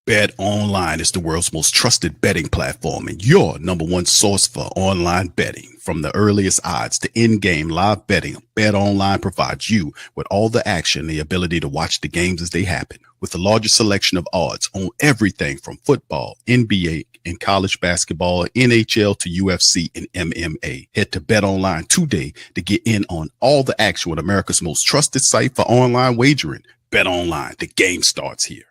Bet Online is the world's most trusted betting platform and your number one source for online betting. From the earliest odds to in-game live betting, Bet Online provides you with all the action and the ability to watch the games as they happen. With the largest selection of odds on everything from football, NBA, and college basketball, NHL to UFC and MMA. Head to Bet Online today to get in on all the action with America's most trusted site for online wagering. Bet Online, the game starts here.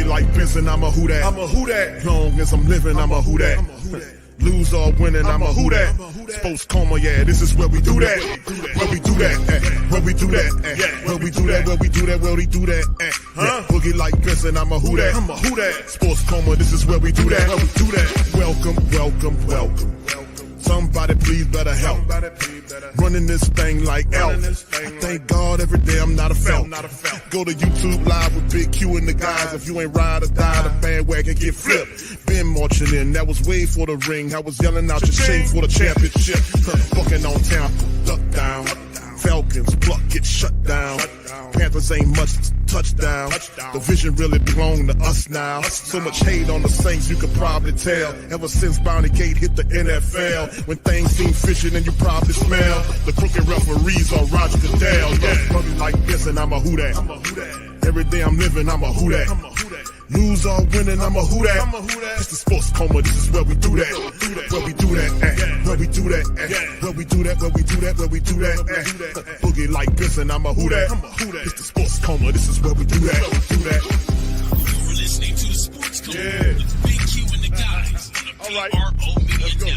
Like Benson, I'm a who that. I'm a who that. Long as I'm living, I'm a who that. Lose or winning, I'm a who that. Sports Coma, yeah, this is where we do that. Where we do that. Where we do that. Where we do that. Where we do that. Where we do that. Boogie like Benson, I'm a who that. I'm a who that. Sports Coma, this is where we do that. Where we do that. Welcome, welcome, welcome. Somebody please better help. Running this thing like Elf. I thank God every day I'm not a felt. Go to YouTube Live with Big Q and the guys. If you ain't ride or die, the bandwagon get flipped. Been marching in, that was way for the ring. I was yelling out your shame for the championship. Fucking on Tampa, duck down. Falcons, pluck, get shut down. Panthers ain't much touchdown. The vision really belong to us now. So much hate on the Saints, you could probably tell. Ever since Bounty Gate hit the NFL, when things seem fishy and you probably smell the crooked referees on Roger Goodell. Yeah, brother like this and I'm a who that. Every day I'm living, I'm a who that. Lose or winning, I'm a who that. It's the Sports Coma, this is where we do that. Where we do that, where we do that, where we do that, where we do that, where we do that. Boogie like this and I'm a who that. It's the Sports Coma, this is where we do that. You're listening to the Sports Coma with Big Q and the guys on the PRO Media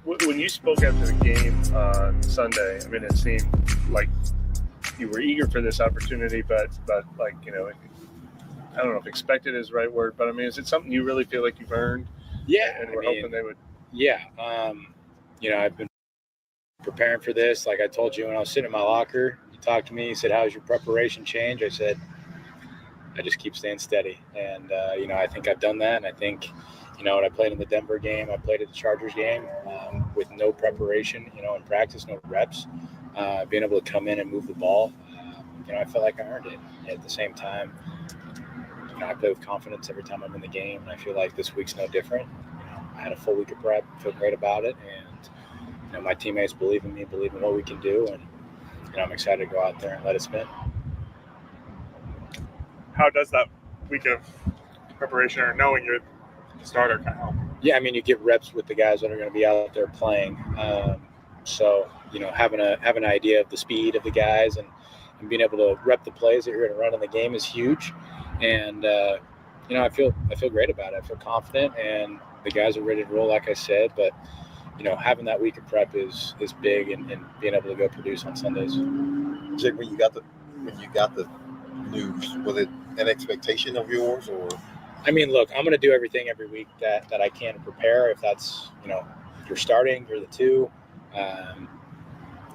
Network. When you spoke after the game on Sunday, I mean, it seemed like you were eager for this opportunity, but like, you know, I don't know if expected is the right word, but I mean, is it something you really feel like you've earned? Yeah. And we're hoping they would. Yeah. You know, I've been preparing for this. Like I told you when I was sitting in my locker, you talked to me, you said, how's your preparation change? I said, I just keep staying steady. And, you know, I think I've done that. And I think, you know, when I played in the Denver game, I played at the Chargers game with no preparation, you know, in practice, no reps. Being able to come in and move the ball, you know, I felt like I earned it. At the same time, you know, I play with confidence every time I'm in the game, and I feel like this week's no different. You know, I had a full week of prep, feel great about it, and you know, my teammates believe in me, believe in what we can do, and you know, I'm excited to go out there and let it spin. How does that week of preparation or knowing you're the starter kind of help? Yeah, I mean, you get reps with the guys that are going to be out there playing. So, you know, having an idea of the speed of the guys and being able to rep the plays that you're going to run in the game is huge. And, you know, I feel great about it. I feel confident, and the guys are ready to roll, like I said. But, you know, having that week of prep is big, and being able to go produce on Sundays. Jake, when you got the news, was it an expectation of yours, or? I mean, look, I'm going to do everything every week that I can to prepare. If that's, you know, if you're starting, you're the two.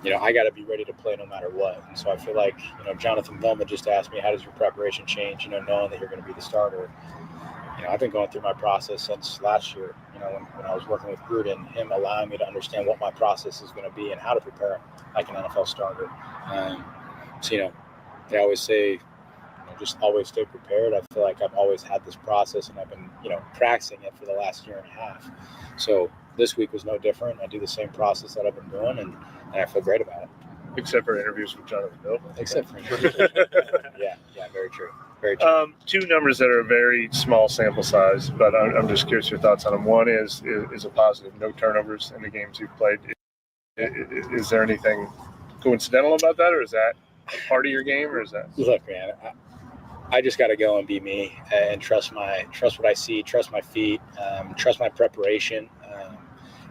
You know, I got to be ready to play no matter what. And so I feel like, you know, Jonathan Vilma just asked me, how does your preparation change, you know, knowing that you're going to be the starter? You know, I've been going through my process since last year, you know, when I was working with Gruden, him allowing me to understand what my process is going to be and how to prepare like an NFL starter. So, you know, they always say, you know, just always stay prepared. I feel like I've always had this process, and I've been, you know, practicing it for the last year and a half. So this week was no different. I do the same process that I've been doing, and I feel great about it. Except for interviews with Jonathan Bill. Except for interviews. Yeah, very true. Very true. Two numbers that are a very small sample size, but I'm just curious your thoughts on them. One is a positive, no turnovers in the games you've played. Is there anything coincidental about that, or is that part of your game, or is that? Look, man, I just got to go and be me and trust what I see, trust my feet, trust my preparation.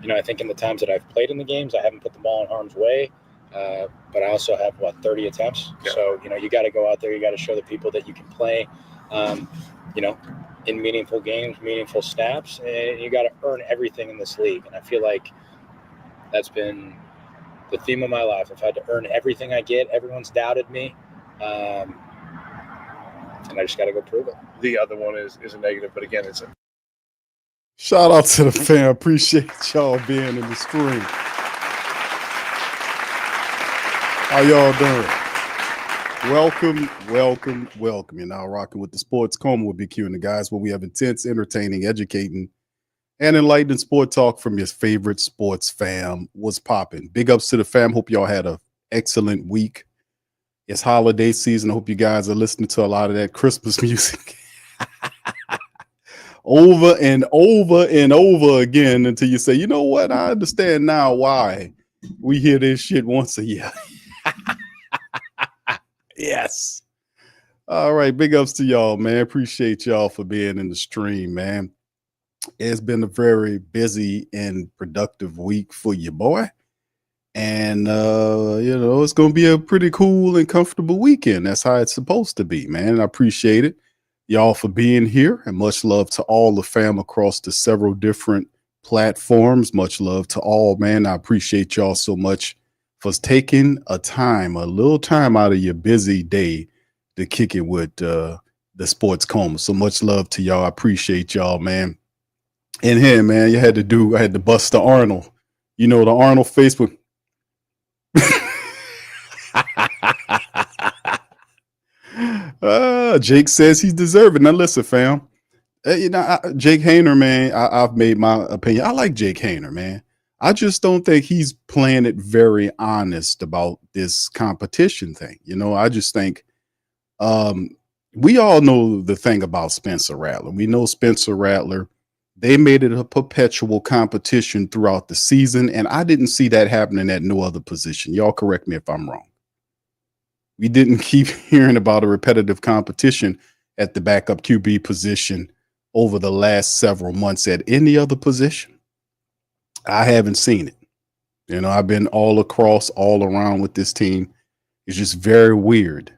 You know, I think in the times that I've played in the games, I haven't put the ball in harm's way, but I also have, 30 attempts. Yeah. So, you know, you got to go out there. You got to show the people that you can play, you know, in meaningful games, meaningful snaps, and you got to earn everything in this league. And I feel like that's been the theme of my life. I've had to earn everything I get. Everyone's doubted me. and I just got to go prove it. The other one is a negative, but again, it's a Shout out to the fam. Appreciate y'all being in the stream. How y'all doing? Welcome. You're now rocking with the Sports Coma with BQ and the guys, where we have intense, entertaining, educating, and enlightening sport talk from your favorite sports fam. What's popping? Big ups to the fam. Hope y'all had an excellent week. It's holiday season. I hope you guys are listening to a lot of that Christmas music. Over and over again until you say, you know what? I understand now why we hear this shit once a year. Yes. All right. Big ups to y'all, man. Appreciate y'all for being in the stream, man. It's been a very busy and productive week for your boy. And, it's going to be a pretty cool and comfortable weekend. That's how it's supposed to be, man. I appreciate it. Y'all for being here, and much love to all the fam across the several different platforms. Much love to all, man. I appreciate y'all so much for taking a little time out of your busy day to kick it with the Sports Coma. So much love to y'all. I appreciate y'all, man. And here, man, I had to bust the Arnold. You know, the Arnold Facebook. Jake says he's deserving. Now listen, fam. Jake Haener, man, I've made my opinion. I like Jake Haener, man. I just don't think he's playing it very honest about this competition thing. I just think we all know the thing about Spencer Rattler. We know Spencer Rattler. They made it a perpetual competition throughout the season, and I didn't see that happening at no other position. Y'all correct me if I'm wrong. We didn't keep hearing about a repetitive competition at the backup QB position over the last several months at any other position. I haven't seen it. I've been all around with this team. It's just very weird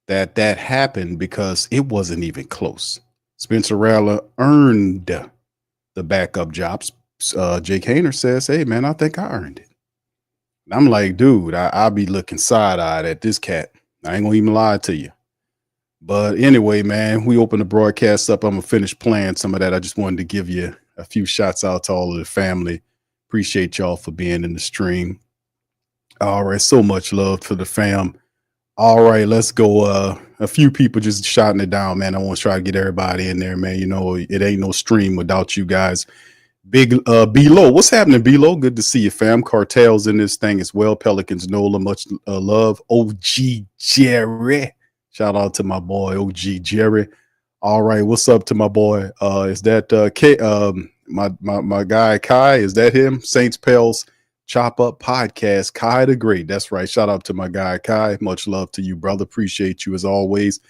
that happened because it wasn't even close. Spencer Rattler earned the backup jobs. Jake Haener says, hey, man, I think I earned it. And I'm like, dude, I'll be looking side-eyed at this cat. I ain't gonna even lie to you. But anyway, man, we open the broadcast up. I'm gonna finish playing some of that. I just wanted to give you a few shots out to all of the family. Appreciate y'all for being in the stream. All right, so much love to the fam. All right, let's go. A few people just shouting it down, man. I want to try to get everybody in there, man. It ain't no stream without you guys. Big B-Lo. What's happening, B-Lo? Good to see you, fam. Cartel's in this thing as well. Pelicans Nola, much love. OG Jerry. Shout out to my boy, OG Jerry. All right, what's up to my boy? Is that my guy Kai? Is that him? Saints Pels Chop Up Podcast. Kai the Great. That's right. Shout out to my guy Kai. Much love to you, brother. Appreciate you as always.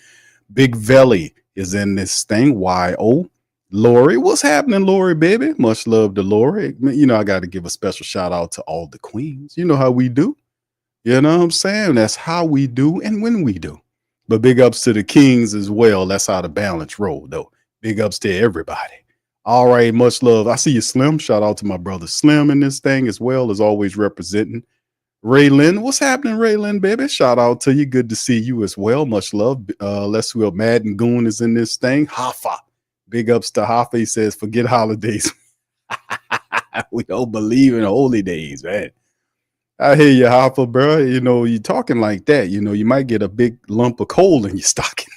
Big Velly is in this thing. YO. Lori, what's happening, Lori, baby? Much love to Lori. I got to give a special shout out to all the queens. You know how we do. You know what I'm saying? That's how we do and when we do. But big ups to the kings as well. That's how the balance roll, though. Big ups to everybody. All right, much love. I see you, Slim. Shout out to my brother Slim in this thing as well, as always representing. Raylan, what's happening, Raylan, baby? Shout out to you. Good to see you as well. Much love. Let's will Madden Goon is in this thing. Hafa. Big ups to Hafa. He says, forget holidays. We don't believe in holy days, man. I hear you, Hafa, bro. You talking like that. You might get a big lump of coal in your stocking.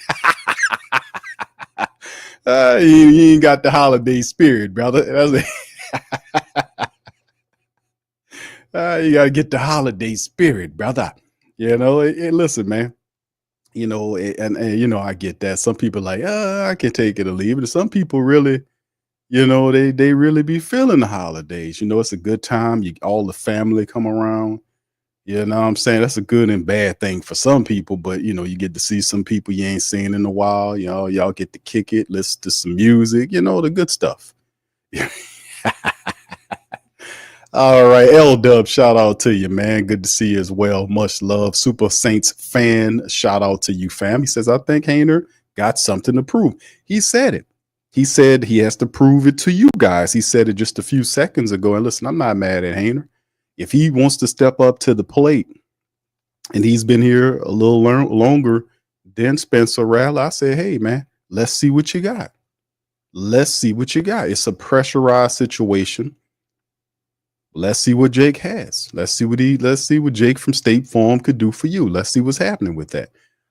You ain't got the holiday spirit, brother. You got to get the holiday spirit, brother. Listen, man. I get that. Some people like, I can take it or leave it. Some people really, they really be feeling the holidays. It's a good time. All the family come around. You know what I'm saying? That's a good and bad thing for some people, but you get to see some people you ain't seen in a while. Y'all get to kick it, listen to some music, the good stuff. All right, L-Dub, shout out to you, man. Good to see you as well. Much love. Super Saints fan, shout out to you, fam. He says, I think Haener got something to prove. He said it. He said he has to prove it to you guys. He said it just a few seconds ago. And listen, I'm not mad at Haener. If he wants to step up to the plate, and he's been here a little longer then Spencer Rattler. I said, hey, man, let's see what you got. Let's see what you got. It's a pressurized situation. Let's see what Jake has. Let's see what Jake from State Farm could do for you. Let's see what's happening with that.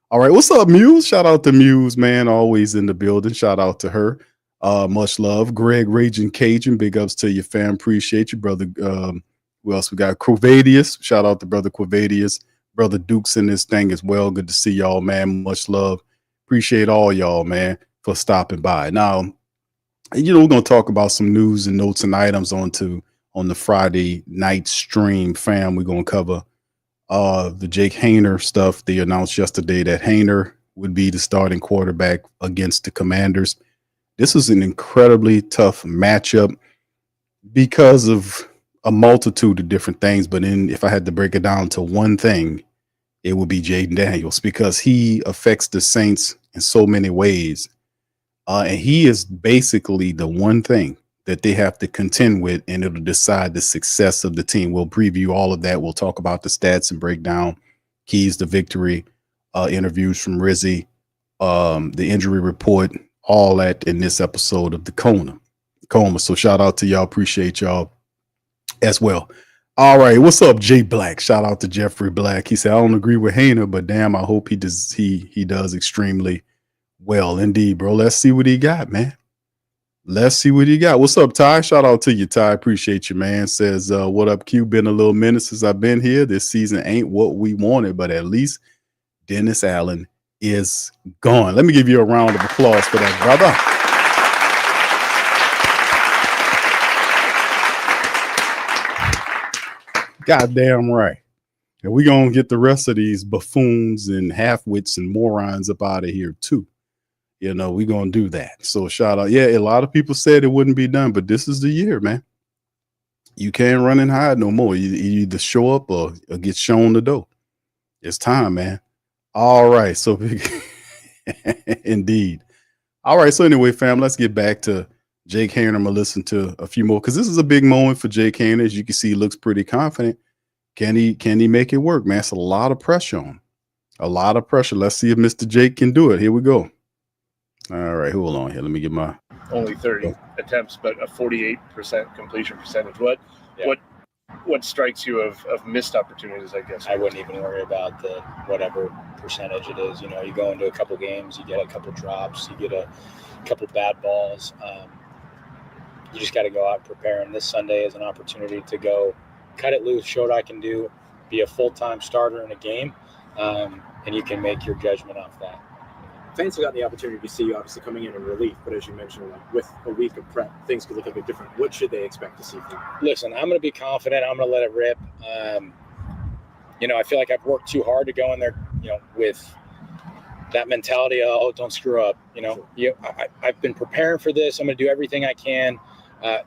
All right. What's up, Muse? Shout out to Muse, man. Always in the building. Shout out to her. Much love. Greg Raging Cajun. Big ups to your fam. Appreciate you, brother. Who else we got? Quavadius. Shout out to brother Quavadius. Brother Duke's in this thing as well. Good to see y'all, man. Much love. Appreciate all y'all, man, for stopping by. Now, you know, we're going to talk about some news and notes and items on the Friday night stream, fam. We're going to cover the Jake Haener stuff. They announced yesterday that Haener would be the starting quarterback against the Commanders. This is an incredibly tough matchup because of a multitude of different things. But if I had to break it down to one thing, it would be Jaden Daniels, because he affects the Saints in so many ways. And he is basically the one thing that they have to contend with, and it'll decide the success of the team. We'll preview all of that. We'll talk about the stats and break down keys to victory, interviews from Rizzy, the injury report, all that in this episode of the Coma. So shout out to y'all. Appreciate y'all as well. All right. What's up, Jay Black? Shout out to Jeffrey Black. He said, I don't agree with Haener, but damn, I hope he does extremely well. Indeed, bro. Let's see what he got, man. Let's see what he got. What's up, Ty? Shout out to you, Ty. Appreciate you, man. Says, what up, Q? Been a little minute since I've been here. This season ain't what we wanted, but at least Dennis Allen is gone. Let me give you a round of applause for that, brother. Goddamn right. And we're going to get the rest of these buffoons and half-wits and morons up out of here, too. You know, we're going to do that. So shout out. Yeah, a lot of people said it wouldn't be done, but this is the year, man. You can't run and hide no more. You either show up or get shown the door. It's time, man. All right. So indeed. All right. So anyway, fam, let's get back to Jake Haener. I'm going to listen to a few more because this is a big moment for Jake Haener. As you can see, he looks pretty confident. Can he make it work, man? It's a lot of pressure on him. A lot of pressure. Let's see if Mr. Jake can do it. Here we go. All right, hold on here. Let me get my only 30 attempts, but a 48% completion percentage. What strikes you of missed opportunities, I guess? I wouldn't even worry about the whatever percentage it is. You know, you go into a couple games, you get a couple drops, you get a couple bad balls. You just got to go out and prepare. And this Sunday is an opportunity to go cut it loose, show what I can do, be a full-time starter in a game, and you can make your judgment off that. Fans have got the opportunity to see you obviously coming in relief, but as you mentioned, like with a week of prep, things could look a bit different. What should they expect to see from you? Listen, I'm going to be confident. I'm going to let it rip. You know, I feel like I've worked too hard to go in there, you know, with that mentality of, oh, don't screw up. You know, I've been preparing for this. I'm going to do everything I can.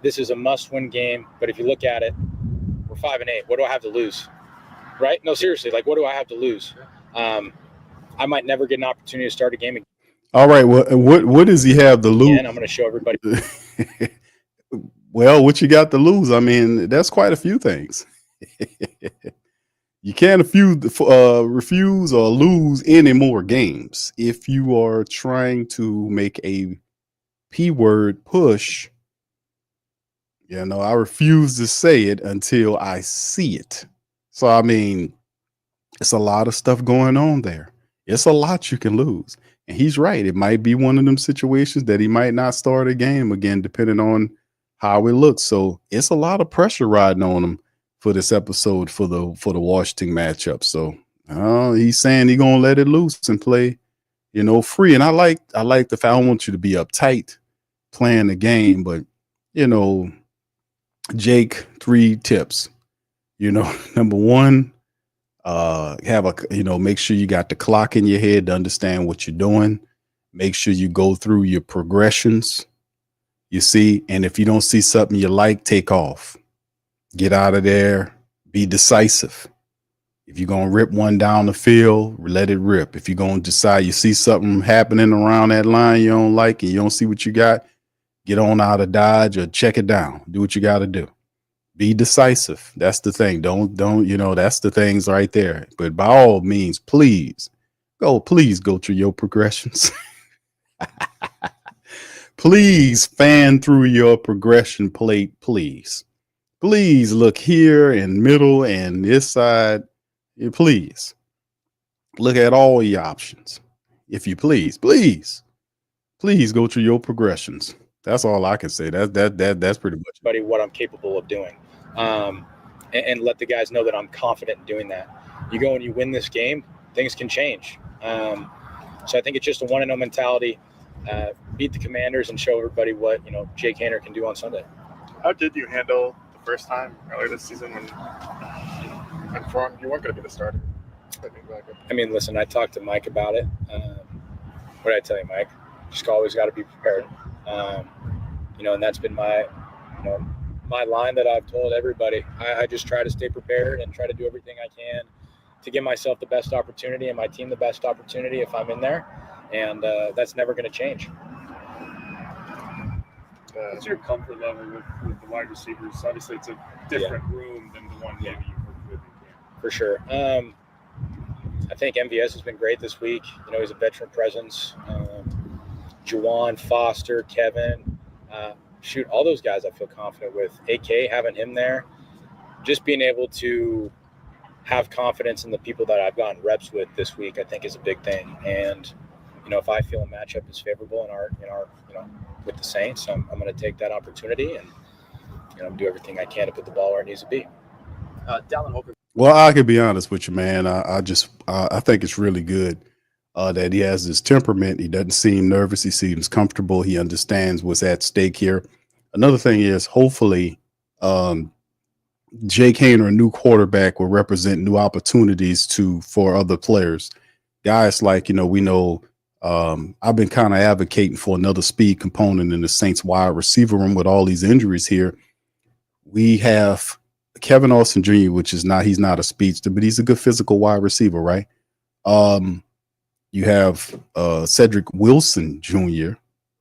This is a must-win game. But if you look at it, we're 5-8. What do I have to lose? Right? No, seriously. Like, what do I have to lose? I might never get an opportunity to start a game again. All right. Well, what does he have to lose? I'm going to show everybody. Well, what you got to lose? I mean, that's quite a few things. You can't refuse or lose any more games. If you are trying to make a P-word push, you know, I refuse to say it until I see it. So, I mean, it's a lot of stuff going on there. It's a lot you can lose. And he's right. It might be one of them situations that he might not start a game again, depending on how it looks. So it's a lot of pressure riding on him for this episode for the Washington matchup. So he's saying he's gonna let it loose and play, you know, free. And I like the fact, I don't want you to be uptight playing the game, but you know, Jake, 3 tips. You know, number one, make sure you got the clock in your head to understand what you're doing. Make sure you go through your progressions, you see, and if you don't see something you like, take off, get out of there, be decisive. If you're going to rip one down the field, let it rip. If you're going to decide you see something happening around that line you don't like and you don't see what you got, get on out of Dodge or check it down. Do what you got to do. Be decisive. That's the thing. Don't, you know, that's the things right there. But by all means, please please go through your progressions. Please fan through your progression plate, please. Please look here and middle and this side. Please look at all your options. If you please go through your progressions. That's all I can say. That's pretty much everybody what I'm capable of doing, and let the guys know that I'm confident in doing that. You go and you win this game, things can change. So I think it's just a 1-0 mentality. Beat the Commanders and show everybody what Jake Haener can do on Sunday. How did you handle the first time earlier this season when informed you weren't going to be the starter? I mean, listen, I talked to Mike about it. What did I tell you, Mike? Just always got to be prepared. And that's been my line that I've told everybody. I just try to stay prepared and try to do everything I can to give myself the best opportunity and my team the best opportunity if I'm in there. And that's never going to change. What's your comfort level with the wide receivers? Obviously, it's a different room than the one maybe you worked with in camp. For sure. I think MVS has been great this week. He's a veteran presence. Juwan, Foster, Kevin, all those guys I feel confident with. AK, having him there, just being able to have confidence in the people that I've gotten reps with this week, I think is a big thing. And, if I feel a matchup is favorable in our with the Saints, I'm going to take that opportunity and do everything I can to put the ball where it needs to be. Dallin Holker. Well, I can be honest with you, man. I think it's really good that he has this temperament. He doesn't seem nervous. He seems comfortable. He understands what's at stake here. Another thing is, hopefully, Jake Haener, a new quarterback, will represent new opportunities for other players. Guys like, we know I've been kind of advocating for another speed component in the Saints wide receiver room with all these injuries here. We have Kevin Austin Jr., he's not a speedster, but he's a good physical wide receiver, right? You have Cedric Wilson Jr.,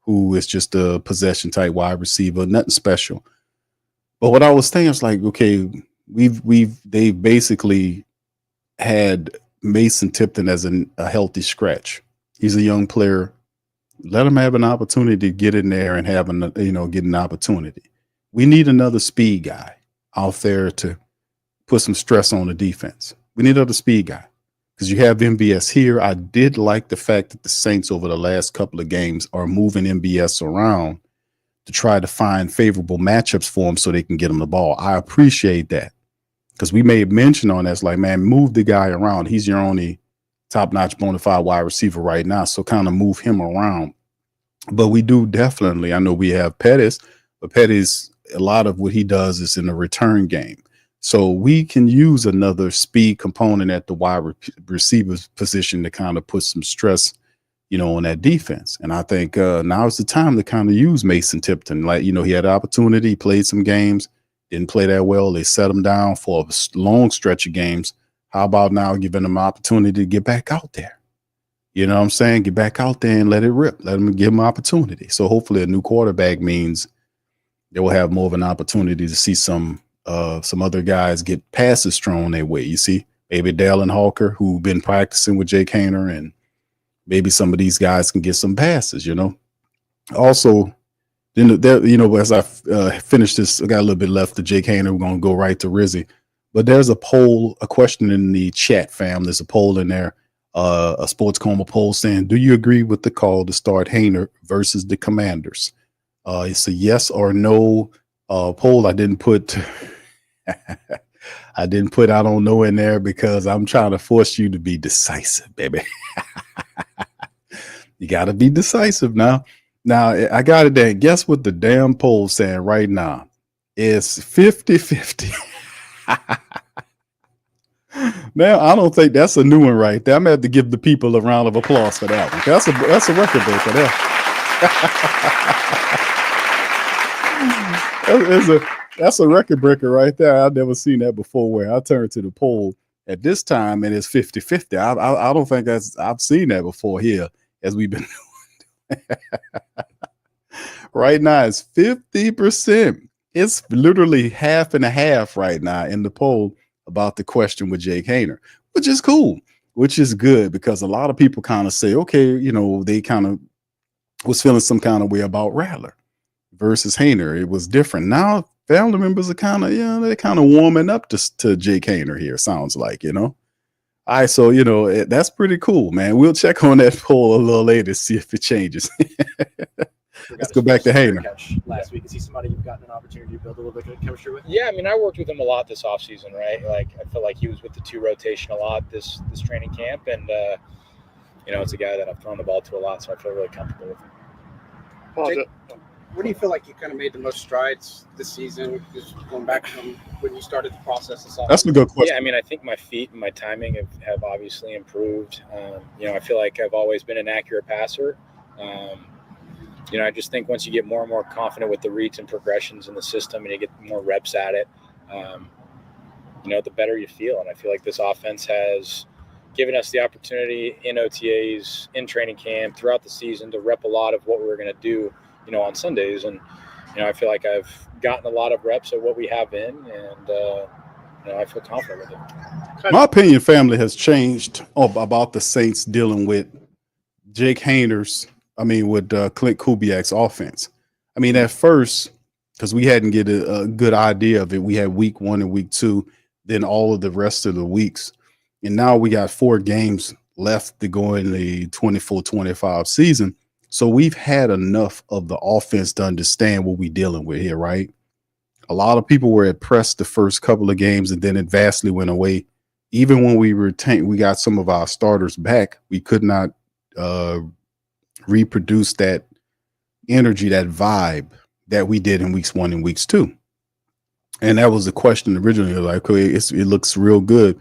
who is just a possession type wide receiver, nothing special. But what I was thinking is like, okay, they've basically had Mason Tipton as a healthy scratch. He's a young player. Let him have an opportunity to get in there and get an opportunity. We need another speed guy out there to put some stress on the defense. We need another speed guy because you have MVS here. I did like the fact that the Saints over the last couple of games are moving MVS around to try to find favorable matchups for him so they can get him the ball. I appreciate that because we made mention on that. It's like, man, move the guy around. He's your only top-notch bona fide wide receiver right now, so kind of move him around. But we do definitely, I know we have Pettis, but Pettis, a lot of what he does is in the return game. So we can use another speed component at the wide receiver's position to kind of put some stress, on that defense. And I think now is the time to kind of use Mason Tipton. Like, he had an opportunity, he played some games, didn't play that well. They set him down for a long stretch of games. How about now giving him an opportunity to get back out there? You know what I'm saying? Get back out there and let it rip. Let him give him an opportunity. So hopefully a new quarterback means they will have more of an opportunity to see some other guys get passes thrown their way. You see, maybe Dallin Hawker, who've been practicing with Jake Haener, and maybe some of these guys can get some passes, Also, as I finish this, I got a little bit left to Jake Haener. We're going to go right to Rizzy. But there's a question in the chat, fam. There's a poll in there, a Sports Coma poll saying, do you agree with the call to start Haener versus the Commanders? It's a yes or no poll. I didn't put I don't know in there because I'm trying to force you to be decisive, baby. You got to be decisive now. Now, I got it there. Guess what the damn poll's saying right now? It's 50-50. Now, I don't think that's a new one right there. I'm going to have to give the people a round of applause for that one. That's a record breaker there. That's a record breaker right there. I've never seen that before where I turn to the poll at this time and it's 50-50. I don't think I've seen that before here as we've been doing. Right now, it's 50%. It's literally half and a half right now in the poll about the question with Jake Haener, which is cool. which is good because a lot of people kind of say, okay, they kind of was feeling some kind of way about Rattler versus Haener. It was different. Now family members are kind of, they're kind of warming up to Jake Haener here, sounds like, All right, so that's pretty cool, man. We'll check on that poll a little later, see if it changes. Let's go back to Haener. Last week, is he somebody you've gotten an opportunity to build a little bit of chemistry with? Yeah, I mean, I worked with him a lot this offseason, right? Like, I feel like he was with the 2 rotation a lot this training camp, and it's a guy that I've thrown the ball to a lot, so I feel really comfortable with him. Jake, Where do you feel like you kind of made the most strides this season, just going back from when you started the process? That's a good question. Yeah, I mean, I think my feet and my timing have obviously improved. I feel like I've always been an accurate passer. I just think once you get more and more confident with the reads and progressions in the system and you get more reps at it, the better you feel. And I feel like this offense has given us the opportunity in OTAs, in training camp, throughout the season to rep a lot of what we were going to do, on Sundays. And, I feel like I've gotten a lot of reps of what we have in, and, I feel confident with it. My opinion, family, has changed about the Saints dealing with Jake Haener's, with Clint Kubiak's offense. At first, because we hadn't get a good idea of it, we had week 1 and week 2, then all of the rest of the weeks. And now we got 4 games left to go in the 24-25 season. So we've had enough of the offense to understand what we're dealing with here, right? A lot of people were impressed the first couple of games, and then it vastly went away. Even when we got some of our starters back, we could not reproduce that energy, that vibe that we did in weeks 1 and weeks 2. And that was the question originally, like, okay, it looks real good.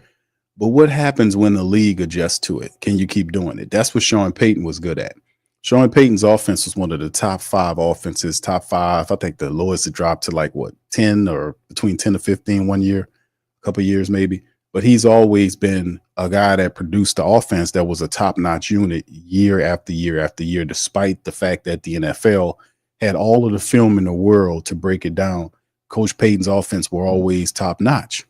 But what happens when the league adjusts to it? Can you keep doing it? That's what Sean Payton was good at. Sean Payton's offense was one of the top 5 offenses, top 5. I think the lowest it dropped to 10 or between 10 to 15 one year, a couple of years maybe. But he's always been a guy that produced the offense that was a top-notch unit year after year after year, despite the fact that the NFL had all of the film in the world to break it down. Coach Payton's offense were always top-notch.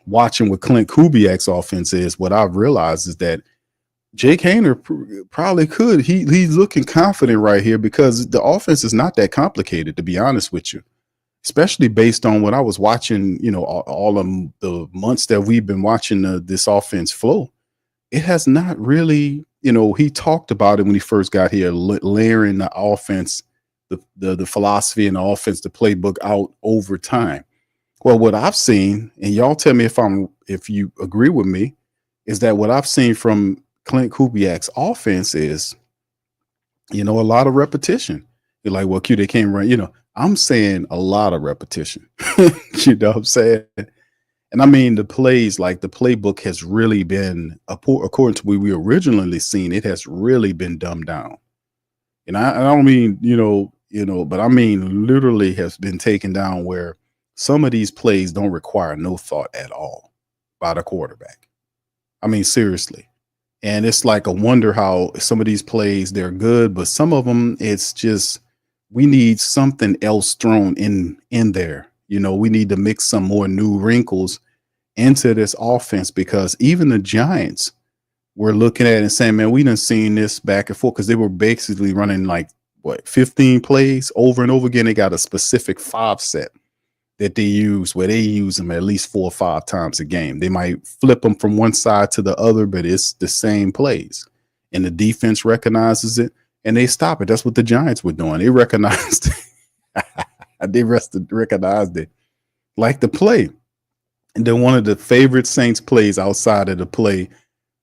Watching what Clint Kubiak's offense is, what I've realized is that Jake Haener probably could. He's looking confident right here because the offense is not that complicated, to be honest with you, especially based on what I was watching, all of the months that we've been watching this offense flow. It has not really, he talked about it when he first got here, layering the offense, the philosophy and the offense, the playbook out over time. Well, what I've seen, and y'all tell me if you agree with me, is that what I've seen from Clint Kubiak's offense is, a lot of repetition. You're like, well, Q, they can't run, I'm saying a lot of repetition. You know what I'm saying? And the plays, like the playbook has really been, according to what we originally seen, it has really been dumbed down. And I don't mean, but I mean literally has been taken down where some of these plays don't require no thought at all by the quarterback. Seriously. And it's like a wonder how some of these plays, they're good, but some of them, it's just, we need something else thrown in there. We need to mix some more new wrinkles into this offense, because even the Giants were looking at it and saying, man, we done seen this back and forth, because they were basically running 15 plays over and over again. They got a specific 5 set that they use, where they use them at least 4 or 5 times a game. They might flip them from one side to the other, but it's the same plays. And the defense recognizes it and they stop it. That's what the Giants were doing. They recognized recognized it like the play. And then one of the favorite Saints plays outside of the play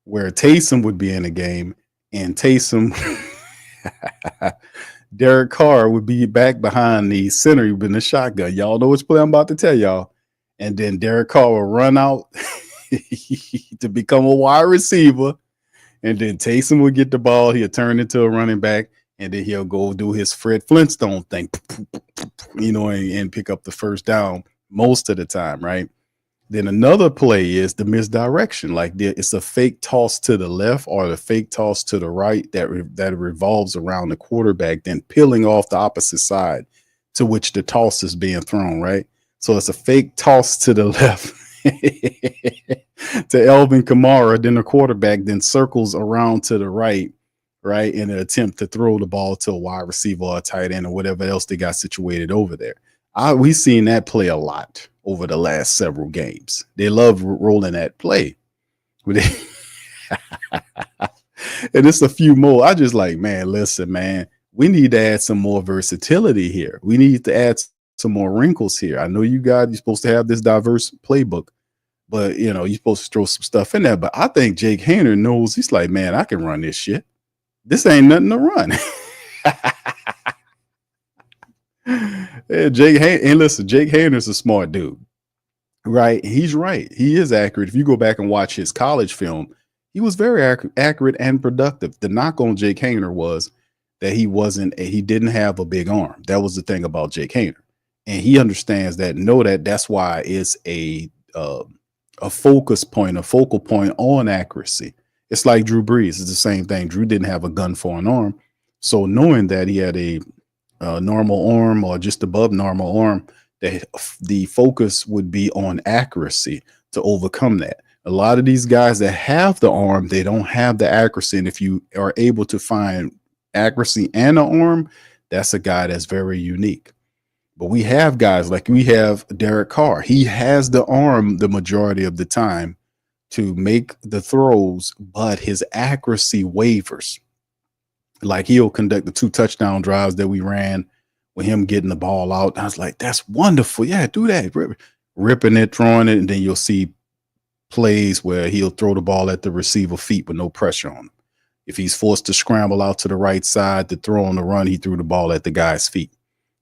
where Taysom would be in the game, and Taysom Derek Carr would be back behind the center in the shotgun. Y'all know which play I'm about to tell y'all. And then Derek Carr will run out to become a wide receiver. And then Taysom will get the ball. He'll turn into a running back. And then he'll go do his Fred Flintstone thing, and pick up the first down most of the time, right? Then another play is the misdirection. It's a fake toss to the left or the fake toss to the right that revolves around the quarterback, then peeling off the opposite side to which the toss is being thrown, right? So it's a fake toss to the left to Alvin Kamara, then the quarterback then circles around to the right, in an attempt to throw the ball to a wide receiver or a tight end or whatever else they got situated over there. We've seen that play a lot over the last several games. They love rolling that play. And it's a few more. I just like, man, listen, man, we need to add some more versatility here. We need to add some more wrinkles here. I know you're supposed to have this diverse playbook, but you're supposed to throw some stuff in there. But I think Jake Haener knows. He's like, man, I can run this shit. This ain't nothing to run. Yeah, Jake Haener's a smart dude, right? He's right. He is accurate. If you go back and watch his college film, he was very accurate and productive. The knock on Jake Haener was that he didn't have a big arm. That was the thing about Jake Haener. And he understands that, that's why it's a focal point on accuracy. It's like Drew Brees. It's the same thing. Drew didn't have a gun for an arm. So knowing that he had a normal arm or just above normal arm, that the focus would be on accuracy to overcome that. A lot of these guys that have the arm, they don't have the accuracy. And if you are able to find accuracy and an arm, that's a guy that's very unique. But we have guys like we have Derek Carr. He has the arm the majority of the time to make the throws, but his accuracy wavers. Like he'll conduct the 2 touchdown drives that we ran with him getting the ball out. I was like, that's wonderful. Yeah, do that. Ripping it, throwing it, and then you'll see plays where he'll throw the ball at the receiver feet with no pressure on him. If he's forced to scramble out to the right side to throw on the run, he threw the ball at the guy's feet.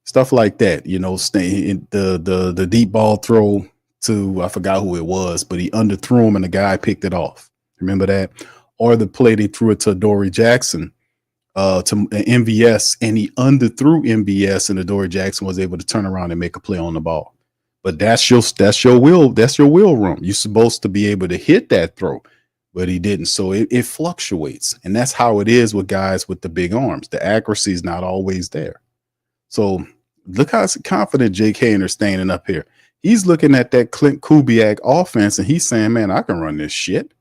Stuff like that, stay in the deep ball throw to, I forgot who it was, but he underthrew him and the guy picked it off. Remember that? Or the play they threw it to Adoree Jackson to MVS, and he underthrew MVS, and Adoree Jackson was able to turn around and make a play on the ball. But that's your wheel room. You're supposed to be able to hit that throw, but he didn't. So it fluctuates, and that's how it is with guys with the big arms. The accuracy is not always there. So look how confident Jake Haener standing up here. He's looking at that Clint Kubiak offense, and he's saying, man, I can run this shit.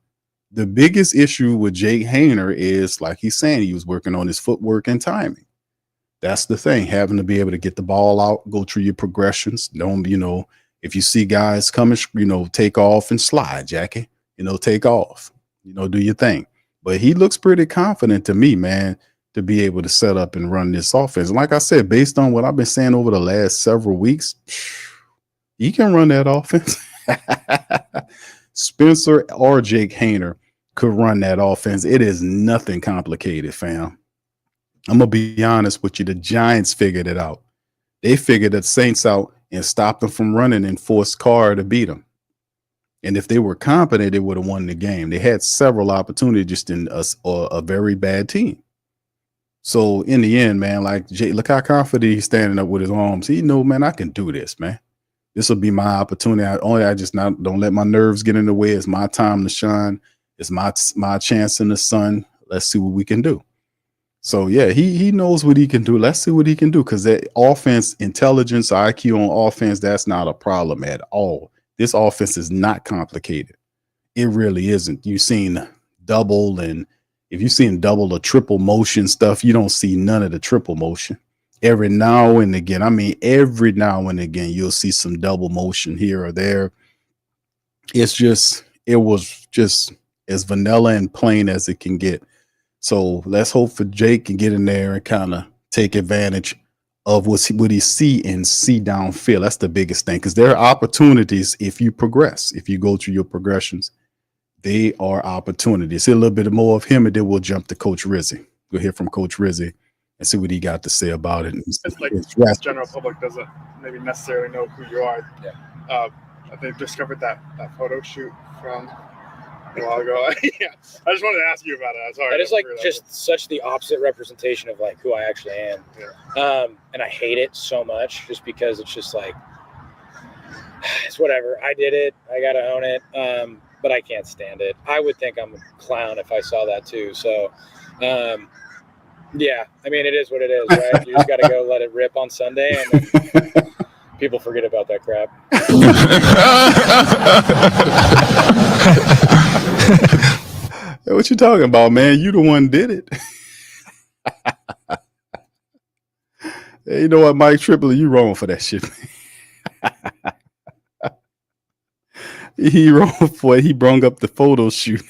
The biggest issue with Jake Haener is, like he's saying, he was working on his footwork and timing. That's the thing, having to be able to get the ball out, go through your progressions. Don't, if you see guys coming, take off and slide, Jackie. Take off. Do your thing. But he looks pretty confident to me, man, to be able to set up and run this offense. And like I said, based on what I've been saying over the last several weeks, he can run that offense. Spencer or Jake Haener could run that offense. It is nothing complicated, fam. I'm going to be honest with you. The Giants figured it out. They figured the Saints out and stopped them from running and forced Carr to beat them. And if they were competent, they would have won the game. They had several opportunities just in a very bad team. So in the end, man, like Jay, look how confident he's standing up with his arms. He know, man, I can do this, man. This will be my opportunity. I just don't let my nerves get in the way. It's my time to shine. It's my chance in the sun. Let's see what we can do. So yeah, he knows what he can do. Let's see what he can do, because that offense, intelligence, IQ on offense, that's not a problem at all. This offense is not complicated. It really isn't. You've seen double, and if you've seen double or triple motion stuff, you don't see none of the triple motion. Every now and again, you'll see some double motion here or there. It was just as vanilla and plain as it can get. So let's hope for Jake can get in there and kind of take advantage of what he see downfield. That's the biggest thing, because there are opportunities if you progress, if you go through your progressions. They are opportunities. See a little bit more of him, and then we'll jump to Coach Rizzi. We'll hear from Coach Rizzi and see what he got to say about it. It's like the general public doesn't maybe necessarily know who you are. Yeah. They've discovered that photo shoot from a while ago. Yeah. I just wanted to ask you about it. Sorry. That is like just such the opposite representation of like who I actually am. Yeah. And I hate it so much just because it's just like, it's whatever. I did it. I got to own it. But I can't stand it. I would think I'm a clown if I saw that too. So, yeah, I mean, it is what it is, right? You just got to go let it rip on Sunday and then People forget about that crap. Hey, what you talking about, man? You the one did it. Hey, you know what, Mike Tripoli, you wrong for that shit, man. He wrong for it. He brung up the photo shoot.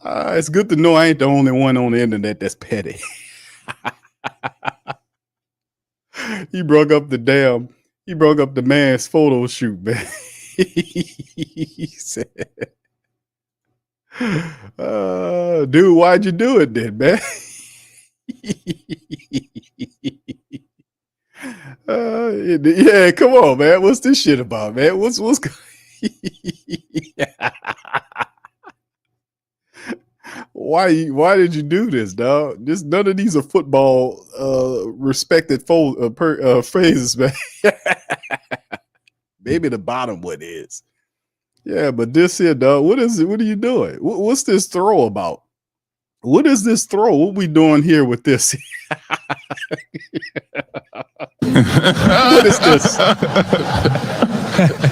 It's good to know I ain't the only one on the internet that's petty. He brung up the man's photo shoot, man. He said, dude, why'd you do it then, man? Yeah, come on, man. What's this shit about, man? What's why did you do this, dog? None of these are football respected phrases, man. Maybe the bottom one is. Yeah, but this here, dog, what is it? What are you doing? What's this throw about? What is this throw? What we doing here with this? What is this?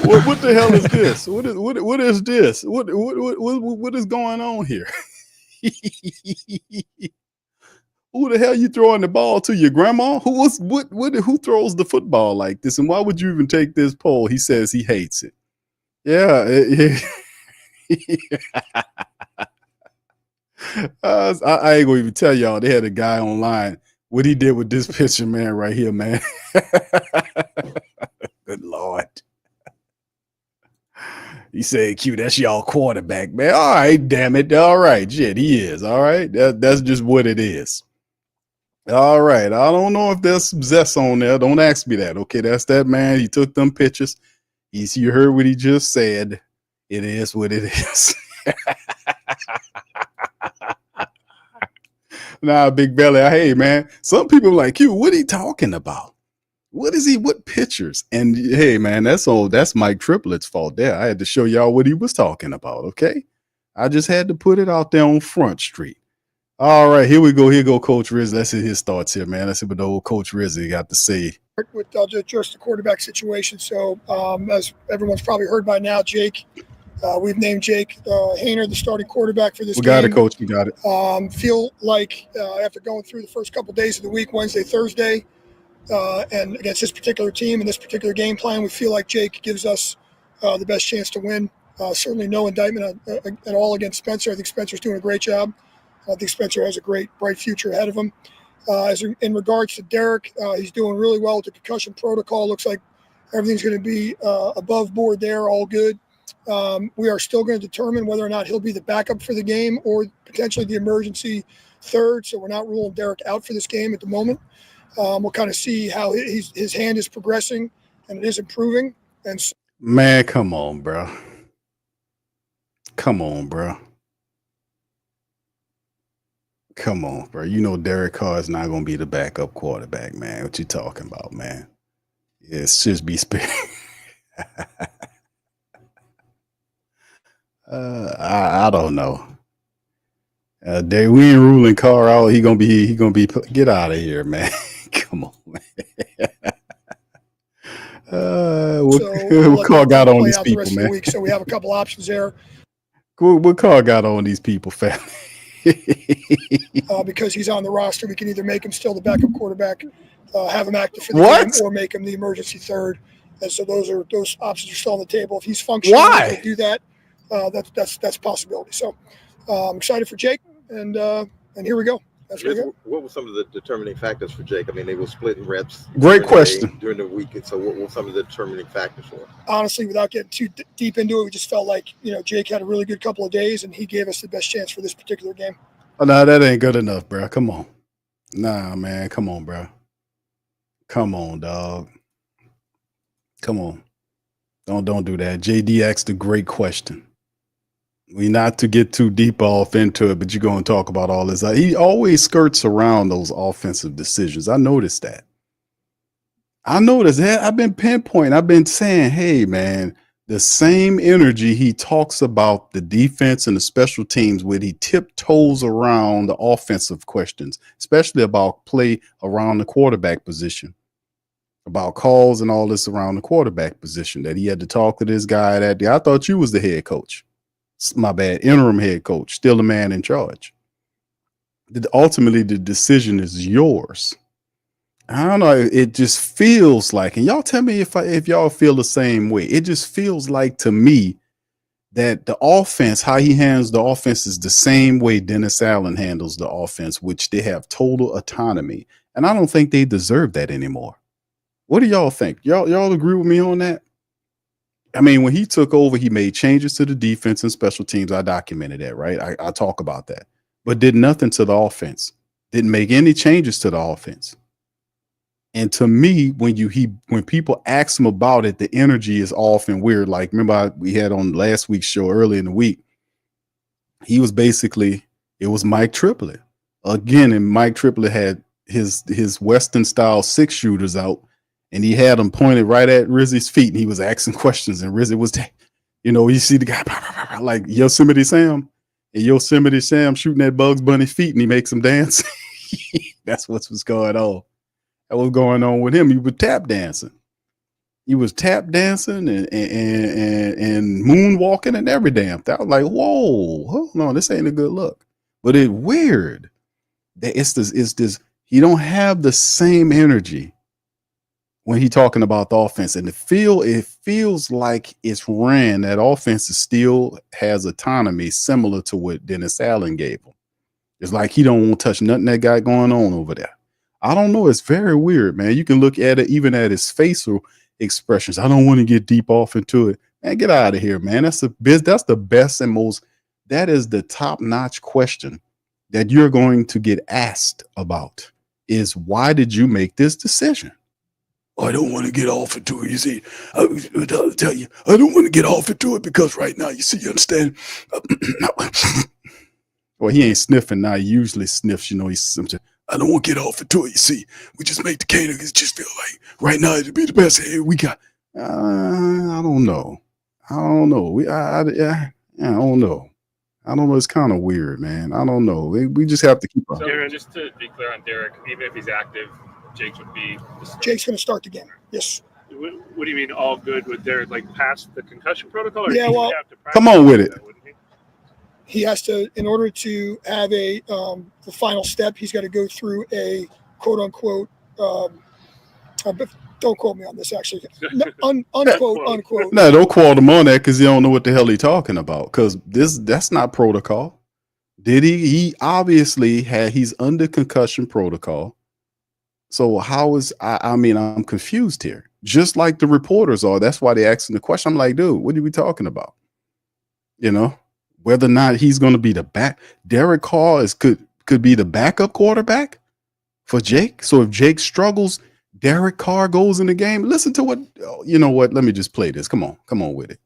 What the hell is this? What is this? What is going on here? Who the hell you throwing the ball to? Your grandma? Who throws the football like this? And why would you even take this poll? He says he hates it. Yeah. I ain't gonna even tell y'all. They had a guy online. What he did with this picture, man, right here, man. Good Lord. He said, Q, that's y'all quarterback, man. All right, damn it. All right, shit, he is. All right. That's just what it is. All right. I don't know if there's some zest on there. Don't ask me that. Okay, that's that man. He took them pictures. You heard what he just said. It is what it is. Nah, Big Belly. Hey, man. Some people are like, Q, what are he talking about? What pictures? And hey, man, that's Mike Triplett's fault there. I had to show y'all what he was talking about, okay? I just had to put it out there on Front Street. All right, here we go. Here go Coach Riz. Let's see his thoughts here, man. Let's see what the old Coach Riz got to say. With just the quarterback situation. So as everyone's probably heard by now, Jake, we've named Jake Haener the starting quarterback for this game. We got it, Coach. We got it. Feel like after going through the first couple of days of the week, Wednesday, Thursday, and against this particular team and this particular game plan, we feel like Jake gives us the best chance to win. Certainly no indictment at all against Spencer. I think Spencer's doing a great job. I think Spencer has a great, bright future ahead of him. As in regards to Derek, he's doing really well with the concussion protocol. Looks like everything's going to be above board there, all good. We are still going to determine whether or not he'll be the backup for the game or potentially the emergency third. So we're not ruling Derek out for this game at the moment. We'll kind of see how his hand is progressing, and it is improving. And so, man, come on, bro. Come on, bro. Come on, bro. You know Derek Carr is not going to be the backup quarterback, man. What you talking about, man? It's just be spirit. I don't know. We ain't ruling Carr out. He gonna be. Get out of here, man. Come on, man. What Carr got on these people, man? The so we have a couple options there. What Carr got on these people, fam? Because he's on the roster, we can either make him still the backup quarterback, have him active for the game, or make him the emergency third. And so those options are still on the table. If he's functional, to do that. That's a possibility. So I'm excited for Jake, and here we go. What were some of the determining factors for Jake? I mean, they were splitting reps. Great question. During the week, and so what were some of the determining factors for him? Honestly, without getting too deep into it, we just felt like Jake had a really good couple of days, and he gave us the best chance for this particular game. Oh, no, that ain't good enough, bro. Come on. Nah, man. Come on, bro. Come on, dog. Come on. Don't do that. JD asked a great question. We not to get too deep off into it, but you're going to talk about all this. He always skirts around those offensive decisions. I noticed that. I've been pinpointing. I've been saying, hey, man, the same energy he talks about the defense and the special teams with, he tiptoes around the offensive questions, especially about play around the quarterback position, about calls and all this around the quarterback position, that he had to talk to this guy that day. I thought you was the head coach. My bad, interim head coach, still the man in charge. Ultimately, the decision is yours. I don't know. It just feels like, and y'all tell me if y'all feel the same way. It just feels like to me that the offense, how he handles the offense, is the same way Dennis Allen handles the offense, which they have total autonomy. And I don't think they deserve that anymore. What do y'all think? Y'all agree with me on that? I mean, when he took over, he made changes to the defense and special teams. I documented that, right? I talk about that, but did nothing to the offense. Didn't make any changes to the offense. And to me, when people ask him about it, the energy is off and weird. Like, remember we had on last week's show early in the week, he was basically, it was Mike Triplett again, and Mike Triplett had his Western style 6-shooters out, and he had them pointed right at Rizzy's feet, and he was asking questions, and Rizzy was, you see the guy like Yosemite Sam, and Yosemite Sam shooting at Bugs Bunny feet, and he makes him dance. That's what's going on. That was going on with him. He was tap dancing. He was tap dancing and moonwalking and every damn thing. I was like, whoa, hold on, this ain't a good look. But it's weird that it's this. He don't have the same energy when he talking about the offense, and it feels like it's ran. That offense still has autonomy, similar to what Dennis Allen gave him. It's like he don't want to touch nothing that got going on over there. I don't know. It's very weird, man. You can look at it even at his facial expressions. I don't want to get deep off into it. Man, get out of here, man. That's the best and most, that is the top-notch question that you're going to get asked about, is why did you make this decision? I don't want to get off into it. You see, I'll tell you, I don't want to get off into it because right now, you see, you understand? Well, he ain't sniffing now. He usually sniffs, he's I don't want to get off into it. You see, we just make the Haener. It just feel like right now it'd be the best here we got. I don't know. I don't know. I don't know. I don't know. It's kind of weird, man. I don't know. We just have to keep up. So, just to be clear on Derek, even if he's active, Jake would be. Jake's going to start the game. Yes. What do you mean all good with Derek? Like past the concussion protocol? Or yeah. Well, come on with it. He has to, in order to have the final step, he's got to go through a quote unquote. Don't quote me on this. Actually, unquote. No, don't quote him on that because you don't know what the hell he's talking about. Because that's not protocol. Did he? He obviously he's under concussion protocol. So how is I'm confused here. Just like the reporters are. That's why they're asking the question. I'm like, dude, what are we talking about? Whether or not he's going to be the back. Derek Carr could be the backup quarterback for Jake. So if Jake struggles, Derek Carr goes in the game. Listen to what, let me just play this. Come on with it.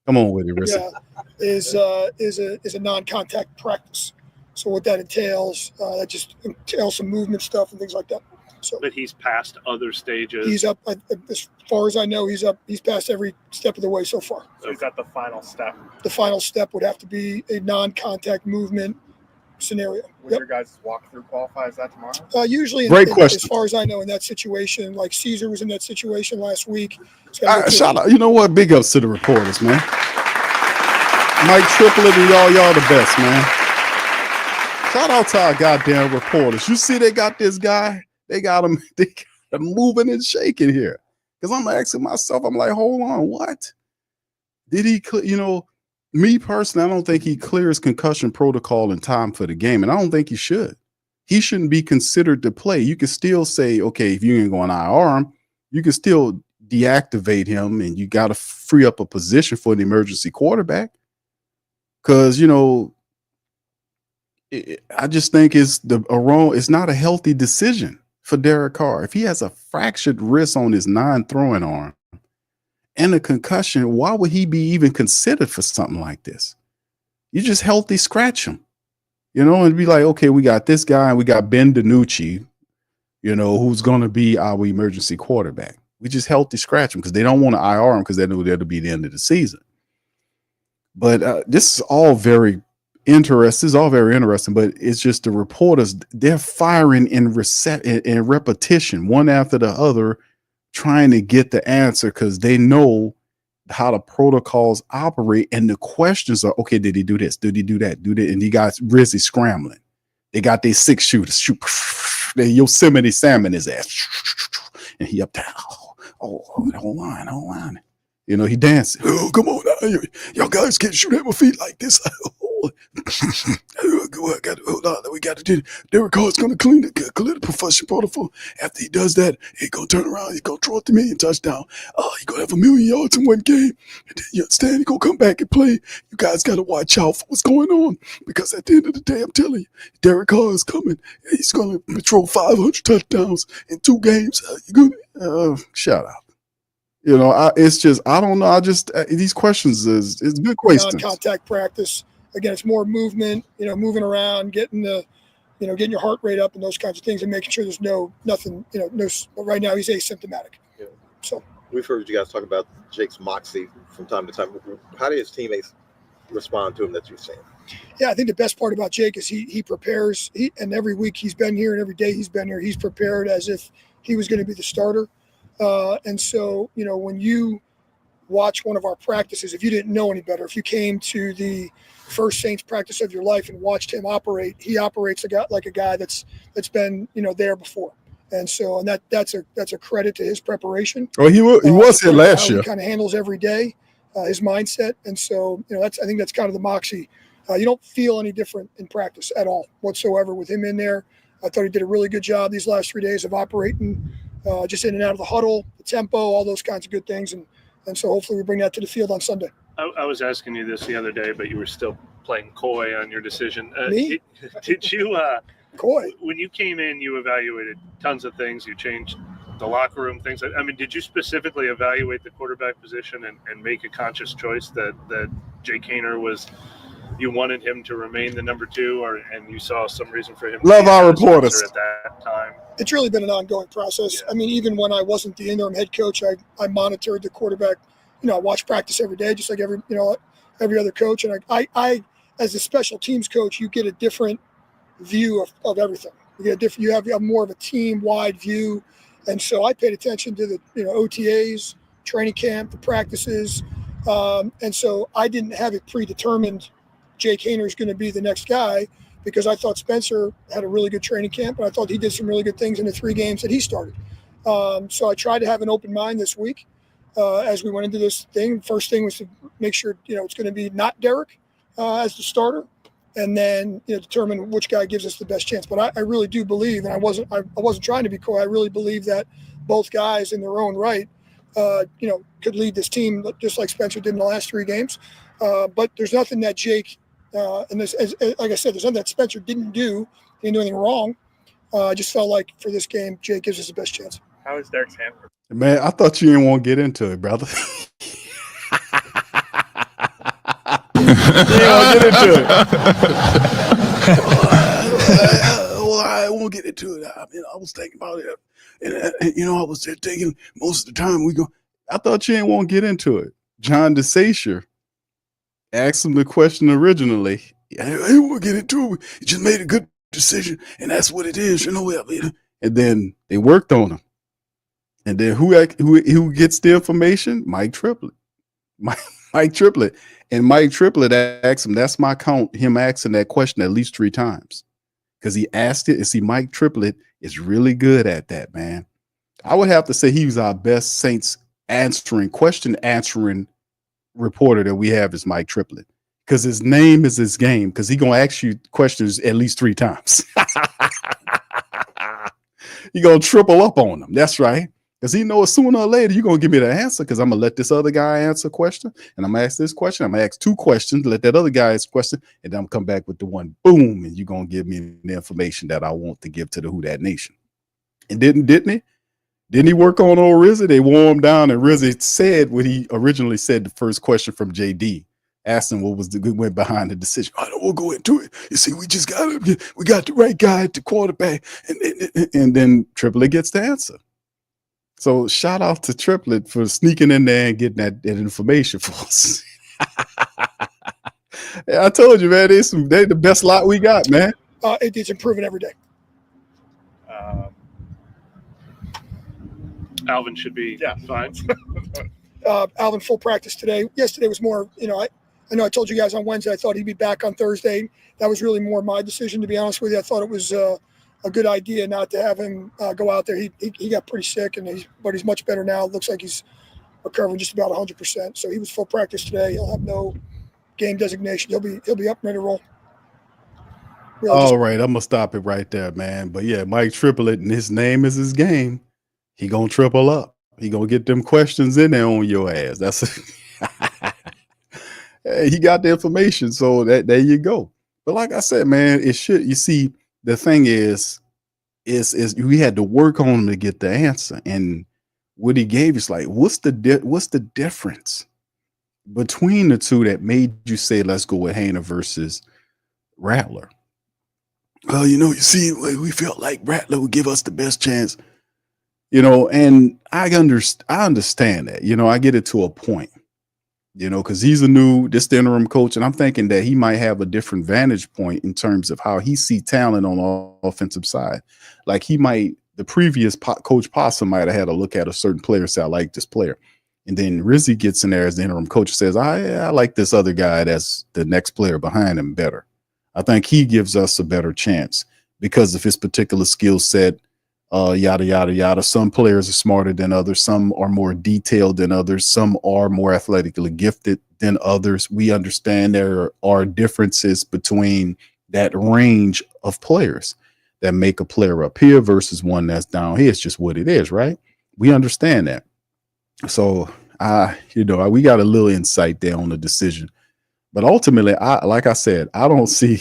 Come on with it, Rissa. Yeah, is a non-contact practice. So what that entails, that just entails some movement stuff and things like that. So, but he's passed other stages. He's up, as far as I know, he's passed every step of the way so far. So he's at the final step. The final step would have to be a non-contact movement scenario. Would your guys' walkthrough qualify? Is that tomorrow? Usually, great question. As far as I know, in that situation, like Caesar was in that situation last week. Shout out, you know what? Big ups to the reporters, man. Mike Triplett and y'all the best, man. Shout out to our goddamn reporters. You see, they got this guy. They got him moving and shaking here. Because I'm asking myself, I'm like, hold on, what? Did he, me personally, I don't think he clears concussion protocol in time for the game. And I don't think he should. He shouldn't be considered to play. You can still say, okay, if you ain't going IR, you can still deactivate him and you got to free up a position for an emergency quarterback. Because, I just think it's not a healthy decision for Derek Carr. If he has a fractured wrist on his non-throwing arm and a concussion, why would he be even considered for something like this? You just healthy scratch him, and be like, okay, we got this guy and we got Ben DiNucci, who's going to be our emergency quarterback. We just healthy scratch him because they don't want to IR him because they know that'll be the end of the season. But this is all very interesting. It's all very interesting, but it's just the reporters, they're firing in repetition, one after the other, trying to get the answer because they know how the protocols operate. And the questions are, okay, did he do this? Did he do that? Do that? And you got Rizzy scrambling. They got their 6 shooters shoot. They Yosemite salmon his ass. And he up there. Hold on. You know, he dancing. Oh, come on now. Y'all guys can't shoot at my feet like this. Hold on. We got to do it. Derek Carr's going to clean the professional protocol. After he does that, he's going to turn around. He's going to throw it to me and touchdown. He's going to have 1 million yards in one game. And then you understand? He's going to come back and play. You guys got to watch out for what's going on. Because at the end of the day, I'm telling you, Derek Carr is coming. He's going to patrol 500 touchdowns in 2 games. Shout out. You know, it's just, I don't know. These questions it's good questions. Contact practice. Again, it's more movement, moving around, getting your heart rate up and those kinds of things and making sure there's nothing, right now he's asymptomatic. Yeah. So we've heard you guys talk about Jake's moxie from time to time. How do his teammates respond to him that you've seen? Yeah, I think the best part about Jake is he prepares, and every week he's been here and every day he's been here, he's prepared as if he was going to be the starter. And so, when you watch one of our practices, if you didn't know any better, if you came to the first Saints practice of your life and watched him operate, he operates like a guy that's been, there before. And so, and that's a credit to his preparation. Oh, he was here last year. He kind of handles every day, his mindset. And so, I think that's kind of the moxie. You don't feel any different in practice at all whatsoever with him in there. I thought he did a really good job these last 3 days of operating just in and out of the huddle, the tempo, all those kinds of good things. And so hopefully we bring that to the field on Sunday. I was asking you this the other day, but you were still playing coy on your decision. Me? Did you coy? When you came in, you evaluated tons of things. You changed the locker room things. I mean, did you specifically evaluate the quarterback position and make a conscious choice that Jake Haener was – you wanted him to remain the number 2, and you saw some reason for him to love be our reporters at that time? It's really been an ongoing process. Yeah. I mean, even when I wasn't the interim head coach, I monitored the quarterback. I watch practice every day, just like every other coach. And I as a special teams coach, you get a different view of everything. You have more of a team-wide view. And so I paid attention to the OTAs, training camp, the practices. And so I didn't have it predetermined Jake Haener is going to be the next guy because I thought Spencer had a really good training camp, and I thought he did some really good things in the 3 games that he started. So I tried to have an open mind this week as we went into this thing. First thing was to make sure, it's going to be not Derek as the starter, and then determine which guy gives us the best chance. But I really do believe, and I wasn't trying to be coy, I really believe that both guys in their own right, could lead this team just like Spencer did in the last 3 games. But there's nothing that Jake, and this, like I said, there's nothing that Spencer didn't do. He didn't do anything wrong. I just felt like for this game, Jake gives us the best chance. How is Derek's hand? Man, I thought you didn't want to get into it, brother. You didn't want to get into it. Well, I won't get into it. I mean, I was thinking about it. And I was there thinking most of the time I thought you didn't want to get into it. John DeSacier asked him the question originally. I didn't want to get into it. He just made a good decision, and that's what it is, And then they worked on him. And then who gets the information? Mike Triplett. Mike Triplett. And Mike Triplett asked him, that's my count, him asking that question at least 3 times. Because he asked it, and see, Mike Triplett is really good at that, man. I would have to say he was our best Saints question answering reporter that we have is Mike Triplett, because his name is his game, because he's going to ask you questions at least 3 times. You're going to triple up on them. That's right. Because he knows sooner or later you're going to give me the answer, because I'm going to let this other guy answer a question, and I'm going to ask this question. I'm going to ask 2 questions, let that other guy ask a question, and then I'm going to come back with the one, boom, and you're going to give me the information that I want to give to the Who Dat Nation. And didn't he? Didn't he work on old Rizzy? They wore him down, and Rizzy said what he originally said. The first question from JD asked him what was the good went behind the decision. I don't want to go into it. You see, we got the right guy at the quarterback, and then Triplett gets the answer. So shout out to Triplet for sneaking in there and getting that information for us. Yeah, I told you, man, they the best lot we got, man. It's improving every day. Alvin should be fine. Alvin full practice today. Yesterday was more, I know I told you guys on Wednesday I thought he'd be back on Thursday. That was really more my decision, to be honest with you. I thought it was a good idea not to have him go out there. He got pretty sick, but he's much better now. It looks like he's recovering just about 100%. So he was full practice today. He'll have no game designation. He'll be up and ready to roll. Really All right, I'm gonna stop it right there, man. But yeah, Mike Triplet, and his name is his game. He gonna triple up. He gonna get them questions in there on your ass. That's hey, he got the information, so that there you go. But like I said, man, it should. You see, the thing is we had to work on him to get the answer, and what he gave is like, what's the difference between the two that made you say let's go with Haener versus Rattler? Well, you see, we felt like Rattler would give us the best chance. And I understand that, I get it to a point, because he's this the interim coach, and I'm thinking that he might have a different vantage point in terms of how he see talent on the offensive side. Like the previous coach Possum might have had a look at a certain player and say, I like this player. And then Rizzi gets in there as the interim coach and says, I like this other guy that's the next player behind him better. I think he gives us a better chance because of his particular skill set. Yada, yada, yada. Some players are smarter than others. Some are more detailed than others. Some are more athletically gifted than others. We understand there are differences between that range of players that make a player up here versus one that's down here. It's just what it is, right? We understand that. So, we got a little insight there on the decision. But ultimately, like I said, I don't see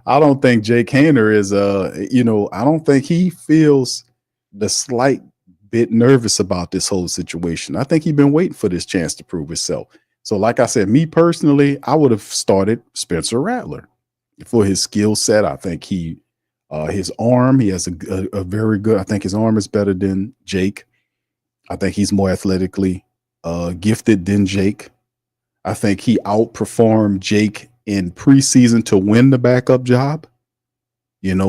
I don't think Jake Haener is I don't think he feels the slight bit nervous about this whole situation. I think he's been waiting for this chance to prove himself. So like I said, me personally, I would have started Spencer Rattler for his skill set. I think his arm, he has a very good, I think his arm is better than Jake. I think he's more athletically gifted than Jake. I think he outperformed Jake in preseason to win the backup job,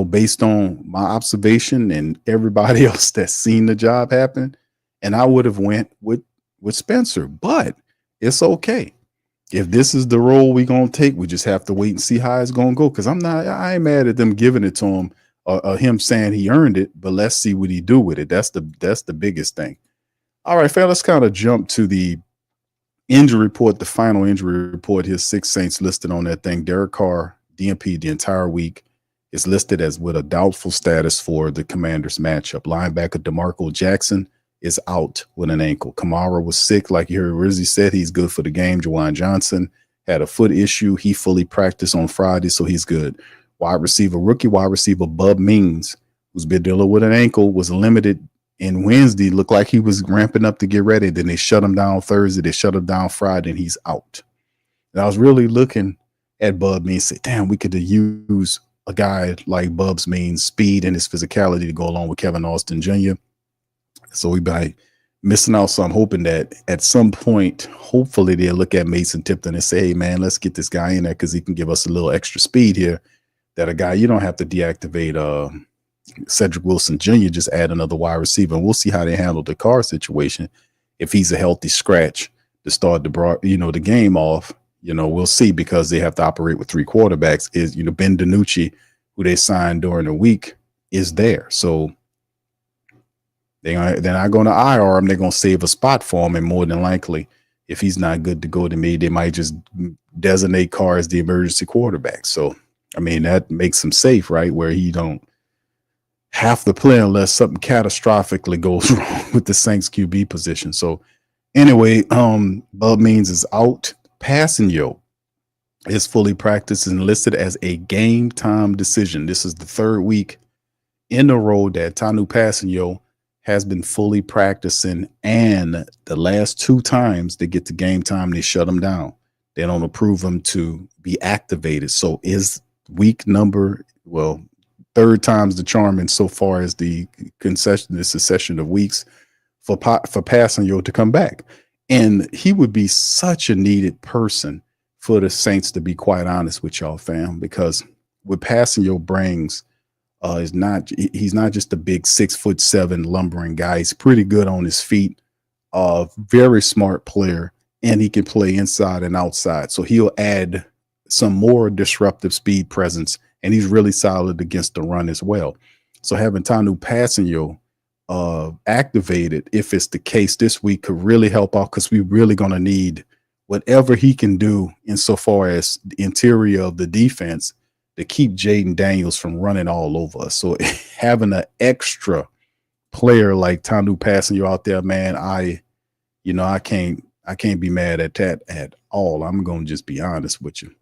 based on my observation and everybody else that's seen the job happen. And I would have went with Spencer, but it's okay. If this is the role we're going to take, we just have to wait and see how it's going to go. Cause I ain't mad at them giving it to him or him saying he earned it, but let's see what he do with it. That's the biggest thing. All right, fam, let's kind of jump to the injury report, the final injury report. His 6 Saints listed on that thing. Derek Carr, DNP the entire week, is listed as with a doubtful status for the Commanders matchup. Linebacker DeMarco Jackson is out with an ankle. Kamara was sick, like you heard Rizzi said. He's good for the game. Juwan Johnson had a foot issue. He fully practiced on Friday, so he's good. Rookie wide receiver Bub Means, who's been dealing with an ankle, was limited in Wednesday. Looked like he was ramping up to get ready. Then they shut him down Thursday. They shut him down Friday, and he's out. And I was really looking at Bub Means and say, damn, we could have used a guy like Bub's Means' speed and his physicality to go along with Kevin Austin Jr. So we by missing out. So I'm hoping that at some point, hopefully they'll look at Mason Tipton and say, hey, man, let's get this guy in there because he can give us a little extra speed here. That a guy, you don't have to deactivate Cedric Wilson Jr., just add another wide receiver. And we'll see how they handle the Carr situation. If he's a healthy scratch to start the game off, we'll see, because they have to operate with 3 quarterbacks. Is Ben DiNucci, who they signed during the week, is there. So they're not going to IR him. They're going to save a spot for him. And more than likely, if he's not good to go to me, they might just designate Carr as the emergency quarterback. So, I mean, that makes him safe, right? Where he don't have to play unless something catastrophically goes wrong with the Saints QB position. So anyway, Bub Means is out. Passanio is fully practiced and listed as a game time decision. This is the 3rd week in a row that Tanu Passanio has been fully practicing, and the last 2 times they get to game time, they shut him down. They don't approve him to be activated. So is week number, third time's the charm in so far as the succession of weeks for Passanio to come back. And he would be such a needed person for the Saints, to be quite honest with y'all, fam, because what Passanio brings he's not just a big 6'7" lumbering guy. He's pretty good on his feet, very smart player, and he can play inside and outside. So he'll add some more disruptive speed presence, and he's really solid against the run as well. So having Tanu Passanio activated, if it's the case this week, could really help out, because we're really going to need whatever he can do insofar as the interior of the defense to keep Jaden Daniels from running all over us. So having an extra player like Tanu Passanio out there, man, I can't be mad at that at all. I'm going to just be honest with you.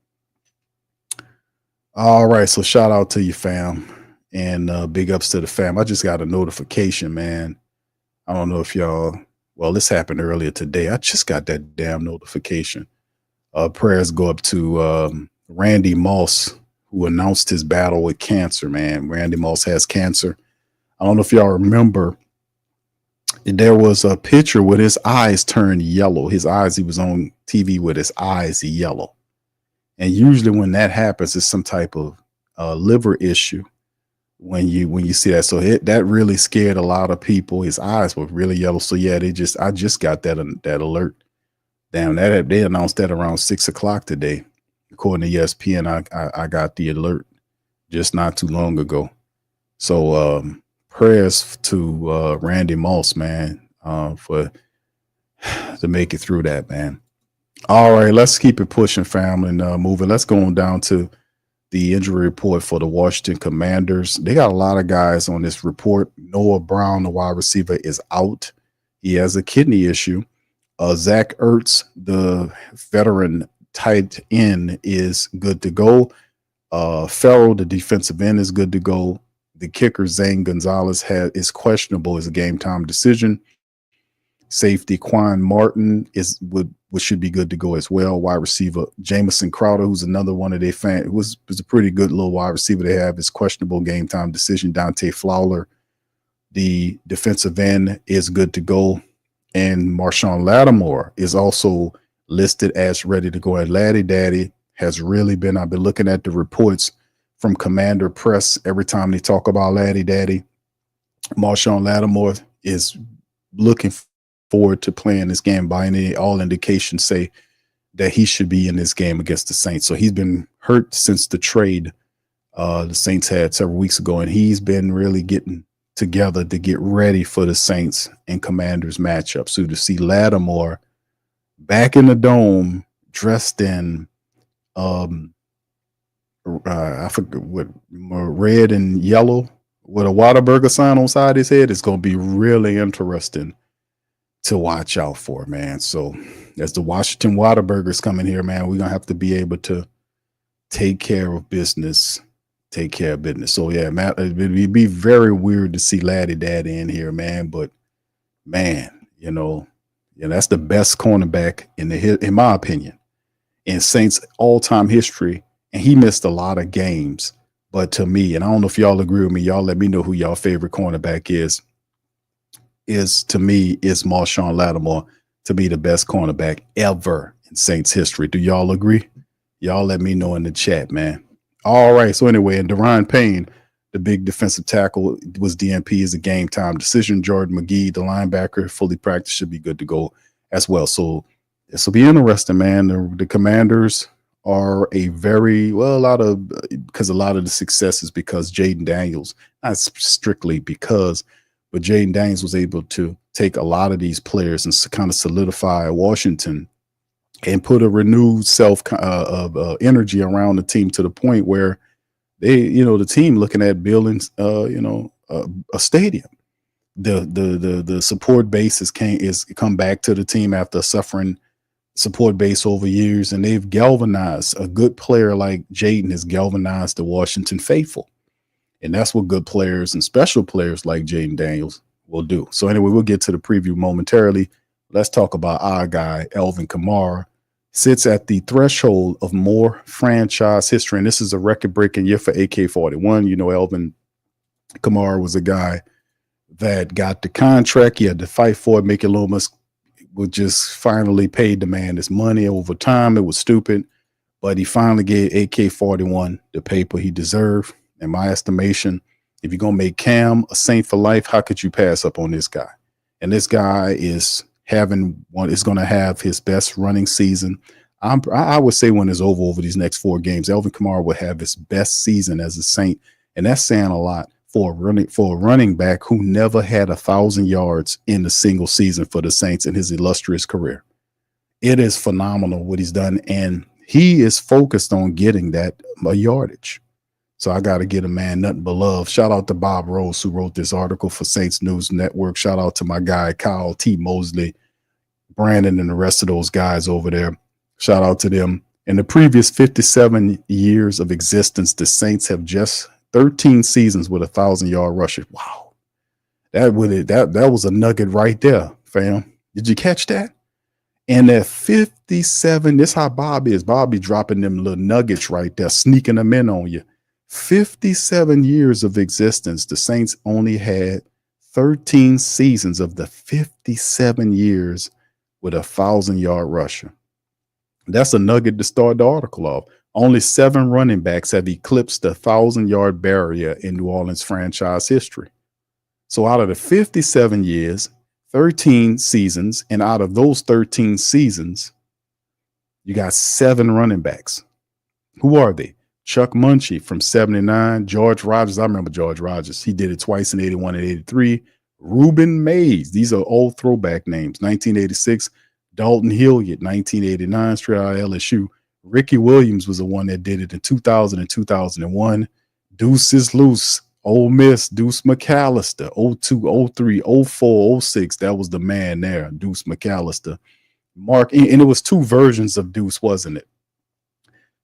All right, so shout out to you, fam, and big ups to the fam. I just got a notification, man. I don't know if y'all, well, this happened earlier today. I just got that damn notification. Prayers go up to Randy Moss, who announced his battle with cancer, man. Randy Moss has cancer. I don't know if y'all remember, there was a picture with his eyes turned yellow. His eyes, he was on TV with his eyes yellow. And usually when that happens, it's some type of liver issue when you see that. So that really scared a lot of people. His eyes were really yellow. So yeah, I just got that alert. Damn, they announced that around 6 o'clock today. According to ESPN, I got the alert just not too long ago. So prayers to Randy Moss, man, for to make it through that, man. All right, let's keep it pushing, family, and moving. Let's go on down to the injury report for the Washington Commanders. They got a lot of guys on this report. Noah Brown, the wide receiver, is out. He has a kidney issue. Zach Ertz, the veteran tight end, is good to go. Farrell, the defensive end, is good to go. The kicker, Zane Gonzalez, is questionable as a game time decision. Safety Quan Martin should be good to go as well. Wide receiver Jamison Crowder, who's another one of their fans, was a pretty good little wide receiver they have, is questionable game time decision. Dante Fowler, the defensive end, is good to go. And Marshawn Lattimore is also listed as ready to go. And Laddie Daddy has really been, I've been looking at the reports from Commander Press every time they talk about Laddie Daddy. Marshawn Lattimore is looking forward to playing this game. By all indications say that he should be in this game against the Saints. So he's been hurt since the trade the Saints had several weeks ago, and he's been really getting together to get ready for the Saints and Commanders matchup. So to see Lattimore back in the dome dressed in I forget what, red and yellow with a Whataburger sign on side of his head, is going to be really interesting to watch out for, man. So as the Washington Whataburgers coming here, man, we're going to have to be able to take care of business. So yeah, Matt, it'd be very weird to see Laddie Daddy in here, man. But man, that's the best cornerback in my opinion, in Saints all-time history. And he missed a lot of games. But to me, and I don't know if y'all agree with me, y'all let me know who y'all favorite cornerback is to me, is Marshawn Lattimore, to be the best cornerback ever in Saints history. Do y'all agree? Y'all let me know in the chat, man. All right. So anyway, and Deron Payne, the big defensive tackle, was DNP, is a game time decision. Jordan McGee, the linebacker, fully practiced, should be good to go as well. So this will be interesting, man. The Commanders are because a lot of the success is because Jaden Daniels, not strictly because, but Jaden Daniels was able to take a lot of these players and kind of solidify Washington and put a renewed energy around the team, to the point where the team looking at building, a stadium. The support base is come back to the team after suffering support base over years, and they've galvanized. A good player like Jaden has galvanized the Washington faithful, and that's what good players and special players like Jaden Daniels will do. So anyway, we'll get to the preview momentarily. Let's talk about our guy, Alvin Kamara. Sits at the threshold of more franchise history, and this is a record-breaking year for AK-41. Alvin Kamara was a guy that got the contract. He had to fight for it. Mickey Loomis would just finally pay the man his money over time. It was stupid, but he finally gave AK-41 the paper he deserved. In my estimation, if you're going to make Cam a Saint for life, how could you pass up on this guy? And this guy is going to have his best running season. I would say when it's over these next 4 games, Alvin Kamara will have his best season as a Saint. And that's saying a lot for a running back who never had 1,000 yards in a single season for the Saints in his illustrious career. It is phenomenal what he's done. And he is focused on getting that yardage. So I got to get a man nothing but love. Shout out to Bob Rose, who wrote this article for Saints News Network. Shout out to my guy, Kyle T. Mosley, Brandon, and the rest of those guys over there. Shout out to them. In the previous 57 years of existence, the Saints have just 13 seasons with 1,000-yard rushers. Wow. That was a nugget right there, fam. Did you catch that? And at 57, this is how Bob is. Bob be dropping them little nuggets right there, sneaking them in on you. 57 years of existence, the Saints only had 13 seasons of the 57 years with 1,000-yard rusher. That's a nugget to start the article off. Only 7 running backs have eclipsed the 1,000-yard barrier in New Orleans franchise history. So out of the 57 years, 13 seasons, and out of those 13 seasons, you got 7 running backs. Who are they? Chuck Munchie from 79, George Rogers. I remember George Rogers. He did it twice in 81 and 83. Reuben Mays. These are old throwback names. 1986, Dalton Hilliard, 1989, straight out of LSU. Ricky Williams was the one that did it in 2000 and 2001. Deuce is loose. Ole Miss, Deuce McAllister, 02, 03, 04, 06. That was the man there, Deuce McAllister. And it was 2 versions of Deuce, wasn't it?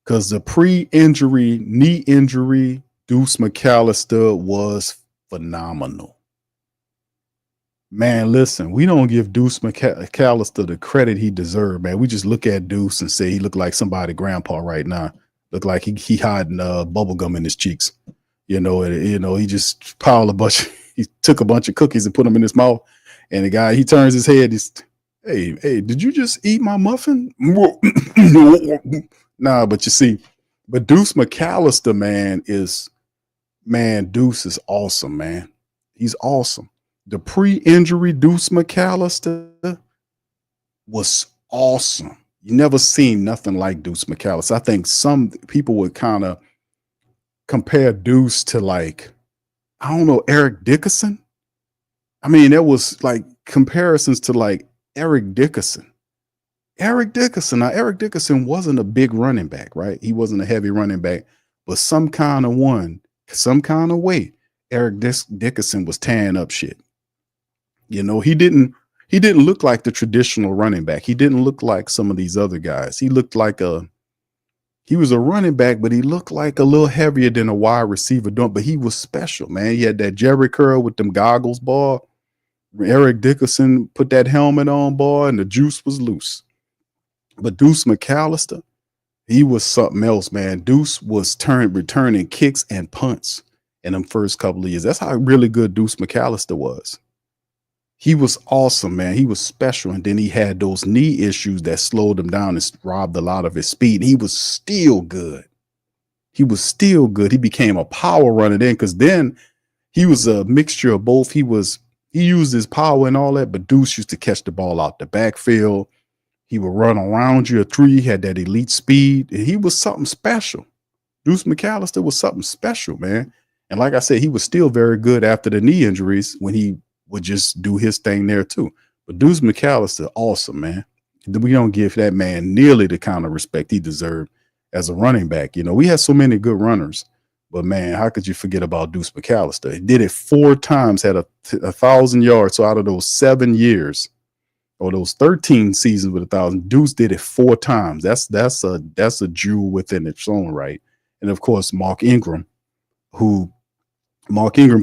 Because the pre-injury, knee injury, Deuce McAllister was phenomenal. Man, listen, we don't give Deuce McAllister the credit he deserved, man. We just look at Deuce and say he looked like somebody grandpa right now. Looked like he hiding bubble gum in his cheeks. He just he took a bunch of cookies and put them in his mouth. And the guy, he turns his head. He's, hey, did you just eat my muffin? Nah, but you see, but Deuce McAllister, Deuce is awesome, man. He's awesome. The pre-injury Deuce McAllister was awesome. You never seen nothing like Deuce McAllister. I think some people would kind of compare Deuce to Eric Dickerson. I mean, there was like comparisons to Eric Dickerson. Eric Dickerson wasn't a big running back, right? He wasn't a heavy running back, but some kind of way, Eric Dickerson was tearing up shit. He didn't look like the traditional running back. He didn't look like some of these other guys. He looked like he was a running back, but he looked like a little heavier than a wide receiver. But he was special, man. He had that Jerry curl with them goggles, boy. Eric Dickerson put that helmet on, boy, and the juice was loose. But Deuce McAllister, he was something else, man. Deuce was returning kicks and punts in them first couple of years. That's how really good Deuce McAllister was. He was awesome, man. He was special. And then he had those knee issues that slowed him down and robbed a lot of his speed. He was still good. He became a power runner then, because then he was a mixture of both. He used his power and all that, but Deuce used to catch the ball out the backfield. He would run around you a 3. He had that elite speed. He was something special. Deuce McAllister was something special, man. And like I said, he was still very good after the knee injuries when he would just do his thing there too. But Deuce McAllister, awesome, man. We don't give that man nearly the kind of respect he deserved as a running back. We had so many good runners, but man, how could you forget about Deuce McAllister? He did it 4 times, had 1,000 yards. So out of those 7 years, or those 13 seasons with 1,000, Deuce did it 4 times. That's a jewel within its own right. And of course, Mark Ingram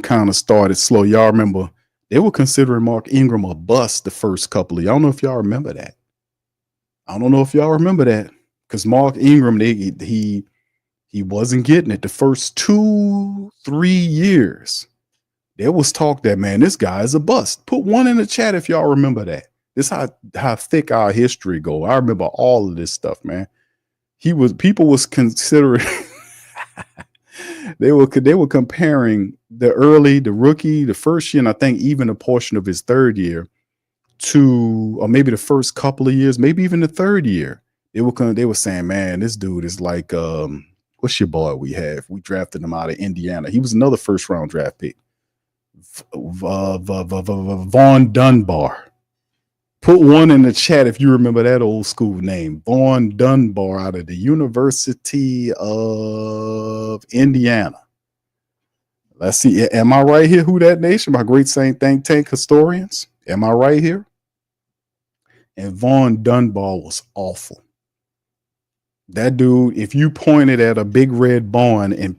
kind of started slow. Y'all remember they were considering Mark Ingram a bust the first couple of years. I don't know if y'all remember that. Because Mark Ingram, he wasn't getting it the first 2-3 years. There was talk that, man, this guy is a bust. Put one in the chat if y'all remember that. This how thick our history go. I remember all of this stuff, man. People was considering they were comparing the rookie, the first year, and I think even a portion of his third year to, or maybe the first couple of years, maybe even the third year. They were saying, man, this dude is like, what's your boy we have? We drafted him out of Indiana. He was another first round draft pick. Vaughn Dunbar. Put one in the chat if you remember that old school name. Vaughn Dunbar out of the University of Indiana. Let's see. Am I right here? Who Dat Nation? My great Saint think tank historians. Am I right here? And Vaughn Dunbar was awful. That dude, if you pointed at a big red barn and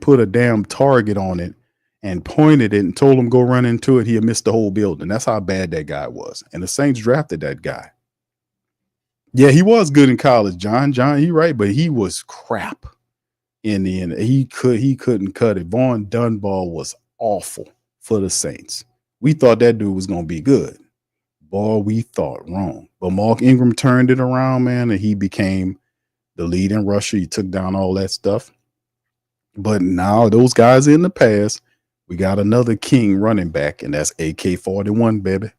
put a damn target on it and pointed it and told him go run into it, he'd miss the whole building. That's how bad that guy was. And the Saints drafted that guy. Yeah, he was good in college, John, he right, but he was crap in the end. He couldn't cut it. Vaughn Dunbar was awful for the Saints. We thought that dude was going to be good. Boy, we thought wrong. But Mark Ingram turned it around, man, and he became the leading rusher. He took down all that stuff. But now those guys in the past, we got another king running back, and that's AK-41, baby.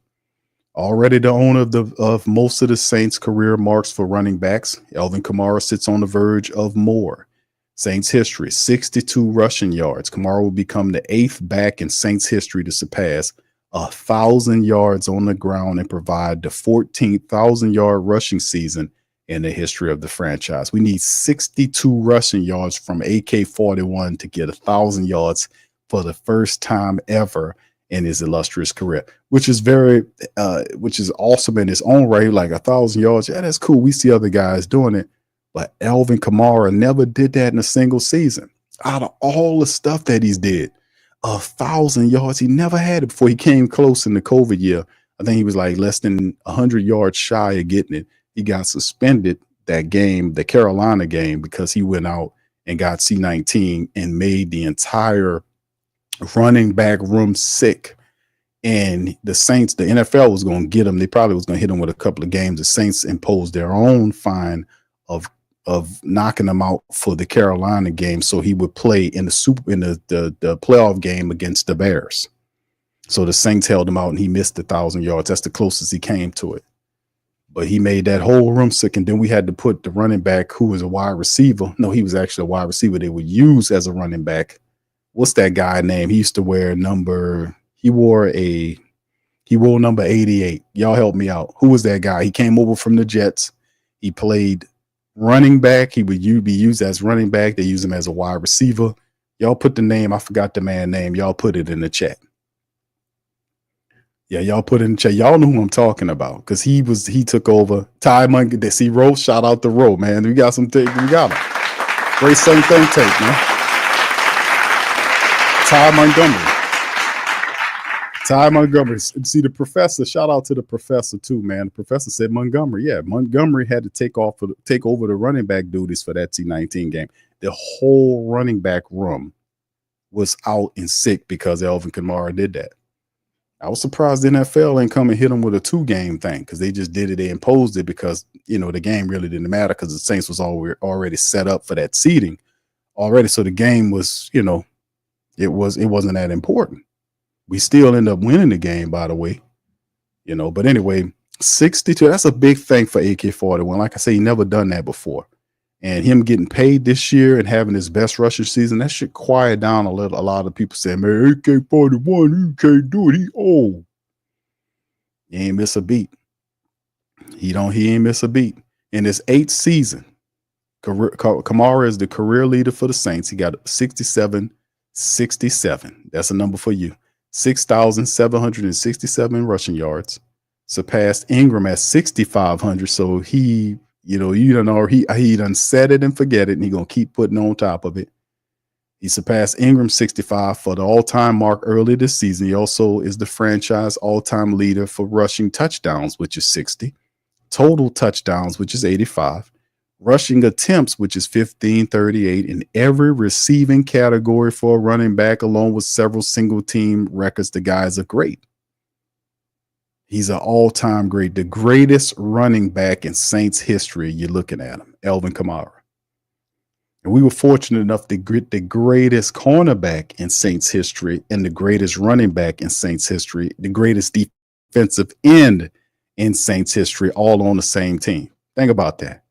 Already the owner of most of the Saints' career marks for running backs. Alvin Kamara sits on the verge of more. Saints history, 62 rushing yards. Kamara will become the 8th back in Saints history to surpass 1,000 yards on the ground and provide the 14th 1,000-yard rushing season in the history of the franchise. We need 62 rushing yards from AK-41 to get 1,000 yards for the first time ever in his illustrious career, which is awesome in its own right. Like 1,000 yards, yeah, that's cool. We see other guys doing it, but Alvin Kamara never did that in a single season. Out of all the stuff that he's did, 1,000 yards, he never had it before. He came close in the COVID year. I think he was like less than 100 yards shy of getting it. He got suspended that game, the Carolina game, because he went out and got C-19 and made the entire running back room sick. And the Saints, the NFL was going to get him. They probably was going to hit him with a couple of games. The Saints imposed their own fine of knocking him out for the Carolina game, so he would play in the playoff game against the Bears. So the Saints held him out, and he missed 1,000 yards. That's the closest he came to it. But he made that whole room sick, and then we had to put the running back who was a wide receiver. No, he was actually a wide receiver they would use as a running back. What's that guy name? He used to wear he wore number 88. Y'all help me out. Who was that guy? He came over from the Jets. He played running back. He would be used as running back. They use him as a wide receiver. Y'all put the name. I forgot the man's name. Y'all put it in the chat. Yeah, y'all put it in the chat. Y'all know who I'm talking about because he took over. Ty Montgomery. See Rowe. Shout out to Rowe, man. We got some things. We got him. Great same thing take, man. Ty Montgomery. See the professor. Shout out to the professor too, man. The professor said Montgomery. Yeah, Montgomery had to take over the running back duties for that C-19 game. The whole running back room was out and sick because Alvin Kamara did that. I was surprised the NFL ain't come and hit them with a 2-game thing because they just did it. They imposed it because the game really didn't matter because the Saints was already set up for that seeding already. So the game was, it wasn't that important. We still end up winning the game, by the way, but anyway, 62, that's a big thing for AK-41. Like I say, he never done that before. And him getting paid this year and having his best rushing season, that should quiet down a little. A lot of people say, man, AK-41, he can't do it. He old. He ain't miss a beat. He ain't miss a beat. In his 8th season, Kamara is the career leader for the Saints. He got 67. That's a number for you. 6,767 rushing yards. Surpassed Ingram at 6,500. So he, you don't know, he done set it and forget it, and he gonna keep putting on top of it. He surpassed Ingram 65 for the all-time mark early this season. He also is the franchise all-time leader for rushing touchdowns, which is 60. Total touchdowns, which is 85. rushing attempts, which is 1538 in every receiving category for a running back, along with several single team records. The guy's a great. He's an all-time great, the greatest running back in Saints history. You're looking at him, Alvin Kamara. And we were fortunate enough to get the greatest cornerback in Saints history and the greatest running back in Saints history, the greatest defensive end in Saints history, all on the same team. Think about that.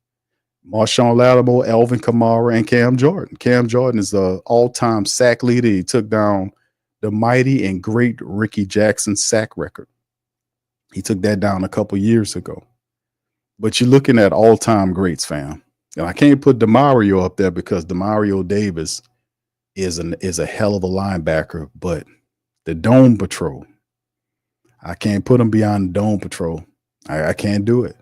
Marshawn Lattimore, Alvin Kamara, and Cam Jordan. Cam Jordan is the all-time sack leader. He took down the mighty and great Ricky Jackson sack record. He took that down a couple years ago. But you're looking at all-time greats, fam. And I can't put DeMario up there because DeMario Davis is a hell of a linebacker. But the Dome Patrol, I can't put him beyond the Dome Patrol. I can't do it.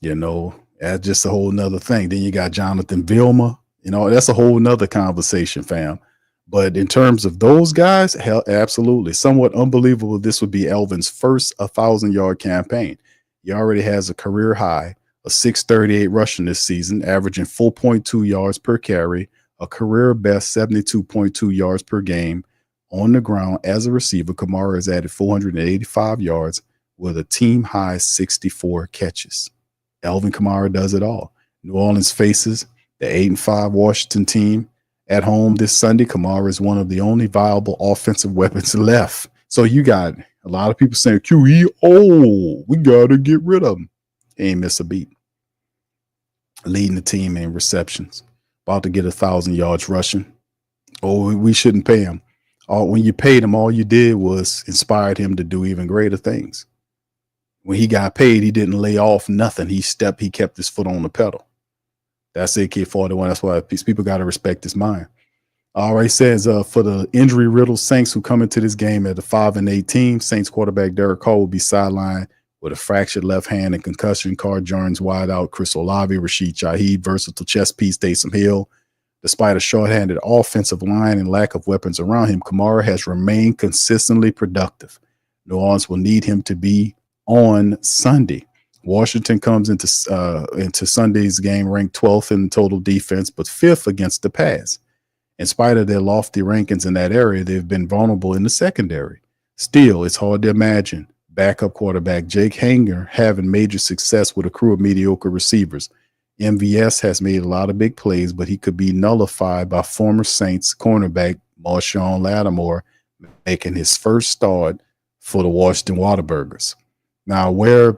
You know, that's just a whole nother thing. Then you got Jonathan Vilma. You know, that's a whole nother conversation, fam. But in terms of those guys, hell, absolutely. Somewhat unbelievable. This would be Alvin's first 1,000-yard campaign. He already has a career high of 638 rushing this season, averaging 4.2 yards per carry, a career best 72.2 yards per game on the ground as a receiver. Kamara has added 485 yards with a team high 64 catches. Alvin Kamara does it all. New Orleans faces the 8-5 Washington team at home this Sunday. Kamara is one of the only viable offensive weapons left. So you got a lot of people saying, QE, we got to get rid of him. He ain't miss a beat. Leading the team in receptions. About to get 1,000 yards rushing. We shouldn't pay him. When you paid him, all you did was inspired him to do even greater things. When he got paid, he didn't lay off nothing. He kept his foot on the pedal. That's AK-41. That's why people got to respect his mind. All right, says for the injury-riddled Saints who come into this game at a 5-8 team, Saints quarterback Derek Carr will be sidelined with a fractured left hand and concussion. Carr Jones wide out. Chris Olave, Rashid Shaheed, versatile chess piece, Taysom Hill. Despite a shorthanded offensive line and lack of weapons around him, Kamara has remained consistently productive. New Orleans will need him to be on Sunday. Washington comes into Sunday's game ranked 12th in total defense, but 5th against the pass. In spite of their lofty rankings in that area, they've been vulnerable in the secondary. Still, it's hard to imagine backup quarterback Jake Haener having major success with a crew of mediocre receivers. MVS has made a lot of big plays, but he could be nullified by former Saints cornerback Marshawn Lattimore making his first start for the Washington Whataburgers. Now, where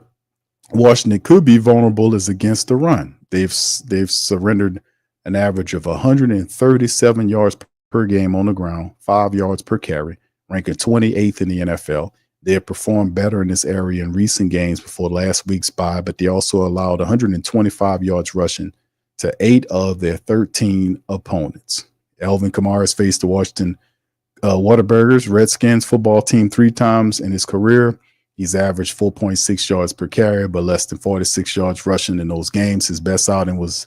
Washington could be vulnerable is against the run. They've surrendered an average of 137 yards per game on the ground, 5 yards per carry, ranking 28th in the NFL. They have performed better in this area in recent games before last week's bye, but they also allowed 125 yards rushing to 8 of their 13 opponents. Alvin Kamara has faced the Washington Whataburgers Redskins football team 3 times in his career. He's averaged 4.6 yards per carry, but less than 46 yards rushing in those games. His best outing was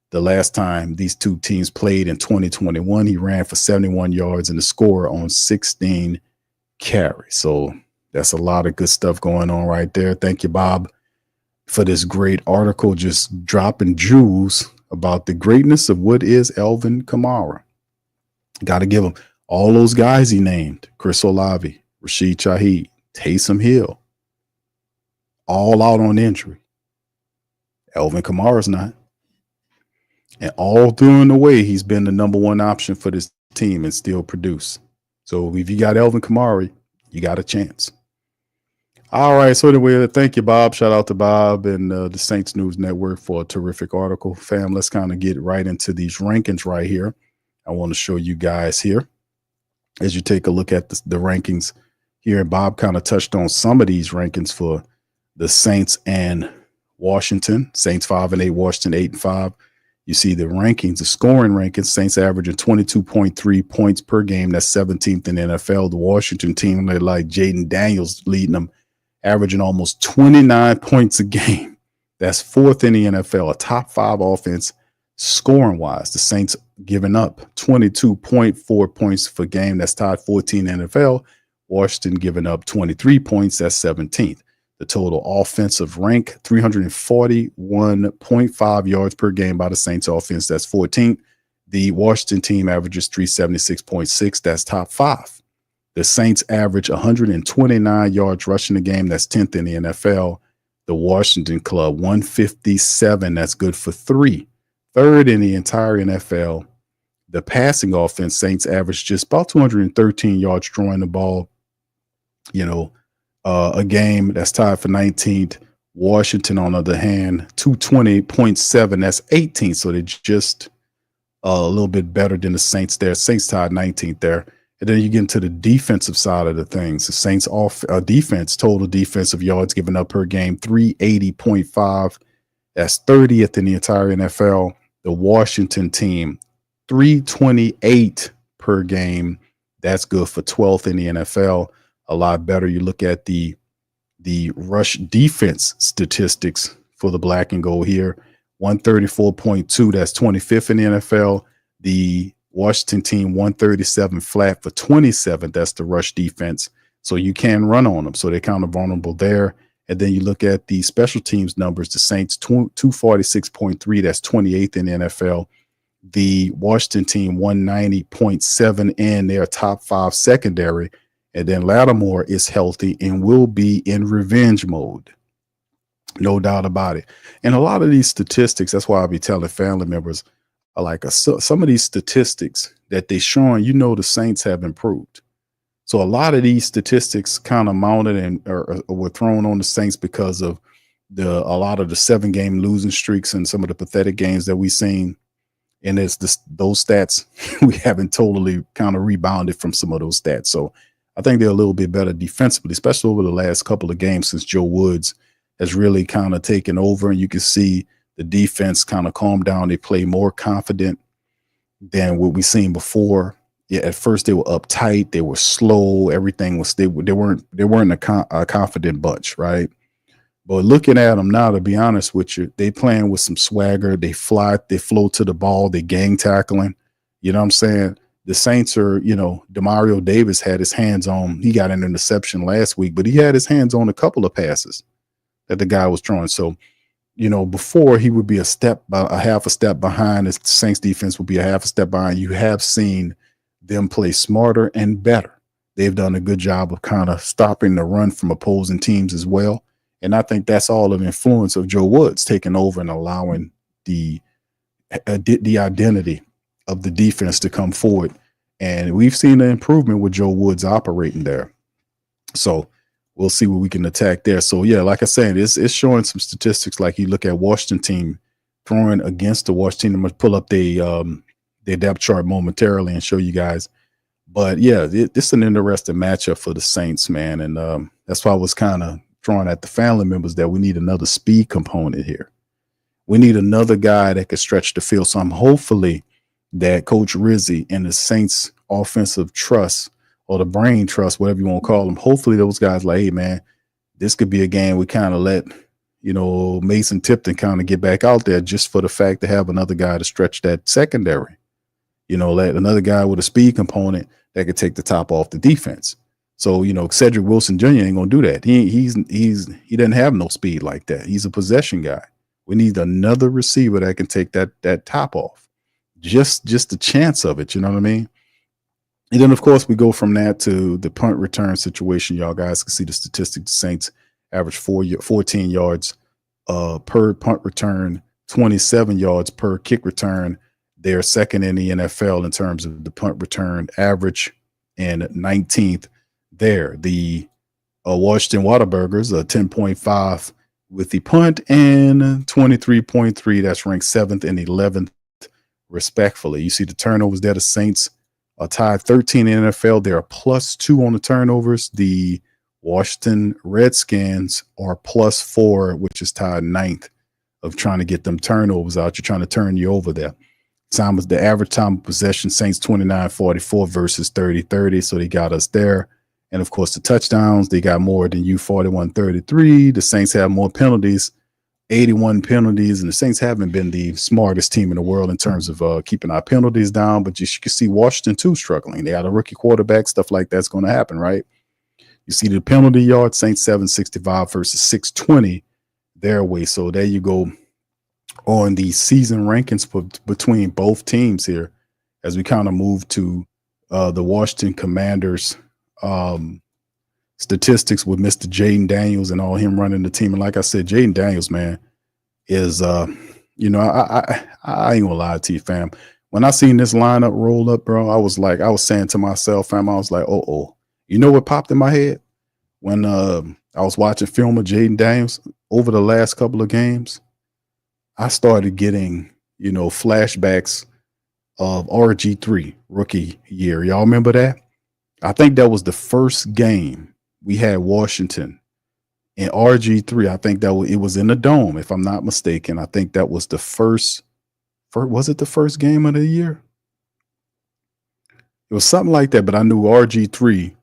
the last time these two teams played in 2021. He ran for 71 yards and a score on 16 carries. So that's a lot of good stuff going on right there. Thank you, Bob, for this great article, just dropping jewels about the greatness of what is Alvin Kamara. Got to give him all those guys he named: Chris Olave, Rashid Shaheed, Taysom Hill, all out on injury. Alvin Kamara's not. And all through the way, he's been the number one option for this team and still produce. So if you got Alvin Kamara, you got a chance. All right. So anyway, thank you, Bob. Shout out to Bob and the Saints News Network for a terrific article. Fam, let's kind of get right into these rankings right here. I want to show you guys here as you take a look at the rankings here. And Bob kind of touched on some of these rankings for the Saints and Washington. Saints 5-8, Washington 8-5. You see the rankings, the scoring rankings. Saints averaging 22.3 points per game. That's 17th in the NFL. The Washington team, they like Jaden Daniels leading them, averaging almost 29 points a game. That's 4th in the NFL, a top 5 offense scoring wise. The Saints giving up 22.4 points per game. That's tied 14 in the NFL. Washington giving up 23 points. That's 17th. The total offensive rank, 341.5 yards per game by the Saints offense. That's 14th. The Washington team averages 376.6. That's top 5. The Saints average 129 yards rushing the game. That's 10th in the NFL. The Washington club, 157. That's good for 3. 3rd in the entire NFL. The passing offense, Saints average just about 213 yards throwing the ball. A game that's tied for 19th. Washington, on the other hand, 220.7. That's 18th. So they're just a little bit better than the Saints there. Saints tied 19th there. And then you get into the defensive side of the things. The Saints defense, total defensive yards given up per game, 380.5. That's 30th in the entire NFL. The Washington team, 328 per game. That's good for 12th in the NFL. A lot better. You look at the rush defense statistics for the black and gold here, 134.2. That's 25th in the NFL. The Washington team, 137 flat for 27th. That's the rush defense. So you can run on them. So they're kind of vulnerable there. And then you look at the special teams numbers, the Saints, 246.3. That's 28th in the NFL. The Washington team, 190.7 in their top 5 secondary. And then Lattimore is healthy and will be in revenge mode. No doubt about it. And a lot of these statistics, that's why I'll be telling family members, are like some of these statistics that they're showing, the Saints have improved. So a lot of these statistics kind of mounted and or were thrown on the Saints because of a lot of the 7-game losing streaks and some of the pathetic games that we've seen. And it's those stats, we haven't totally kind of rebounded from some of those stats. So I think they're a little bit better defensively, especially over the last couple of games since Joe Woods has really kind of taken over. And you can see the defense kind of calm down. They play more confident than what we've seen before. Yeah, at first they were uptight, they were slow. Everything was they weren't a confident bunch, right? But looking at them now, to be honest with you, they playing with some swagger. They flow to the ball. They gang tackling. You know what I'm saying? The Saints are, Demario Davis had his hands on. He got an interception last week, but he had his hands on a couple of passes that the guy was throwing. So, before he would be a half a step behind. The Saints defense would be a half a step behind. You have seen them play smarter and better. They've done a good job of kind of stopping the run from opposing teams as well. And I think that's all an influence of Joe Woods taking over and allowing the identity of the defense to come forward. And we've seen an improvement with Joe Woods operating there. So we'll see what we can attack there. So, yeah, like I said, it's showing some statistics. Like you look at Washington team throwing against the Washington. I'm going to pull up their depth chart momentarily and show you guys. But, yeah, this is an interesting matchup for the Saints, man. And that's why I was kind of throwing at the family members that we need another speed component here. We need another guy that can stretch the field. So I'm hopefully that Coach Rizzi and the Saints offensive trust, or the brain trust, whatever you want to call them, hopefully those guys like, hey, man, this could be a game we kind of let, Mason Tipton kind of get back out there just for the fact to have another guy to stretch that secondary. Let another guy with a speed component that could take the top off the defense. So, Cedric Wilson Jr. ain't going to do that. He doesn't have no speed like that. He's a possession guy. We need another receiver that can take that top off. Just the chance of it, you know what I mean? And then, of course, we go from that to the punt return situation. Y'all guys can see the statistics. The Saints average 14 yards per punt return, 27 yards per kick return. They're second in the NFL in terms of the punt return average and 19th there. The Washington Whataburgers, 10.5 with the punt and 23.3. That's ranked 7th and 11th, respectfully. You see the turnovers there. The Saints are tied 13 in the NFL. They're +2 on the turnovers. The Washington Redskins are +4, which is tied 9th of trying to get them turnovers out. You're trying to turn you over there. The average time of possession, Saints 29-44 versus 30-30. So they got us there. And of course, the touchdowns, they got more than you, 41-33. The Saints have more penalties, 81 penalties. And the Saints haven't been the smartest team in the world in terms of keeping our penalties down. But you can see Washington, too, struggling. They got a rookie quarterback. Stuff like that's going to happen, right? You see the penalty yard, Saints 765 versus 620 their way. So there you go on the season rankings between both teams here as we kind of move to the Washington Commanders statistics with Mr. Jaden Daniels and all him running the team. And like I said, Jaden Daniels, man, is you know, I ain't gonna lie to you, fam. When I seen this lineup roll up, bro, I was saying to myself, fam, I was like, oh. You know what popped in my head? When I was watching film of Jaden Daniels over the last couple of games, I started getting, you know, flashbacks of RG3 rookie year. Y'all remember that? I think that was the first game we had Washington and RG3. I think that it was in the dome, if I'm not mistaken. I think that was the first was it the first game of the year? It was something like that, but I knew RG3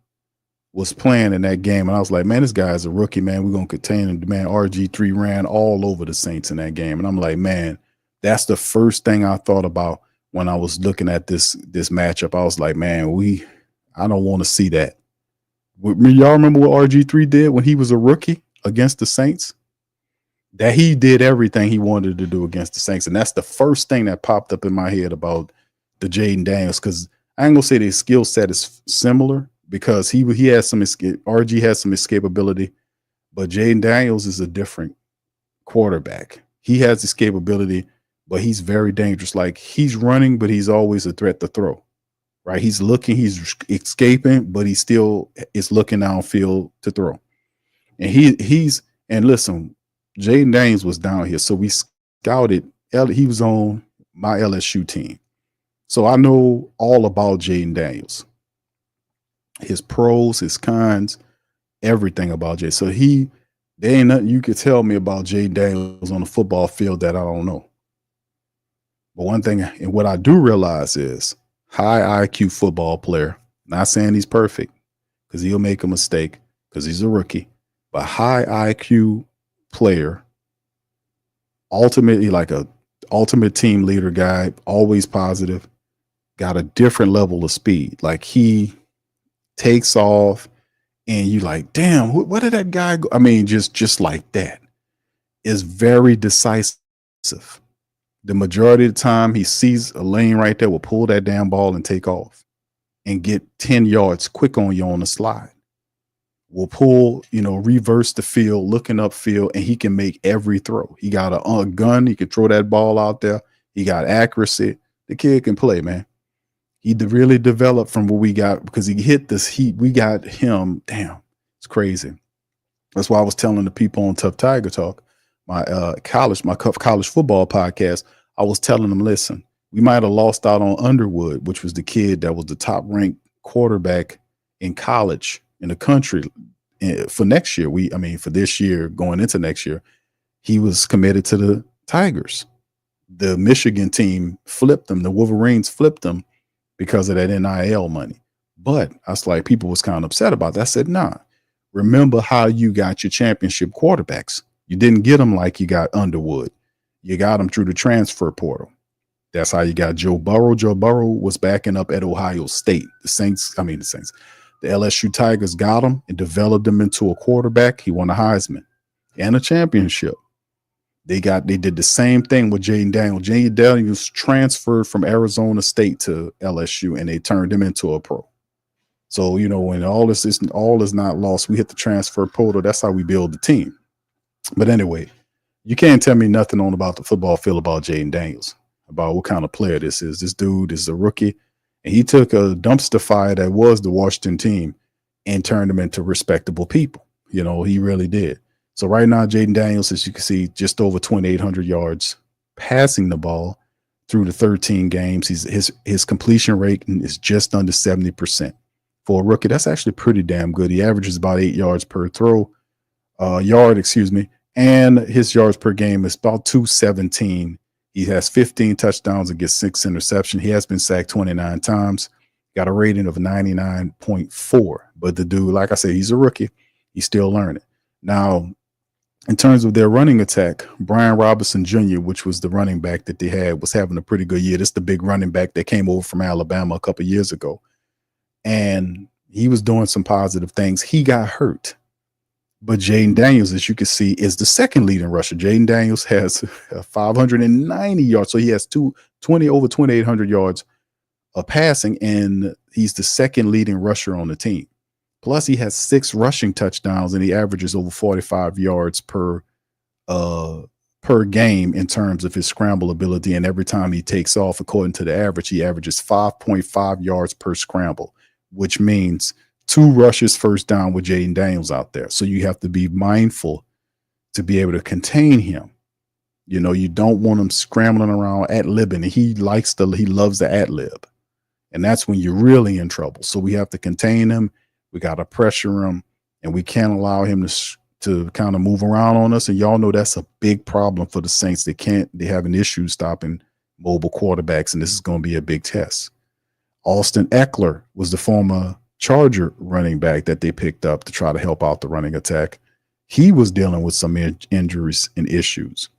was playing in that game, and I was like, man, this guy's a rookie, man. We're going to contain him. Man, RG3 ran all over the Saints in that game. And I'm like, man, that's the first thing I thought about when I was looking at this matchup. I was like, man, I don't want to see that. Y'all remember what RG3 did when he was a rookie against the Saints? That he did everything he wanted to do against the Saints. And that's the first thing that popped up in my head about the Jaden Daniels, because I ain't going to say the skill set is similar, because he has some RG has some escapability, but Jaden Daniels is a different quarterback. He has escapability, but he's very dangerous. Like, he's running, but he's always a threat to throw, right? He's looking, he's escaping, but he still is looking downfield to throw. And and listen, Jaden Daniels was down here. So we scouted, he was on my LSU team. So I know all about Jaden Daniels. His pros, his cons, everything about Jay. So there ain't nothing you could tell me about Jaden Daniels on the football field that I don't know. But one thing, and what I do realize is, high IQ football player. Not saying he's perfect, because he'll make a mistake because he's a rookie. But high IQ player, ultimately like a ultimate team leader guy, always positive, got a different level of speed. Like, he takes off and you like, damn, what did that guy go? I mean, just like that. Is very decisive. The majority of the time he sees a lane right there, will pull that damn ball and take off and get 10 yards quick on you on the slide. Will pull, reverse the field, looking upfield, and he can make every throw. He got a gun. He can throw that ball out there. He got accuracy. The kid can play, man. He really developed from what we got, because he hit this heat. We got him. Damn, it's crazy. That's why I was telling the people on Tough Tiger Talk, my college football podcast. I was telling them, listen, we might have lost out on Underwood, which was the kid that was the top ranked quarterback in college in the country for next year. For this year, going into next year, he was committed to the Tigers. The Michigan team flipped him. The Wolverines flipped him because of that NIL money. But I was like, people was kind of upset about that. I said, nah, remember how you got your championship quarterbacks. You didn't get them like you got Underwood. You got them through the transfer portal. That's how you got Joe Burrow. Joe Burrow was backing up at Ohio State. The LSU Tigers got him and developed him into a quarterback. He won a Heisman and a championship. They did the same thing with Jaden Daniels. Jaden Daniels transferred from Arizona State to LSU, and they turned him into a pro. So, when all is not lost, we hit the transfer portal. That's how we build the team. But anyway, you can't tell me nothing about the football field about Jaden Daniels, about what kind of player this is. This dude is a rookie, and he took a dumpster fire that was the Washington team and turned them into respectable people. He really did. So right now, Jaden Daniels, as you can see, just over 2,800 yards passing the ball through the 13 games. His completion rate is just under 70%. For a rookie, that's actually pretty damn good. He averages about 8 yards per yard, and his yards per game is about 217. He has 15 touchdowns and gets 6 interceptions. He has been sacked 29 times, got a rating of 99.4. But the dude, like I said, he's a rookie. He's still learning. Now, in terms of their running attack, Brian Robinson Jr., which was the running back that they had, was having a pretty good year. This is the big running back that came over from Alabama a couple of years ago. And He was doing some positive things. He got hurt. But Jaden Daniels, as you can see, is the second leading rusher. Jaden Daniels has 590 yards. So he has 20 over 2,800 yards of passing, and he's the second leading rusher on the team. Plus, he has 6 rushing touchdowns, and he averages over 45 yards per game in terms of his scramble ability. And every time he takes off, according to the average, he averages 5.5 yards per scramble, which means 2 rushes first down with Jaden Daniels out there. So you have to be mindful to be able to contain him. You know, you don't want him scrambling around ad-libbing. He loves the ad-lib. And that's when you're really in trouble. So we have to contain him. We got to pressure him, and we can't allow him to kind of move around on us. And y'all know that's a big problem for the Saints. They have an issue stopping mobile quarterbacks, and this is going to be a big test. Austin Eckler was the former Charger running back that they picked up to try to help out the running attack. He was dealing with some injuries and issues.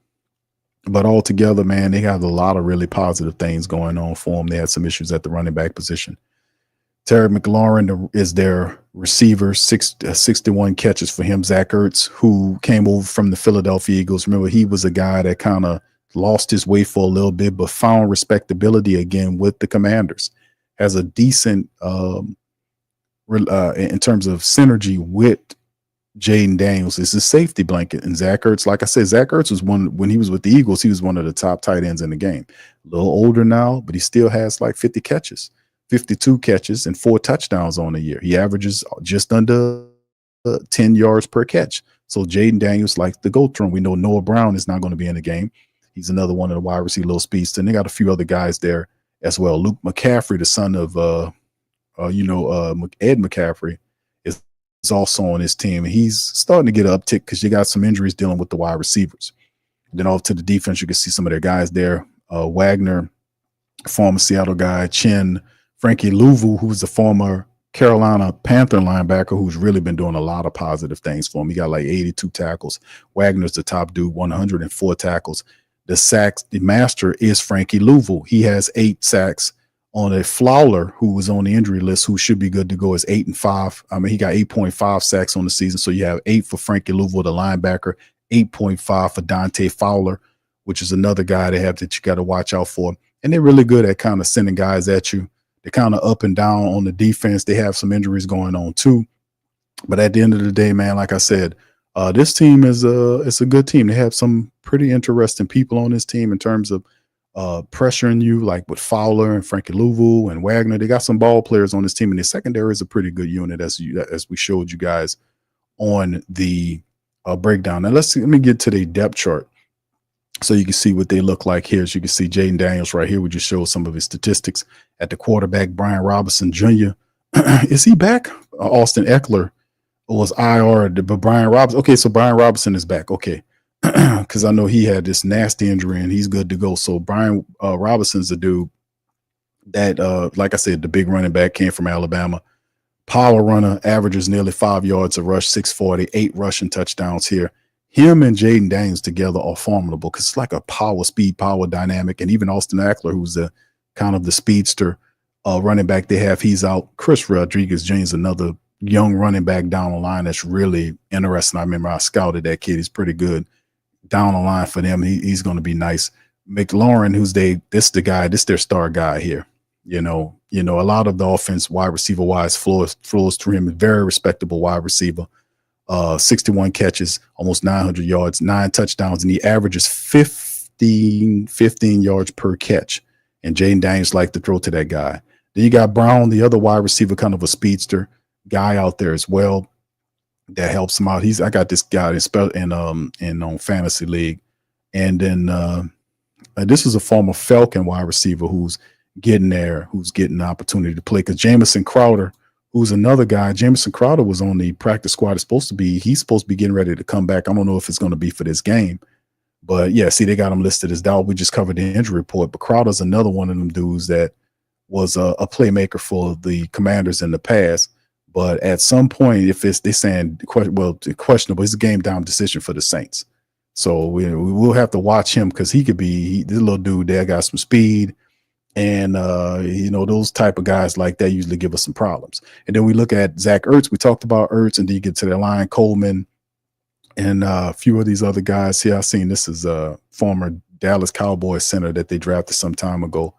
But altogether, man, they have a lot of really positive things going on for them. They had some issues at the running back position. Terry McLaurin is their receiver, 61 catches for him. Zach Ertz, who came over from the Philadelphia Eagles. Remember, he was a guy that kind of lost his way for a little bit, but found respectability again with the Commanders. Has a decent in terms of synergy with Jaden Daniels. Is a safety blanket. And Zach Ertz, like I said, Zach Ertz was when he was with the Eagles, he was one of the top tight ends in the game. A little older now, but he still has like 52 catches and 4 touchdowns on the year. He averages just under 10 yards per catch. So Jaden Daniels likes to go through him. We know Noah Brown is not going to be in the game. He's another one of the wide receiver, little speedster. And they got a few other guys there as well. Luke McCaffrey, the son of Ed McCaffrey, is also on his team. And he's starting to get an uptick because you got some injuries dealing with the wide receivers. Then off to the defense, you can see some of their guys there. Wagner, former Seattle guy, Chin, Frankie Louvu, who's the former Carolina Panther linebacker, who's really been doing a lot of positive things for him. He got like 82 tackles. Wagner's the top dude, 104 tackles. The master is Frankie Louvu. He has 8 sacks. On a Fowler, who was on the injury list, who should be good to go, is 8-5. I mean, he got 8.5 sacks on the season. So you have 8 for Frankie Louvu, the linebacker, 8.5 for Dante Fowler, which is another guy they have that you got to watch out for. And they're really good at kind of sending guys at you. They're kind of up and down on the defense. They have some injuries going on too. But at the end of the day, man, like I said, this team is it's a good team. They have some pretty interesting people on this team in terms of pressuring you, like with Fowler and Frankie Louvu and Wagner. They got some ball players on this team, and the secondary is a pretty good unit, as we showed you guys on the breakdown. Now let me get to the depth chart so you can see what they look like here. As you can see, Jaden Daniels right here. We just showed some of his statistics at the quarterback. Brian Robinson Jr. Is he back? Austin Eckler was IR, but Brian Robinson. Okay, so Brian Robinson is back. Okay. Because I know he had this nasty injury and he's good to go. So Brian Robinson's the dude that, like I said, the big running back, came from Alabama. Power runner, averages nearly 5 yards a rush, 640, 8 rushing touchdowns here. Him and Jaden Daniels together are formidable because it's like a power dynamic. And even Austin Eckler, who's the kind of the speedster running back they have, he's out. Chris Rodriguez Jr. is another young running back down the line that's really interesting. I remember I scouted that kid. He's pretty good. Down the line for them, he's going to be nice. McLaurin, this their star guy here. You know, a lot of the offense, wide receiver wise, flows through him. Very respectable wide receiver. 61 catches, almost 900 yards, 9 touchdowns, and he averages 15 yards per catch. And Jaden Daniels like to throw to that guy. Then you got Brown, the other wide receiver, kind of a speedster guy out there as well. That helps him out. I got this guy in on Fantasy League. And then this is a former Falcon wide receiver who's getting the opportunity to play. Because Jamison Crowder, who's another guy, Jamison Crowder was on the practice squad. He's supposed to be getting ready to come back. I don't know if it's going to be for this game. But yeah, see, they got him listed as doubt. We just covered the injury report. But Crowder's another one of them dudes that was a playmaker for the Commanders in the past. But at some point, if they're saying questionable, it's a game down decision for the Saints. So we'll have to watch him because he could be this little dude there, got some speed, And, those type of guys like that usually give us some problems. And then we look at Zach Ertz. We talked about Ertz, and then you get to the line, Coleman, and a few of these other guys here. I've seen this is a former Dallas Cowboys center that they drafted some time ago.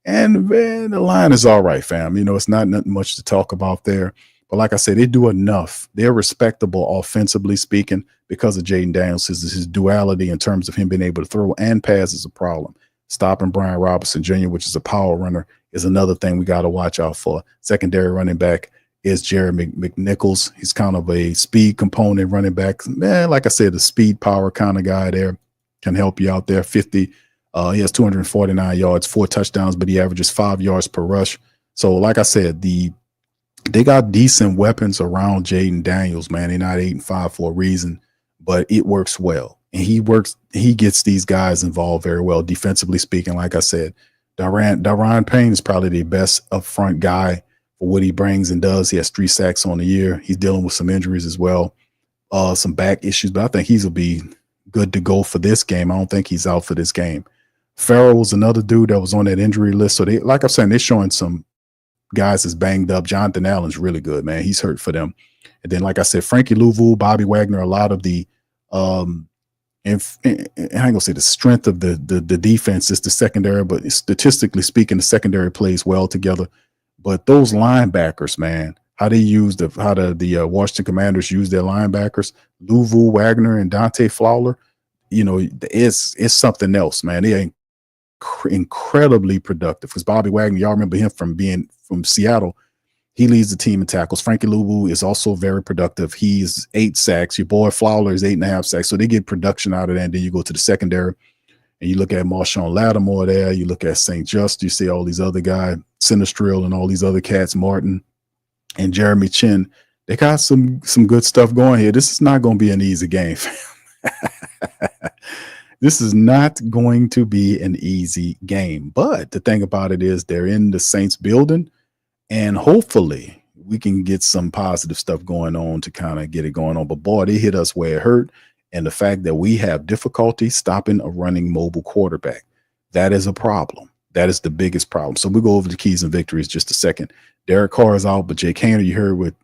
And man, the line is all right, fam. It's not nothing much to talk about there. But like I said, they do enough. They're respectable offensively speaking because of Jaden Daniels. His duality in terms of him being able to throw and pass is a problem. Stopping Brian Robinson Jr., which is a power runner, is another thing we got to watch out for. Secondary running back is Jerry McNichols. He's kind of a speed component running back. Man, like I said, the speed power kind of guy there can help you out there. He has 249 yards, 4 touchdowns, but he averages 5 yards per rush. So like I said, they got decent weapons around Jaden Daniels, man. They're not 8-5 for a reason, but it works well. And he gets these guys involved very well, defensively speaking. Like I said, Daron Payne is probably the best upfront guy for what he brings and does. He has 3 sacks on the year. He's dealing with some injuries as well, some back issues, but I think he'll be good to go for this game. I don't think he's out for this game. Farrell was another dude that was on that injury list. So like I'm saying, they're showing some guys that's banged up. Jonathan Allen's really good, man. He's hurt for them. And then, like I said, Frankie Louvu, Bobby Wagner, a lot of the and I ain't gonna say the strength of the defense is the secondary, but statistically speaking, the secondary plays well together. But those linebackers, man, how the Washington Commanders use their linebackers, Louvu, Wagner, and Dante Fowler, it's something else, man. They are incredibly productive. Because Bobby Wagner, y'all remember him from being from Seattle. He leads the team in tackles. Frankie Louvu is also very productive. He's 8 sacks. Your boy Fowler is 8.5 sacks. So they get production out of that. And then you go to the secondary and you look at Marshawn Lattimore there. You look at St. Just. You see all these other guys, Sinistril and all these other cats, Martin and Jeremy Chin. They got some good stuff going here. This is not going to be an easy game. This is not going to be an easy game. But the thing about it is they're in the Saints building. And hopefully we can get some positive stuff going on to kind of get it going on. But boy, they hit us where it hurt. And the fact that we have difficulty stopping a running mobile quarterback, that is a problem. That is the biggest problem. So we'll go over the keys and victories just a second. Derek Carr is out, but Jake Haener, you heard what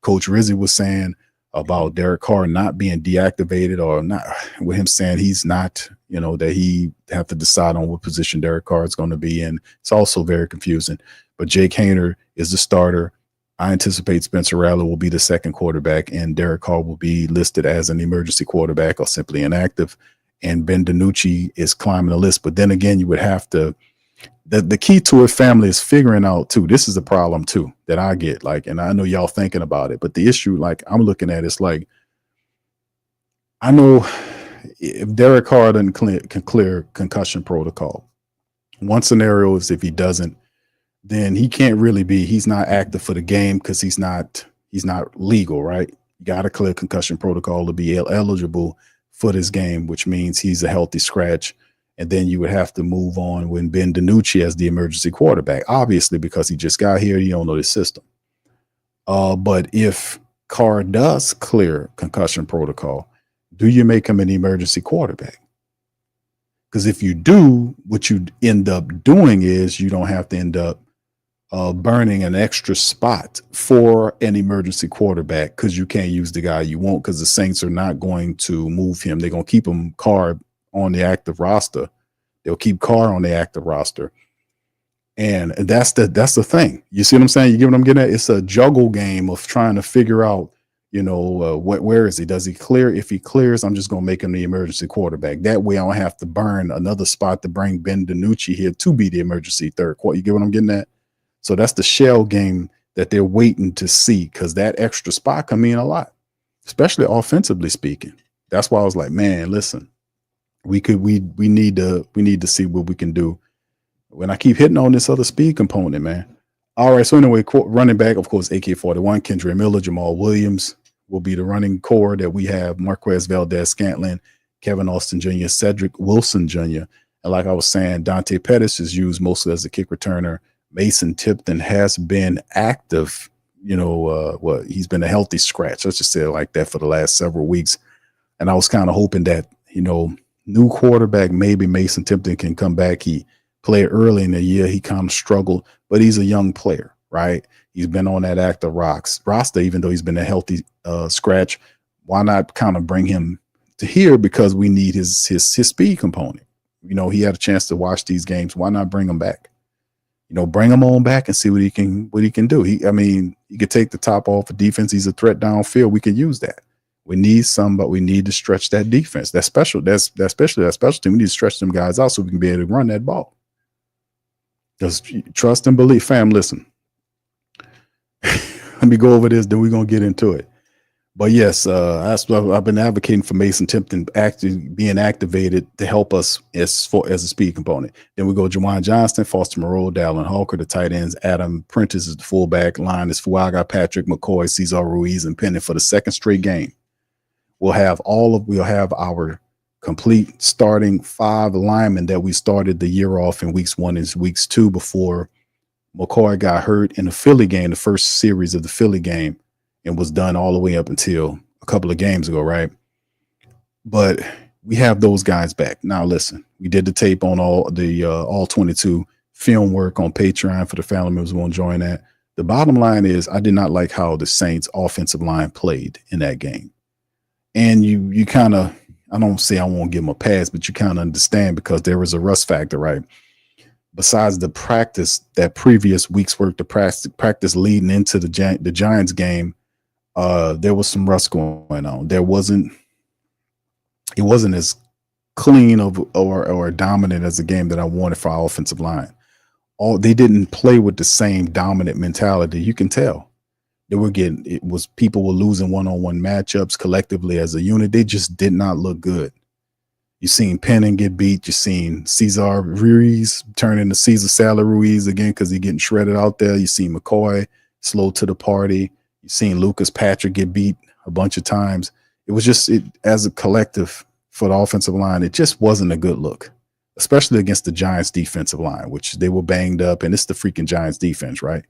Coach Rizzi was saying about Derek Carr not being deactivated, or not, with him saying he's not, that he have to decide on what position Derek Carr is going to be in. It's also very confusing. But Jake Haener is the starter. I anticipate Spencer Rattler will be the second quarterback, and Derek Carr will be listed as an emergency quarterback or simply inactive. And Ben DiNucci is climbing the list. But then again, you would have to the key to it, family, is figuring out too. This is a problem too that I get, and I know y'all thinking about it, but the issue, I'm looking at it's I know if Derek Carr can clear concussion protocol. One scenario is if he doesn't, then he can't really he's not active for the game because he's not legal, right? You got to clear concussion protocol to be eligible for this game, which means he's a healthy scratch. And then you would have to move on when Ben DiNucci as the emergency quarterback, obviously, because he just got here, you don't know the system. But if Carr does clear concussion protocol, do you make him an emergency quarterback? Because if you do, what you end up doing is you don't have to end up burning an extra spot for an emergency quarterback because you can't use the guy you want, because the Saints are not going to move him. They're going to keep him Carr on the active roster. They'll keep Carr on the active roster. And that's the thing. You see what I'm saying? You get what I'm getting at? It's a juggle game of trying to figure out, where is he? Does he clear? If he clears, I'm just going to make him the emergency quarterback. That way I don't have to burn another spot to bring Ben DiNucci here to be the emergency third quarter. You get what I'm getting at? So that's the shell game that they're waiting to see, because that extra spot can mean a lot, especially offensively speaking. That's why I was like, man, listen, we need to see what we can do. When I keep hitting on this other speed component, man. All right, so anyway, running back, of course, AK-41, Kendre Miller, Jamal Williams will be the running core that we have. Marquez Valdez-Scantling, Kevin Austin Jr., Cedric Wilson Jr. And like I was saying, Dante Pettis is used mostly as a kick returner. Mason Tipton has been active, he's been a healthy scratch. Let's just say it like that for the last several weeks. And I was kind of hoping that, new quarterback, maybe Mason Tipton can come back. He played early in the year. He kind of struggled, but he's a young player, right? He's been on that active roster, even though he's been a healthy scratch. Why not kind of bring him to here, because we need his speed component. You know, he had a chance to watch these games. Why not bring him back? You know, bring him on back and see what he can do. He could take the top off of defense. He's a threat downfield. We could use that. We need some, but we need to stretch that defense. Especially that special team. We need to stretch them guys out so we can be able to run that ball. Just trust and believe. Fam, listen. Let me go over this, then we're gonna get into it. But yes, I've been advocating for Mason Tipton being activated to help us as a speed component. Then we go Jawan Johnston, Foster Moreau, Dallin Hawker, the tight ends. Adam Prentice is the fullback. Line is Fuaga, Patrick McCoy, Cesar Ruiz, and Penny for the second straight game. We'll have our complete starting 5 linemen that we started the year off in weeks 1 and weeks 2 before McCoy got hurt in the Philly game, the first series of the Philly game. And was done all the way up until a couple of games ago, right? But we have those guys back. Now, listen, we did the tape on all 22 film work on Patreon for the family members who want to join that. The bottom line is I did not like how the Saints offensive line played in that game. And you kind of, I don't say I won't give them a pass, but you kind of understand because there was a rust factor, right? Besides the practice, that previous week's work, the practice leading into the Giants game, there was some rust going on. It wasn't as clean or dominant as a game that I wanted for our offensive line. They didn't play with the same dominant mentality. You can tell people were losing one-on-one matchups collectively as a unit. They just did not look good. You seen Penning get beat. You seen Cesar Ruiz turn into Cesar Salad Ruiz again because he's getting shredded out there. You seen McCoy slow to the party. You've seen Lucas Patrick get beat a bunch of times. It was just as a collective for the offensive line, it just wasn't a good look, especially against the Giants defensive line, which they were banged up, and it's the freaking Giants defense, right?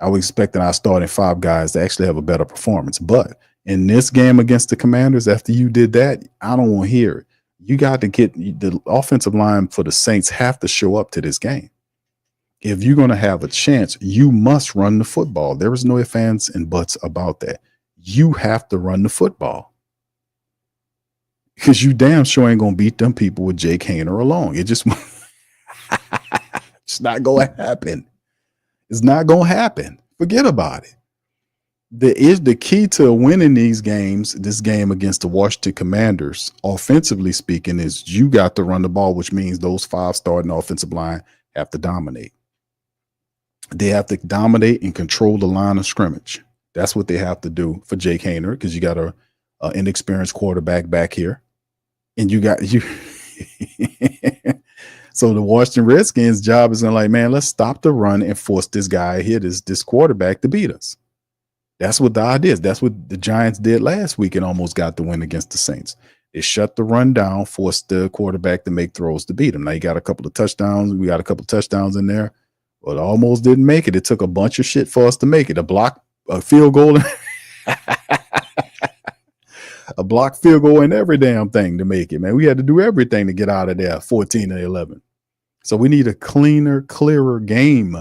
I was expecting our starting 5 guys to actually have a better performance. But in this game against the Commanders, after you did that, I don't want to hear it. You got to get the offensive line for the Saints have to show up to this game. If you're going to have a chance, you must run the football. There is no ifs, ands, and buts about that. You have to run the football because you damn sure ain't going to beat them people with Jake Haener alone. It's not going to happen. It's not going to happen. Forget about it. The key to winning these games, this game against the Washington Commanders, offensively speaking, is you got to run the ball, which means those 5 starting offensive line have to dominate. They have to dominate and control the line of scrimmage. That's what they have to do for Jake Haener because you got an inexperienced quarterback back here. And you got you. So the Washington Redskins' job is going to man, let's stop the run and force this guy here, this quarterback to beat us. That's what the idea is. That's what the Giants did last week and almost got the win against the Saints. They shut the run down, forced the quarterback to make throws to beat them. Now you got a couple of touchdowns. We got a couple of touchdowns in there. But almost didn't make it. It took a bunch of shit for us to make it. A field goal, a block field goal, and every damn thing to make it, man. We had to do everything to get out of there 14-11. So we need a clearer game.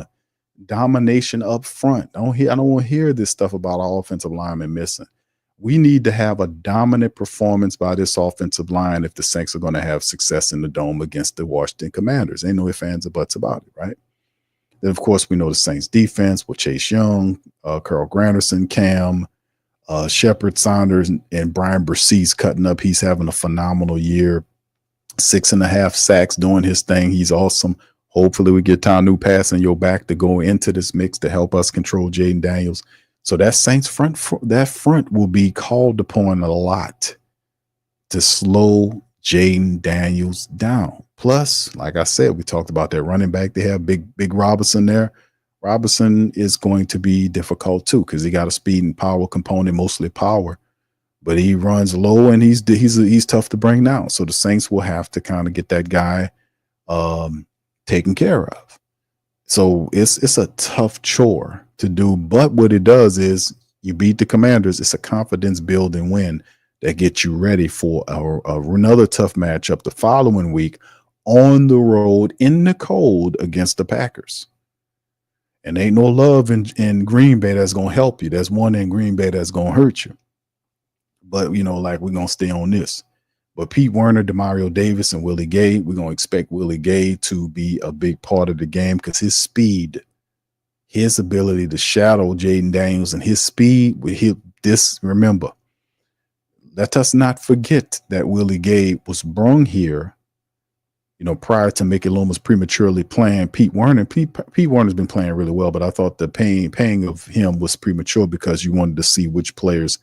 Domination up front. I don't want to hear this stuff about our offensive linemen missing. We need to have a dominant performance by this offensive line if the Saints are going to have success in the Dome against the Washington Commanders. Ain't no ifs, ands, or buts about it, right? Then, of course, we know the Saints defense with Chase Young, Carl Granderson, Cam, Shepard, Saunders, and Brian Bercease cutting up. He's having a phenomenal year. 6.5 sacks doing his thing. He's awesome. Hopefully we get Tanu Pass and your back to go into this mix to help us control Jaden Daniels. So that Saints front will be called upon a lot to slow Jaden Daniels down. Plus, like I said, we talked about that running back. They have big Robinson there. Robinson is going to be difficult too because he got a speed and power component, mostly power, but he runs low and he's tough to bring down. So the Saints will have to kind of get that guy taken care of. So it's a tough chore to do, but what it does is you beat the Commanders. It's a confidence building win that gets you ready for another tough matchup the following week on the road in the cold against the Packers. And ain't no love in Green Bay that's going to help you. There's one in Green Bay that's going to hurt you. But, you know, like, we're going to stay on this. But Pete Werner, Demario Davis, and Willie Gay, we're going to expect Willie Gay to be a big part of the game because his speed, his ability to shadow Jaden Daniels and his speed, remember, let us not forget that Willie Gay was brung here, you know, prior to Mickey Loomis prematurely playing Pete Werner. Pete Werner's been playing really well, but I thought the paying of him was premature because you wanted to see which players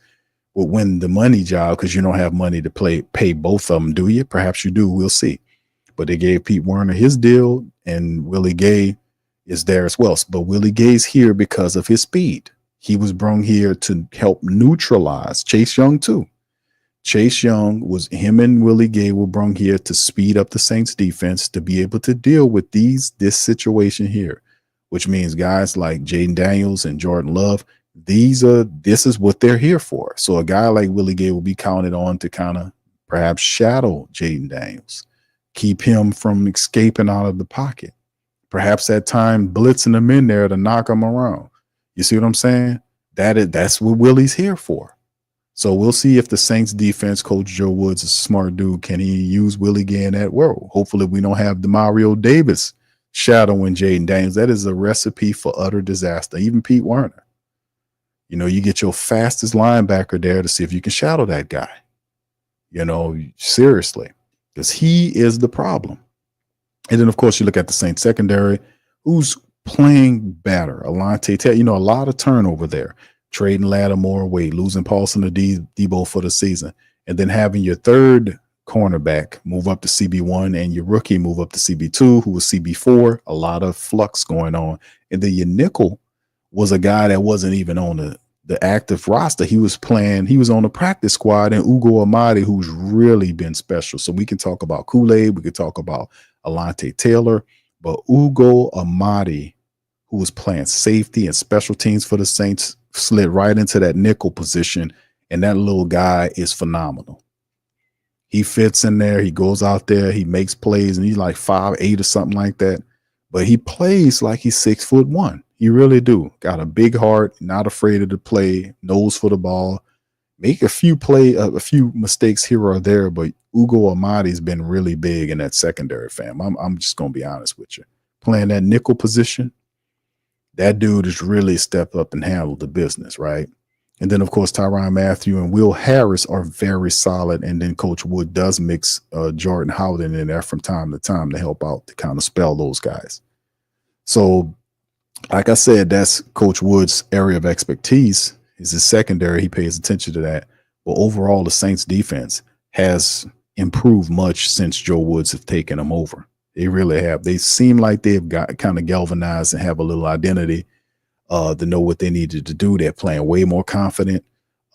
would win the money job because you don't have money to pay both of them, do you? Perhaps you do. We'll see. But they gave Pete Werner his deal, and Willie Gay is there as well. But Willie Gay's here because of his speed. He was brung here to help neutralize Chase Young too. Chase Young him and Willie Gay were brung here to speed up the Saints defense to be able to deal with this situation here, which means guys like Jaden Daniels and Jordan Love, this is what they're here for. So a guy like Willie Gay will be counted on to kind of perhaps shadow Jaden Daniels, keep him from escaping out of the pocket. Perhaps at time blitzing him in there to knock him around. You see what I'm saying? That's what Willie's here for. So we'll see if the Saints defense, Coach Joe Woods is a smart dude. Can he use Willie Gay in that role? Hopefully we don't have Demario Davis shadowing Jaden Daniels. That is a recipe for utter disaster. Even Pete Werner. You know, you get your fastest linebacker there to see if you can shadow that guy. You know, seriously, because he is the problem. And then, of course, you look at the Saints secondary, who's playing better. Alante Taylor, you know, a lot of turnover there. Trading Lattimore away, losing Paulson to Debo for the season, and then having your third cornerback move up to CB1 and your rookie move up to CB2, who was CB4, a lot of flux going on. And then your nickel was a guy that wasn't even on the active roster. He was on the practice squad, and Ugo Amadi, who's really been special. So we can talk about Kool-Aid, we could talk about Alante Taylor, but Ugo Amadi, who was playing safety and special teams for the Saints, slid right into that nickel position, and that little guy is phenomenal. He fits in there. He goes out there. He makes plays, and he's like 5'8" or something like that. But he plays like he's 6'1". He really do. Got a big heart, not afraid of the play, nose for the ball. Make a few mistakes here or there, but Ugo Amadi's been really big in that secondary, fam. I'm just gonna be honest with you. Playing that nickel position, that dude has really stepped up and handled the business, right? And then, of course, Tyrann Mathieu and Will Harris are very solid. And then Coach Wood does mix Jordan Howden in there from time to time to help out to kind of spell those guys. So, like I said, that's Coach Wood's area of expertise is his secondary. He pays attention to that. But overall, the Saints defense has improved much since Joe Woods have taken them over. They really have. They seem like they've got kind of galvanized and have a little identity to know what they needed to do. They're playing way more confident,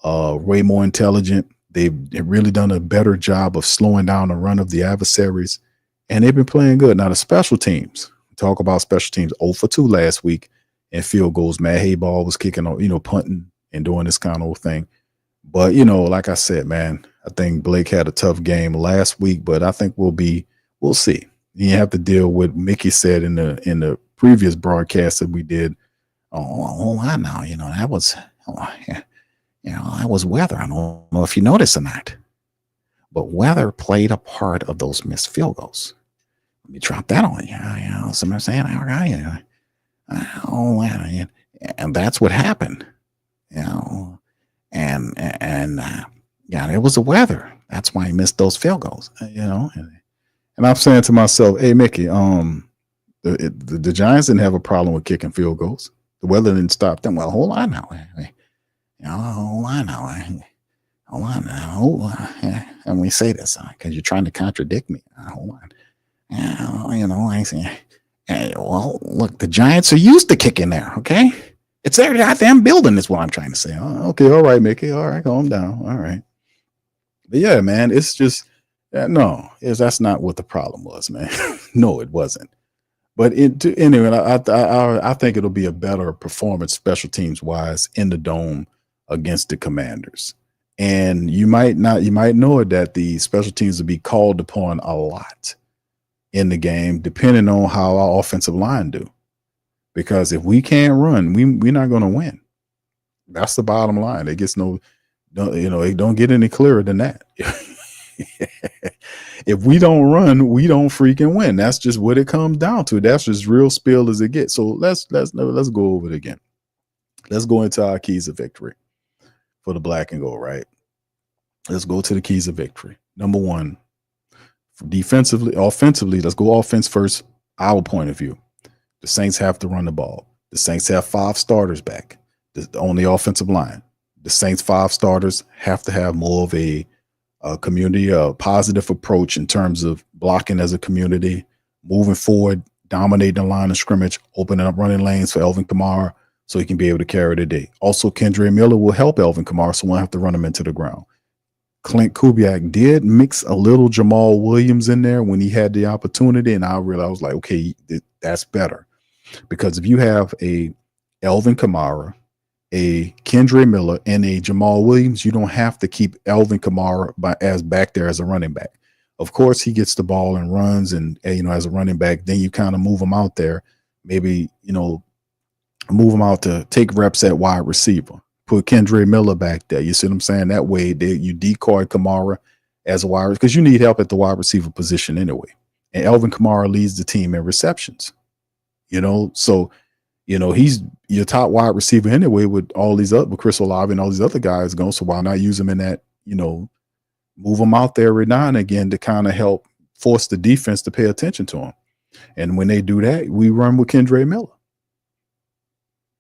way more intelligent. They've really done a better job of slowing down the run of the adversaries, and they've been playing good. Now, the special teams, talk about special teams, 0 for 2 last week and field goals. Matt Hayball was kicking on, punting and doing this kind of thing. But, like I said, man, I think Blake had a tough game last week, but I think we'll see. You have to deal with Mickey said in the previous broadcast that we did. Oh, I know, that was, that was weather. I don't know if you noticed or not, but weather played a part of those missed field goals. Let me drop that on you. Somebody saying, and that's what happened, and it was the weather. That's why he missed those field goals, And I'm saying to myself, hey, Mickey, the Giants didn't have a problem with kicking field goals. The weather didn't stop them. Well, hold on now. Hold on now. And we say this because you're trying to contradict me. Hold on. I say, well, look, the Giants are used to kicking there, okay? It's their goddamn building is what I'm trying to say. Oh, okay, all right, Mickey. All right, calm down. All right. But yeah, man, it's just, that's not what the problem was, man. No, it wasn't. But anyway, I think it'll be a better performance special teams wise in the dome against the Commanders. And you might know it that the special teams will be called upon a lot in the game, depending on how our offensive line do. Because if we can't run, we're not going to win. That's the bottom line. It gets it don't get any clearer than that. If we don't run, we don't freaking win. That's just what it comes down to. That's just real spill as it gets. So let's go over it again. Let's go into our keys of victory for the black and gold, right? Let's go to the keys of victory. Number one, offensively, let's go offense first. Our point of view. The Saints have to run the ball. The Saints have 5 starters back on the offensive line. The Saints 5 starters have to have more of a community, a positive approach in terms of blocking as a community, moving forward, dominating the line of scrimmage, opening up running lanes for Alvin Kamara so he can be able to carry the day. Also, Kendre Miller will help Alvin Kamara, so we'll have to run him into the ground. Clint Kubiak did mix a little Jamal Williams in there when he had the opportunity, and I was like, okay, that's better. Because if you have a Alvin Kamara, a Kendre Miller, and a Jamal Williams, you don't have to keep Alvin Kamara as back there as a running back. Of course, he gets the ball and runs, and as a running back, then you kind of move him out there, maybe move him out to take reps at wide receiver. Put Kendre Miller back there. You see what I'm saying? That way, you decoy Kamara as a wide, because you need help at the wide receiver position anyway. And Alvin Kamara leads the team in receptions. So he's your top wide receiver anyway with all these with Chris Olave and all these other guys going. So why not use him in that? Move him out there every now and again to kind of help force the defense to pay attention to him. And when they do that, we run with Kendre Miller.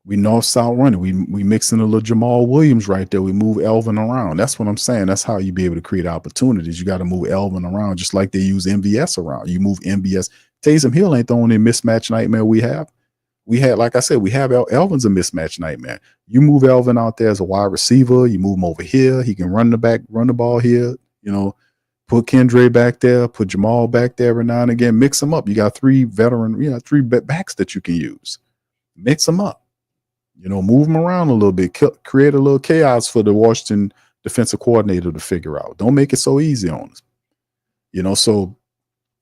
We north-south running. We mix in a little Jamal Williams right there. We move Alvin around. That's what I'm saying. That's how you be able to create opportunities. You got to move Alvin around just like they use MVS around. You move MVS. Taysom Hill ain't the only mismatch nightmare we have. We had, like I said, we have Alvin's a mismatch nightmare. You move Alvin out there as a wide receiver. You move him over here. He can run the ball here. Put Kendre back there. Put Jamal back there every now and again. Mix them up. You got 3 3 backs that you can use. Mix them up. Move them around a little bit, create a little chaos for the Washington defensive coordinator to figure out. Don't make it so easy on us. So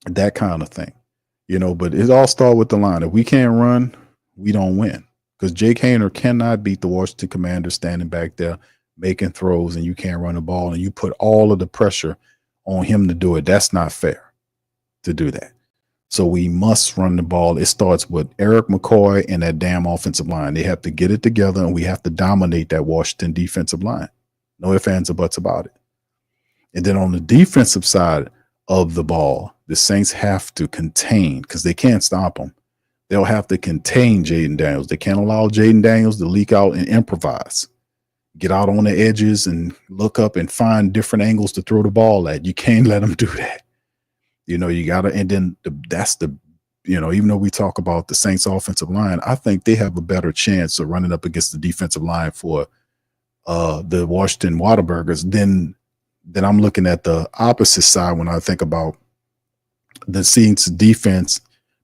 that kind of thing, but it all starts with the line. If we can't run, we don't win, because Jake Haener cannot beat the Washington Commanders standing back there making throws, and you can't run the ball, and you put all of the pressure on him to do it. That's not fair to do that. So we must run the ball. It starts with Eric McCoy and that damn offensive line. They have to get it together, and we have to dominate that Washington defensive line. No ifs, ands, or buts about it. And then on the defensive side of the ball, the Saints have to contain, because they can't stop them. They'll have to contain Jaden Daniels. They can't allow Jaden Daniels to leak out and improvise. Get out on the edges and look up and find different angles to throw the ball at. You can't let them do that. You got to, and then that's the, even though we talk about the Saints offensive line, I think they have a better chance of running up against the defensive line for the Washington Whataburgers than I'm looking at the opposite side when I think about the Saints defense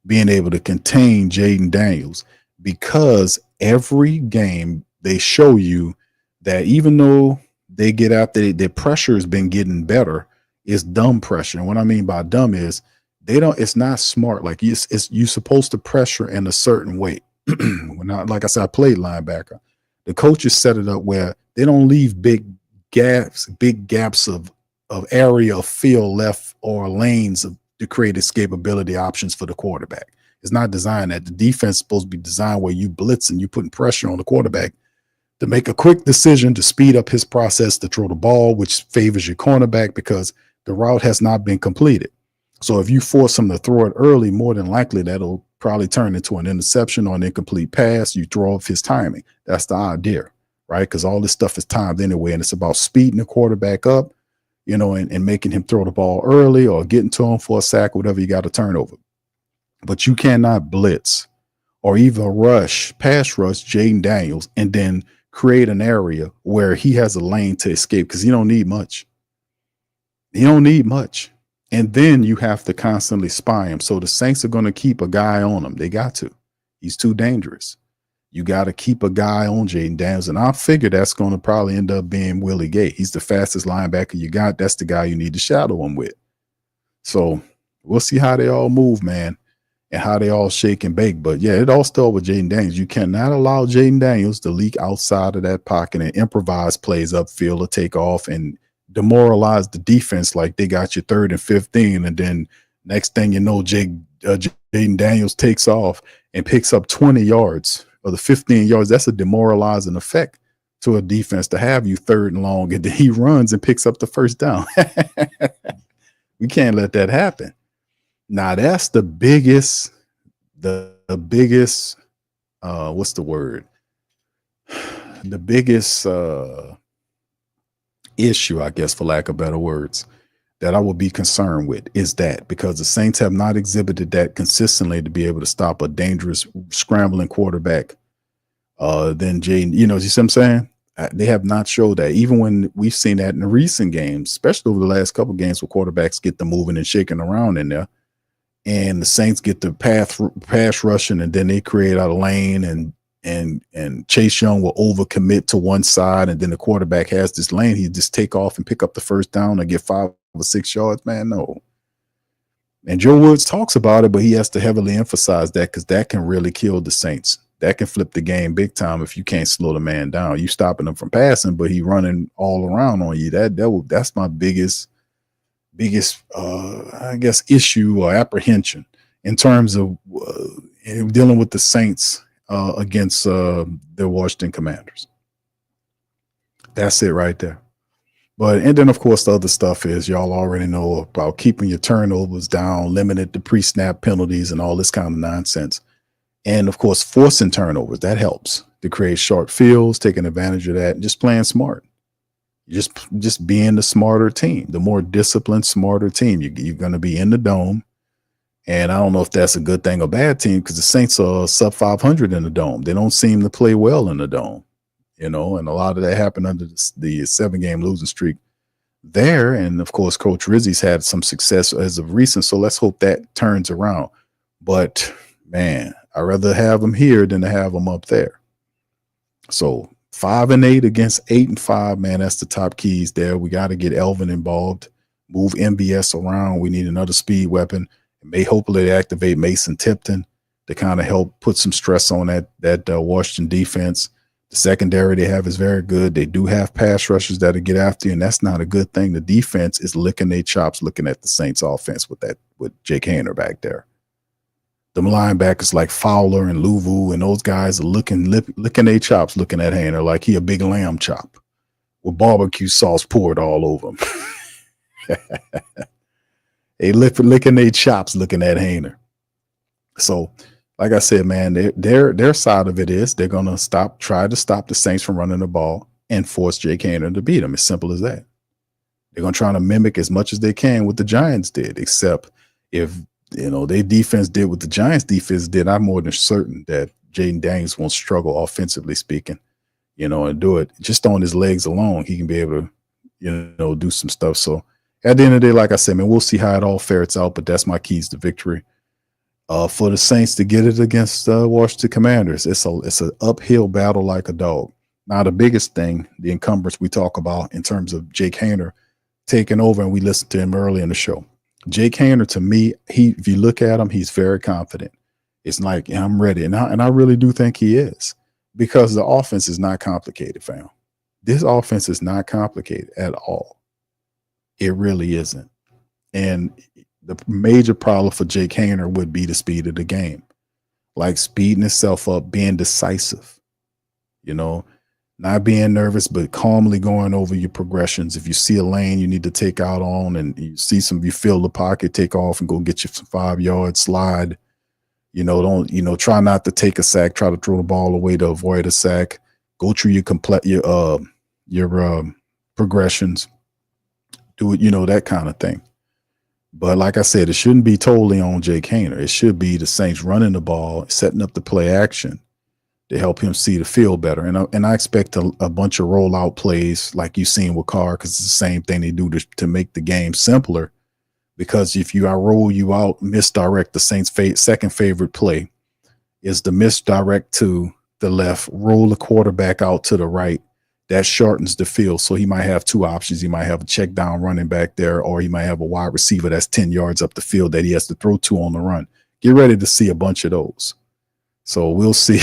being able to contain Jaden Daniels, because every game they show you that even though they get out there, their pressure has been getting better. It's dumb pressure. And what I mean by dumb is it's not smart. Like you're supposed to pressure in a certain way. Like I said, I played linebacker. The coaches set it up where they don't leave big gaps of area of field left or lanes to create escapability options for the quarterback. It's not designed that. The defense is supposed to be designed where you blitz and you putting pressure on the quarterback to make a quick decision to speed up his process to throw the ball, which favors your cornerback because the route has not been completed. So if you force him to throw it early, more than likely that'll probably turn into an interception or an incomplete pass. You throw off his timing. That's the idea, right? Because all this stuff is timed anyway, and it's about speeding the quarterback up, and making him throw the ball early or getting to him for a sack, whatever you got to turn over. But you cannot blitz or even pass rush Jaden Daniels and then create an area where he has a lane to escape, because he don't need much. He don't need much. And then you have to constantly spy him. So the Saints are going to keep a guy on him. They got to. He's too dangerous. You got to keep a guy on Jaden Daniels. And I figure that's going to probably end up being Willie Gay. He's the fastest linebacker you got. That's the guy you need to shadow him with. So We'll see how they all move, man, and how they all shake and bake. But yeah, it all started with Jaden Daniels. You cannot allow Jaden Daniels to leak outside of that pocket and improvise plays upfield or take off and demoralize the defense like they got you 3rd and 15. And then next thing you know, Jaden Daniels takes off and picks up 20 yards or the 15 yards. That's a demoralizing effect to a defense to have you 3rd and long. And then he runs and picks up the first down. We can't let that happen. Now that's the biggest, what's the word? The biggest issue, I guess, for lack of better words, that I would be concerned with is that because the Saints have not exhibited that consistently to be able to stop a dangerous scrambling quarterback, then Jaden, you see what I'm saying? They have not showed that. Even when we've seen that in the recent games, especially over the last couple of games where quarterbacks get the moving and shaking around in there, and the Saints get the pass rushing, and then they create out a lane, and Chase Young will overcommit to one side, and then the quarterback has this lane. He just take off and pick up the first down and get 5 or 6 yards. Man, no. And Joe Woods talks about it, but he has to heavily emphasize that because that can really kill the Saints. That can flip the game big time if you can't slow the man down. You stopping him from passing, but he running all around on you. That's my biggest I guess issue or apprehension in terms of dealing with the Saints against the Washington Commanders. That's it right there. And then of course the other stuff is y'all already know about keeping your turnovers down, limited the pre-snap penalties and all this kind of nonsense. And of course, forcing turnovers, that helps to create short fields, taking advantage of that, and just playing smart. Just being the smarter team, the more disciplined, smarter team. You're going to be in the dome. And I don't know if that's a good thing or bad team because the Saints are sub 500 in the dome. They don't seem to play well in the dome, and a lot of that happened under the 7-game losing streak there. And of course, Coach Rizzi's had some success as of recent. So let's hope that turns around. But man, I'd rather have them here than to have them up there. So 5-8 against 8-5, man, that's the top keys there. We got to get Alvin involved, move MBS around. We need another speed weapon. May hopefully activate Mason Tipton to kind of help put some stress on that Washington defense. The secondary they have is very good. They do have pass rushers that'll get after you, and that's not a good thing. The defense is licking their chops looking at the Saints offense with Jake Haener back there. The linebackers like Fowler and Louvu and those guys are licking their chops looking at Haener like he a big lamb chop with barbecue sauce poured all over him. They licking their chops looking at Haener. So, like I said, man, their side of it is they're gonna try to stop the Saints from running the ball and force Jake Haener to beat them. As simple as that. They're gonna try to mimic as much as they can what the Giants did, except if their defense did what the Giants defense did, I'm more than certain that Jaden Daniels won't struggle offensively speaking, and do it just on his legs alone. He can be able to, do some stuff. So at the end of the day, like I said, man, we'll see how it all fares out, but that's my keys to victory. For the Saints to get it against Washington Commanders, it's an uphill battle like a dog. Now, the biggest thing, the encumbrance we talk about in terms of Jake Haener taking over, and we listened to him early in the show. Jake Haener, to me, if you look at him, he's very confident. It's like, I'm ready. And I really do think he is, because the offense is not complicated, fam. This offense is not complicated at all. It really isn't. And the major problem for Jake Haener would be the speed of the game, like speeding itself up, being decisive, not being nervous, but calmly going over your progressions. If you see a lane you need to take out on and you fill the pocket, take off and go get you some 5 yards, slide, try not to take a sack, try to throw the ball away to avoid a sack, go through your progressions, do it, that kind of thing. But like I said, it shouldn't be totally on Jake Haener. It should be the Saints running the ball, setting up the play action to help him see the field better. And I expect a bunch of rollout plays like you've seen with Carr, because it's the same thing they do to make the game simpler. Because if I roll you out, misdirect, the Saints' second favorite play is the misdirect to the left, roll the quarterback out to the right, that shortens the field. So he might have two options. He might have a check down running back there, or he might have a wide receiver that's 10 yards up the field that he has to throw to on the run. Get ready to see a bunch of those. So we'll see.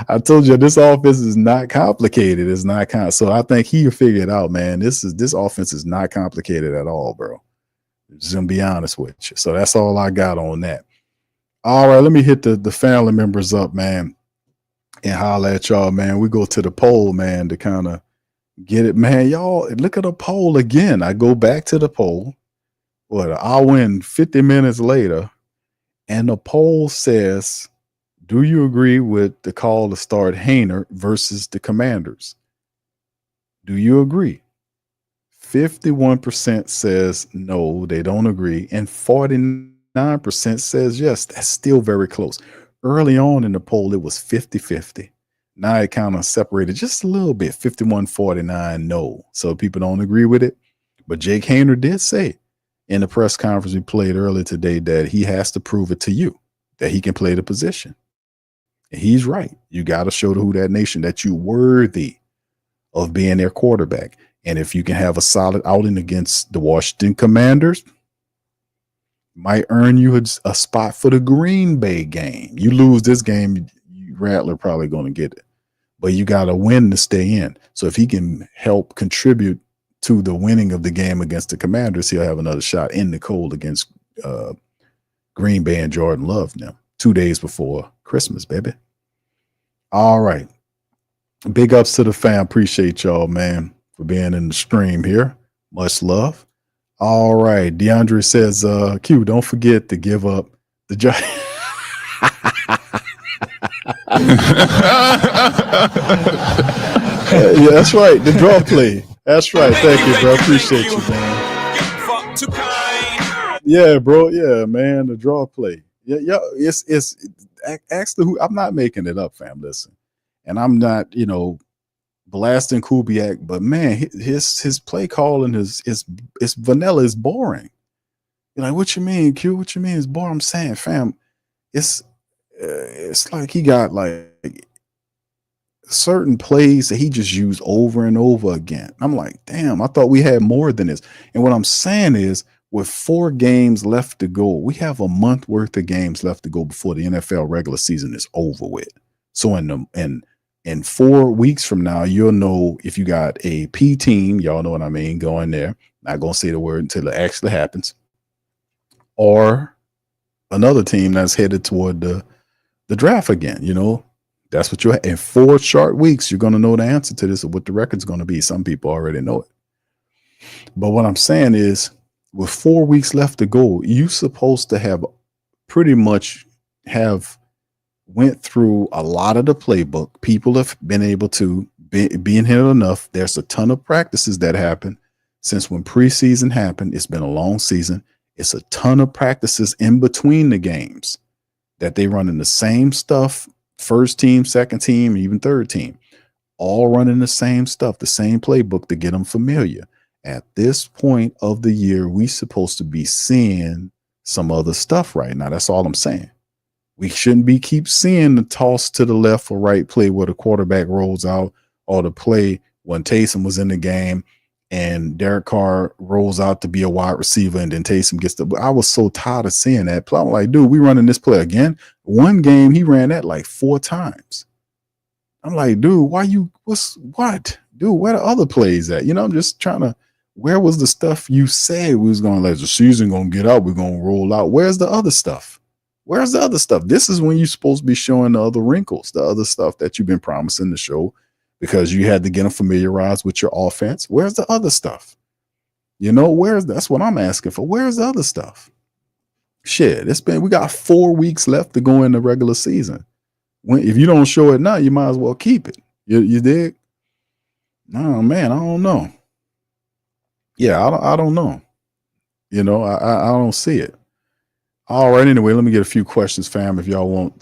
I told you this offense is not complicated. It's not so I think he'll figure it out, man. This offense is not complicated at all, bro. Just gonna be honest with you. So that's all I got on that. All right, let me hit the family members up, man, and holler at y'all, man. We go to the poll, man, to kind of get it, man. Y'all look at the poll again. I go back to the poll. I'll win 50 minutes later, and the poll says, do you agree with the call to start Haener versus the Commanders? Do you agree? 51% says no, they don't agree, and 49% says yes. That's still very close. Early on in the poll, it was 50-50. Now it kind of separated just a little bit, 51-49 no. So people don't agree with it. But Jake Haener did say in the press conference we played earlier today that he has to prove it to you that he can play the position. And he's right. You got to show the Who Dat Nation that you're worthy of being their quarterback. And if you can have a solid outing against the Washington Commanders, might earn you a spot for the Green Bay game. You lose this game, Rattler probably going to get it. But you got to win to stay in. So if he can help contribute to the winning of the game against the Commanders, he'll have another shot in the cold against Green Bay and Jordan Love now, 2 days before Christmas, baby. All right. Big ups to the fam. Appreciate y'all, man, for being in the stream here. Much love. All right. DeAndre says, Q, don't forget to give up the job. Yeah, that's right. The draw play. That's right. Thank you, bro. Appreciate you, man. Yeah, bro. Yeah, man. The draw play. Yeah. It's actually who I'm not making it up, fam. Listen, and I'm not, blasting Kubiak, but man, his play calling is vanilla is boring. You're like, what you mean, Q? What you mean is boring? I'm saying, fam, it's like he got like certain plays that he just used over and over again. I'm like, damn, I thought we had more than this. And what I'm saying is, with 4 games left to go, we have a month worth of games left to go before the NFL regular season is over with. So in 4 weeks from now, you'll know if you got a P team, y'all know what I mean, going there. Not going to say the word until it actually happens. Or another team that's headed toward the draft again, That's what in 4 short weeks, you're going to know the answer to this, or what the record's going to be. Some people already know it. But what I'm saying is, with 4 weeks left to go, you're supposed to have pretty much went through a lot of the playbook. People have been able to be in here enough. There's a ton of practices that happen since when preseason happened. It's been a long season. It's a ton of practices in between the games that they run in the same stuff. First team, second team, even third team, all running the same stuff, the same playbook to get them familiar. At this point of the year, we supposed to be seeing some other stuff right now. That's all I'm saying. We shouldn't keep seeing the toss to the left or right play where the quarterback rolls out, or the play when Taysom was in the game and Derek Carr rolls out to be a wide receiver and then Taysom gets I was so tired of seeing that play. I'm like, dude, we running this play again. One game he ran that like 4 times. I'm like, dude, what? Dude, where the other plays at? I'm just trying to, where was the stuff you said we was going to let the season going to get out? We're going to roll out. Where's the other stuff? Where's the other stuff? This is when you're supposed to be showing the other wrinkles, the other stuff that you've been promising to show, because you had to get them familiarized with your offense. Where's the other stuff? That's what I'm asking for. Where's the other stuff? Shit, we got 4 weeks left to go in the regular season. If you don't show it now, you might as well keep it. You dig? Oh man, I don't know. Yeah, I don't know. I don't see it. All right. Anyway, let me get a few questions, fam. If y'all want,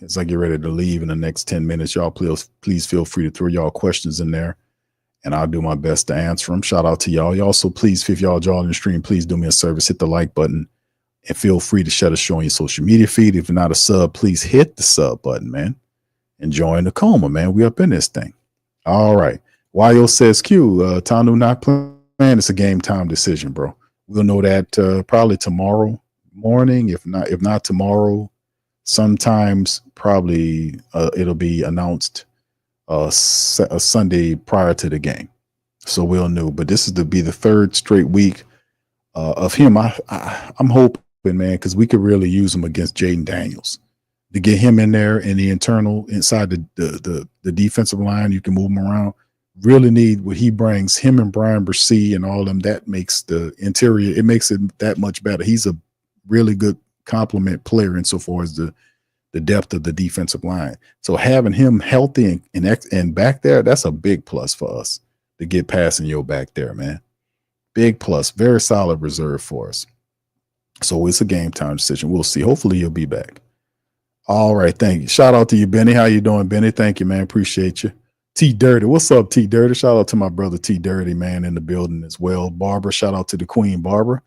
as I get ready to leave in the next 10 minutes, y'all please feel free to throw y'all questions in there, and I'll do my best to answer them. Shout out to y'all. Y'all also, please, if y'all join the stream, please do me a service, hit the like button, and feel free to share the show on your social media feed. If you're not a sub, please hit the sub button, man. enjoying the Coma, man. We up in this thing. All right. Yo says Q, Tanu not playing. It's a game time decision, bro. We'll know that probably tomorrow morning. If not tomorrow, sometimes probably it'll be announced a Sunday prior to the game. So we'll know. But this is to be the third straight week of him. I'm hoping, man, because we could really use him against Jaden Daniels to get him in there in the internal inside the defensive line. You can move him around. Really need what he brings. Him and Brian Brissy and all of them. That makes the interior. It makes it that much better. He's a really good complement player insofar as the depth of the defensive line. So having him healthy and back there, that's a big plus for us to get passing your back there, man. Big plus. Very solid reserve for us. So it's a game time decision. We'll see. Hopefully you'll be back. All right. Thank you. Shout out to you, Benny. How you doing, Benny? Thank you, man. Appreciate you. T Dirty. What's up, T Dirty? Shout out to my brother T Dirty, man, in the building as well. Barbara. Shout out to the Queen Barbara.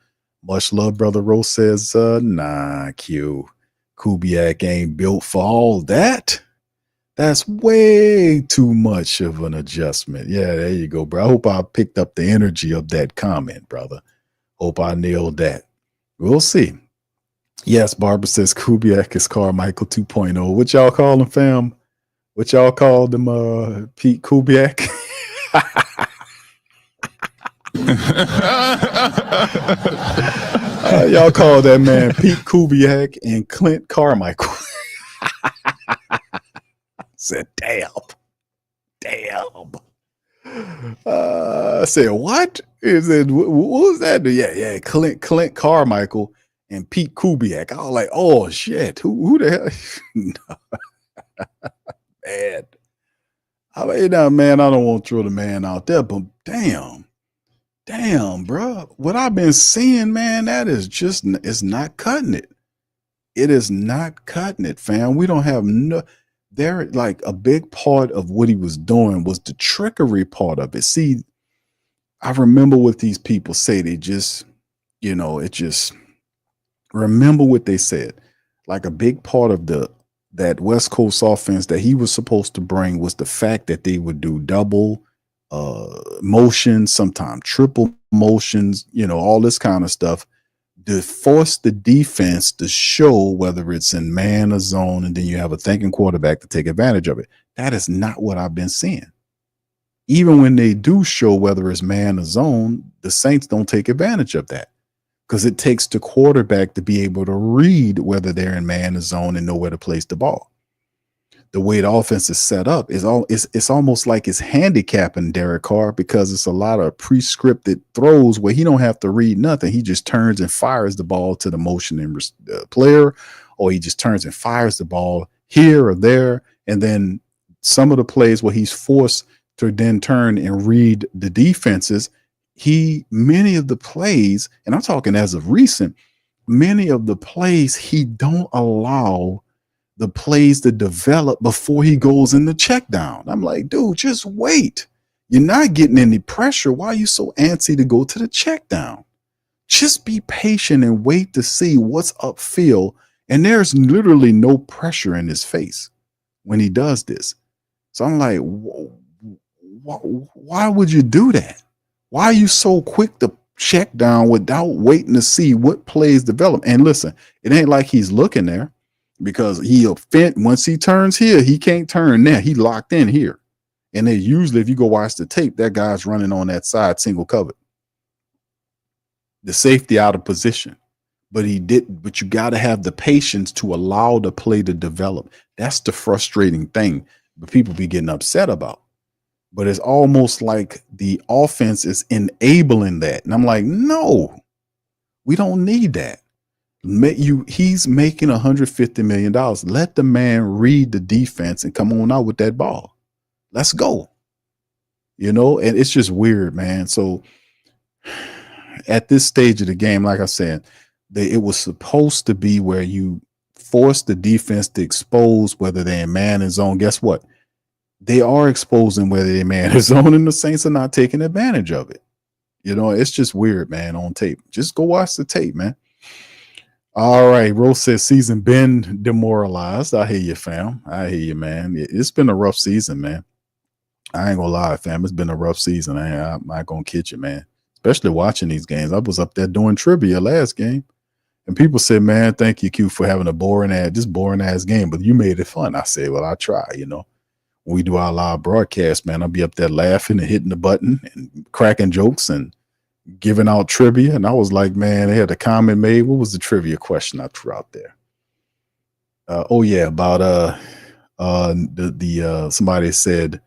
Much love, brother. Rose says, nah, Q. Kubiak ain't built for all that. That's way too much of an adjustment. Yeah, there you go, bro. I hope I picked up the energy of that comment, brother. Hope I nailed that. We'll see. Yes, Barbara says Kubiak is Carmichael 2.0. What y'all call him, fam? What y'all called him, Pete Kubiak? Y'all call that man Pete Kubiak and Clint Carmichael. Said, damn. I said, what? Is it? What was that? Yeah. Clint Carmichael and Pete Kubiak. I was like, oh shit, who the hell? Man. I mean, man, I don't want to throw the man out there, but damn, bro. What I've been seeing, man, that is just, it's not cutting it. It is not cutting it, fam. We don't have like a big part of what he was doing was the trickery part of it. See, I remember what these people say. They just, remember what they said. Like a big part of that West Coast offense that he was supposed to bring was the fact that they would do double motions, sometimes triple motions, all this kind of stuff to force the defense to show whether it's in man or zone, and then you have a thinking quarterback to take advantage of it. That is not what I've been seeing. Even when they do show whether it's man or zone, the Saints don't take advantage of that because it takes the quarterback to be able to read whether they're in man or zone and know where to place the ball. The way the offense is set up is it's almost like it's handicapping Derek Carr because it's a lot of pre-scripted throws where he don't have to read nothing. He just turns and fires the ball to the motioning player, or he just turns and fires the ball here or there. And then some of the plays where he's forced to then turn and read the defenses, many of the plays, and I'm talking as of recent, many of the plays he don't allow the plays to develop before he goes in the check down. I'm like, dude, just wait. You're not getting any pressure. Why are you so antsy to go to the check down? Just be patient and wait to see what's upfield. And there's literally no pressure in his face when he does this. So I'm like, why would you do that? Why are you so quick to check down without waiting to see what plays develop? And listen, it ain't like he's looking there. Because once he turns here, he can't turn there. He locked in here. And then usually if you go watch the tape, that guy's running on that side single covered. The safety out of position. But you got to have the patience to allow the play to develop. That's the frustrating thing that people be getting upset about. But it's almost like the offense is enabling that. And I'm like, no, we don't need that. He's making $150 million. Let the man read the defense and come on out with that ball. Let's go. And it's just weird, man. So at this stage of the game, like I said, it was supposed to be where you force the defense to expose whether they're in man and zone. Guess what? They are exposing whether they're man or zone, and the Saints are not taking advantage of it. It's just weird, man, on tape. Just go watch the tape, man. All right. Rose says season been demoralized. I hear you, fam. I hear you, man. It's been a rough season, man. I ain't gonna lie, fam. It's been a rough season. I'm not gonna kid you, man. Especially watching these games. I was up there doing trivia last game. And people said, man, thank you, Q, for having a boring ass game, but you made it fun. I said, well, I try, When we do our live broadcast, man, I'll be up there laughing and hitting the button and cracking jokes and giving out trivia. And I was like, man, they had a comment made. What was the trivia question I threw out there? About somebody said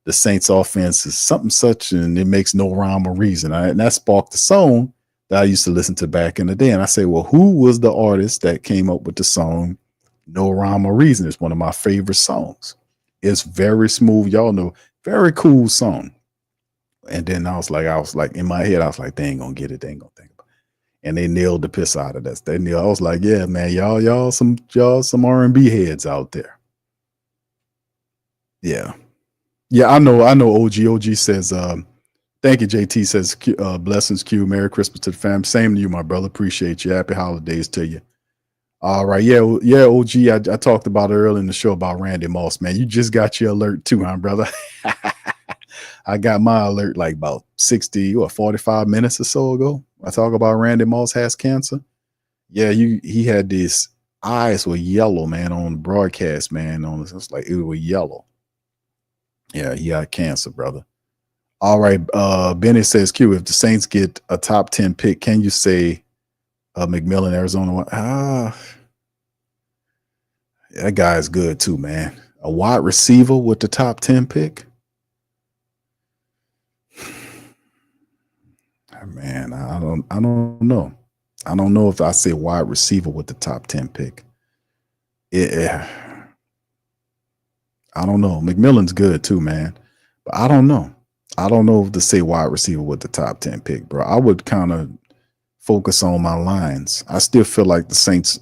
the Saints offense is something such and it makes no rhyme or reason. And that sparked the song that I used to listen to back in the day. And I say, well, who was the artist that came up with the song No Rhyme or Reason? It's one of my favorite songs. It's very smooth. Y'all know, very cool song. And then I was like, in my head, I was like, they ain't gonna get it. They ain't gonna think about it. And they nailed the piss out of that. I was like, yeah, man, y'all some R&B heads out there. Yeah. Yeah, I know OG. OG says, thank you, JT says, blessings, Q. Merry Christmas to the fam. Same to you, my brother. Appreciate you. Happy holidays to you. All right. Yeah, OG. I talked about it earlier in the show about Randy Moss, man. You just got your alert too, huh, brother? I got my alert like about 45 minutes or so ago. I talk about Randy Moss has cancer. Yeah, he had these eyes were yellow, man, on the broadcast, man. It's like it was yellow. Yeah, he got cancer, brother. All right. Benny says, Q, if the Saints get a top 10 pick, can you say McMillan, Arizona? That guy is good too, man. A wide receiver with the top 10 pick. Man, I don't know. I don't know if I say wide receiver with the top 10 pick. I don't know. McMillan's good too, man. But I don't know. I don't know if to say wide receiver with the top 10 pick, bro. I would kind of focus on my lines. I still feel like the Saints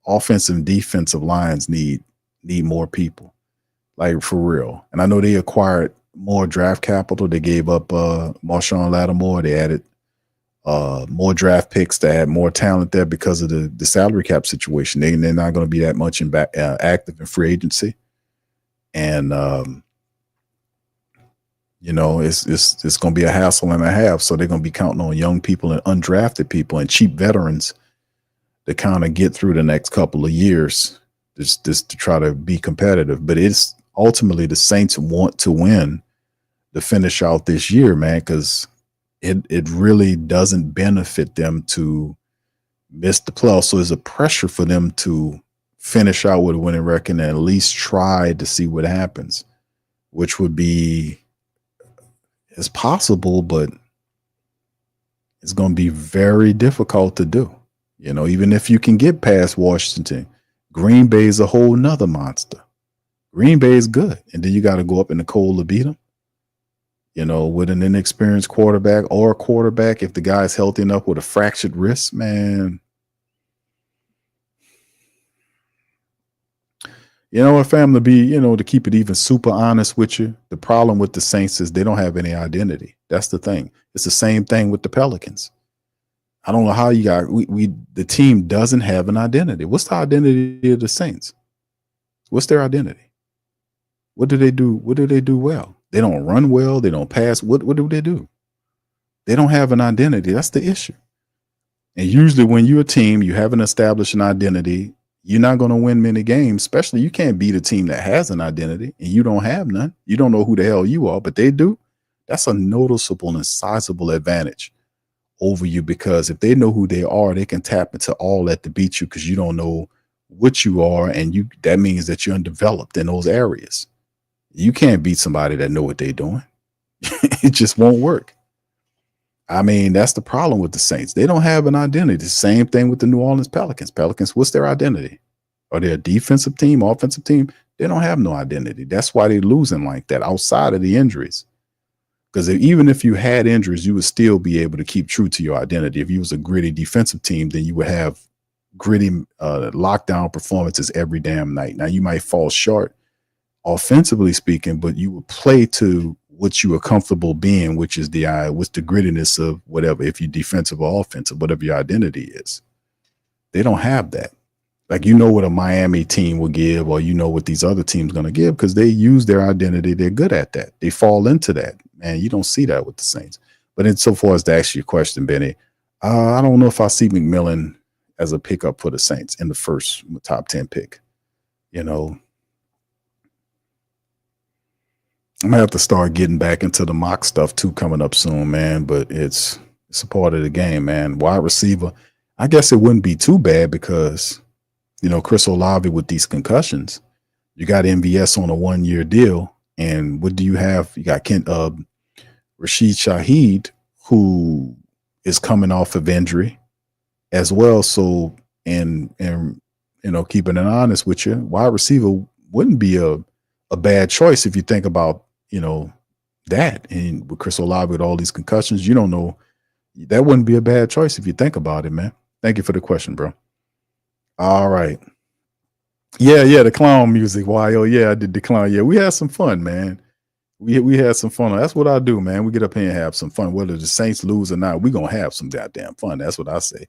offensive and defensive lines need more people. Like for real. And I know they acquired more draft capital. They gave up Marshawn Lattimore. They added more draft picks to add more talent there because of the salary cap situation. They're not going to be that much active in free agency. And it's going to be a hassle and a half. So they're going to be counting on young people and undrafted people and cheap veterans to kind of get through the next couple of years just to try to be competitive. But it's ultimately the Saints want to win to finish out this year, man, because it really doesn't benefit them to miss the playoffs. So there's a pressure for them to finish out with a winning record and at least try to see what happens, which would be as possible, but it's going to be very difficult to do. Even if you can get past Washington, Green Bay is a whole nother monster. Green Bay is good. And then you got to go up in the cold to beat them. With an inexperienced quarterback or a quarterback, if the guy's healthy enough with a fractured wrist, man. You know what, fam, to keep it even super honest with you, the problem with the Saints is they don't have any identity. That's the thing. It's the same thing with the Pelicans. I don't know how the team doesn't have an identity. What's the identity of the Saints? What's their identity? What do they do? What do they do well? They don't run well. They don't pass. What do they do? They don't have an identity. That's the issue. And usually when you're a team, you haven't established an identity, you're not going to win many games, especially you can't beat a team that has an identity and you don't have none. You don't know who the hell you are, but they do. That's a noticeable and sizable advantage over you, because if they know who they are, they can tap into all that to beat you because you don't know what you are, and that means that you're undeveloped in those areas. You can't beat somebody that know what they're doing. It just won't work. I mean, that's the problem with the Saints. They don't have an identity. Same thing with the New Orleans Pelicans. Pelicans, what's their identity? Are they a defensive team, offensive team? They don't have no identity. That's why they're losing like that outside of the injuries. Because even if you had injuries, you would still be able to keep true to your identity. If you was a gritty defensive team, then you would have gritty lockdown performances every damn night. Now, you might fall short offensively speaking, but you would play to what you are comfortable being, which is what's the grittiness of whatever, if you're defensive or offensive, whatever your identity is. They don't have that. Like, you know what a Miami team will give, or you know what these other teams going to give, because they use their identity. They're good at that. They fall into that. Man, you don't see that with the Saints. But in so far as to ask you a question, Benny, I don't know if I see McMillan as a pickup for the Saints in the first top 10 pick. You know, I'm gonna have to start getting back into the mock stuff too coming up soon, man. But it's a part of the game, man. Wide receiver, I guess it wouldn't be too bad because, you know, Chris Olave with these concussions, you got MVS on a 1-year deal, and what do you have? You got Rashid Shaheed, who is coming off of injury as well. So, and you know, keeping it honest with you, wide receiver wouldn't be a bad choice if you think about, you know, that. And with Chris Olave with all these concussions, you don't know, that wouldn't be a bad choice if you think about it, man. Thank you for the question, bro. All right. Yeah, the clown music. Why? Oh, yeah, I did the clown. Yeah, we had some fun, man. We had some fun. That's what I do, man. We get up here and have some fun. Whether the Saints lose or not, we're gonna have some goddamn fun. That's what I say.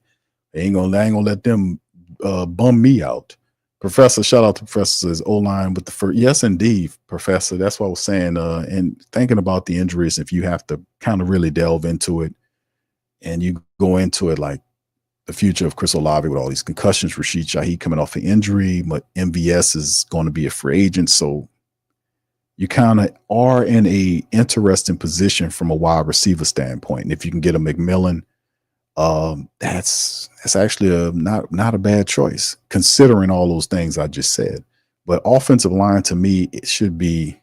I ain't gonna let them bum me out. Professor, shout out to Professor says O-line with the first. Yes, indeed, Professor. That's what I was saying. And thinking about the injuries, if you have to kind of really delve into it and you go into it like the future of Chris Olave with all these concussions, Rashid Shaheed coming off an injury, but MVS is going to be a free agent. So you kind of are in a interesting position from a wide receiver standpoint. And if you can get a McMillan, that's actually not a bad choice considering all those things I just said. But offensive line, to me, it should be,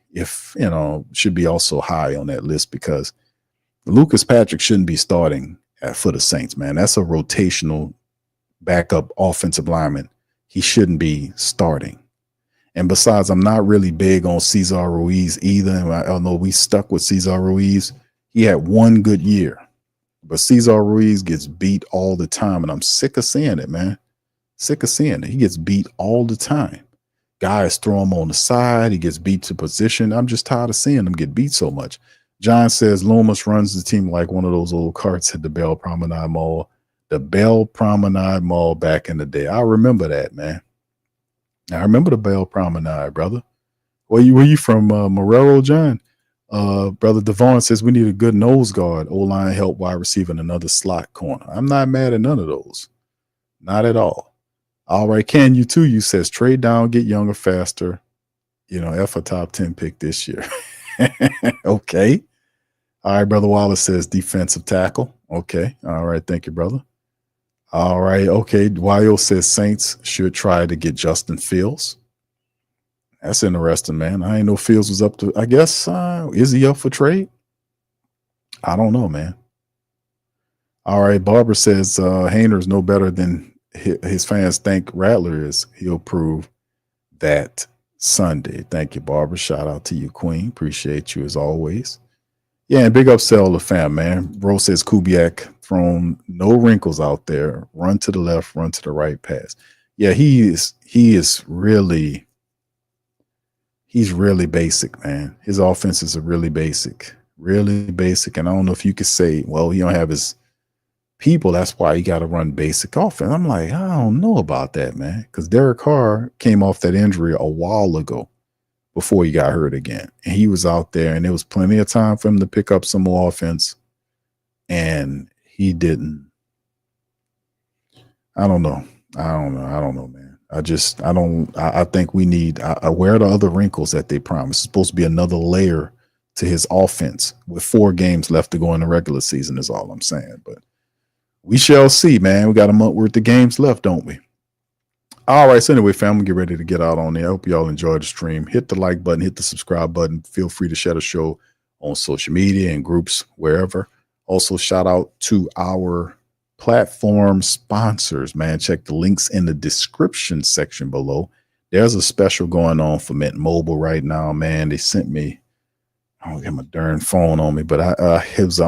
should be also high on that list, because Lucas Patrick shouldn't be starting for the Saints, man. That's a rotational backup offensive lineman. He shouldn't be starting. And besides, I'm not really big on Cesar Ruiz either. I don't know, we stuck with Cesar Ruiz. He had one good year, but Cesar Ruiz gets beat all the time, and I'm sick of seeing it, man. Sick of seeing it. He gets beat all the time. Guys throw him on the side. He gets beat to position. I'm just tired of seeing him get beat so much. John says Loomis runs the team like one of those old carts at the Bell Promenade Mall. The Bell Promenade Mall back in the day. I remember that, man. I remember the Bell Promenade, brother. Where you from, Marrero, John? Brother Devon says we need a good nose guard, O-line help, wide receiver, and another slot corner. I'm not mad at none of those. Not at all. All right, Can you too? You says trade down, get younger faster. You know, F a top 10 pick this year. Okay. All right, Brother Wallace says defensive tackle. Okay. All right. Thank you, brother. All right. Okay. Wyo says Saints should try to get Justin Fields. That's interesting, man. I ain't know Fields was up to, I guess, is he up for trade? I don't know, man. All right. Barbara says Haener is no better than his fans think Rattler is. He'll prove that Sunday. Thank you, Barbara. Shout out to you, Queen. Appreciate you as always. Yeah, and big up Sell the fam, man. Bro says Kubiak thrown no wrinkles out there. Run to the left, run to the right pass. Yeah, he's really basic, man. His offenses are really basic. And I don't know if you could say, well, he don't have his people, that's why he got to run basic offense. I'm like, I don't know about that, man, because Derek Carr came off that injury a while ago before he got hurt again, and he was out there, and there was plenty of time for him to pick up some more offense, and he didn't. I don't know, man. I think we need, where are the other wrinkles that they promised? It's supposed to be another layer to his offense with 4 games left to go in the regular season is all I'm saying, but we shall see, man. We got a month worth of games left, don't we? All right. So anyway, fam, get ready to get out on there. I hope y'all enjoyed the stream. Hit the like button, hit the subscribe button. Feel free to share the show on social media and groups, wherever. Also, shout out to our platform sponsors, man. Check the links in the description section below. There's a special going on for Mint Mobile right now, man. They sent me, I don't have my darn phone on me, but I'm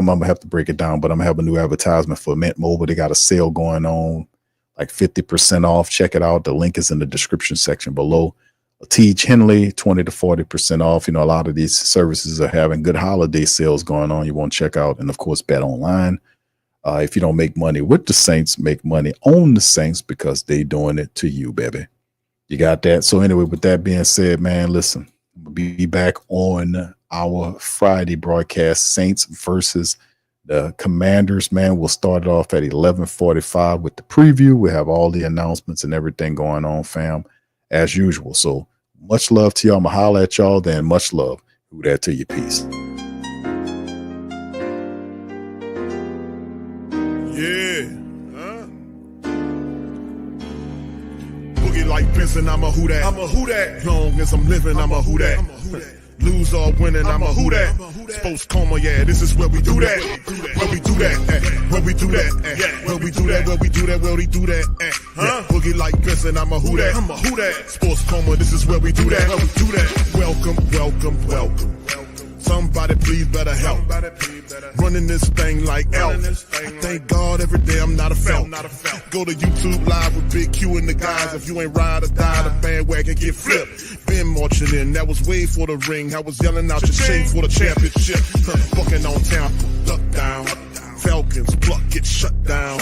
gonna have to break it down. But I'm gonna have a new advertisement for Mint Mobile. They got a sale going on, like 50% off. Check it out. The link is in the description section below. Teach Henley, 20 to 40% off. You know, a lot of these services are having good holiday sales going on. You want to check out, and of course, Bet Online. If you don't make money with the Saints, make money on the Saints because they doing it to you, baby. You got that? So anyway, with that being said, man, listen, we'll be back on our Friday broadcast, Saints versus the Commanders, man. We'll start it off at 11:45 with the preview. We have all the announcements and everything going on, fam, as usual. So much love to y'all. I'm going to holler at y'all then. Much love. Who that to you. Peace. Yeah. Boogie like Benson, I'm a who that. I'm a who that. Long as I'm living, I'm a who that. Lose or winning, I'm a who that. Sports Coma, yeah, this is where we do that. Where we do that, where we do that, where we do that, where we do that, where we do that. Boogie like Benson, I'm a who that. I'm a who that. Sports Coma, this is where we do that. Where we do that. Welcome, welcome, welcome. Somebody please better help. Running this thing like Elf. I thank God every day I'm not a felt. Go to YouTube Live with Big Q and the guys. If you ain't ride or die, the bandwagon get flipped. Been marching in, that was way for the ring. I was yelling out your shame for the championship. Bucking on town, duck down. Falcons, pluck, get shut down.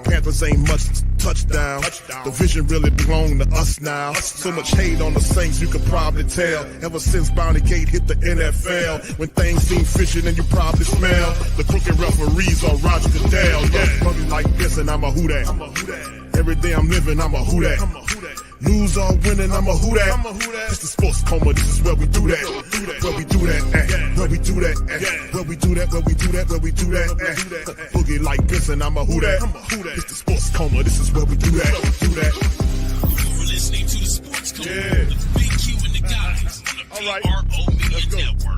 Panthers ain't much touchdown. The vision really belong to us now. So much hate on the Saints, you could probably tell. Ever since Bounty Gate hit the NFL, when things seem fishy and you probably smell the crooked referees on Roger Goodell. Yeah, probably like this and I'm a who that. Every day I'm living, I'm a who that. Lose or winning, I'm a who that. It's the Sports Coma, this is where we do that. Where we do that, where we do that, where we do that, where we do that, where we do that. Boogie like Benson, I'm a who that. It's the Sports Coma, this is where we do that. You're listening to the Sports Coma with Big Q and the guys on the PRO Media Network.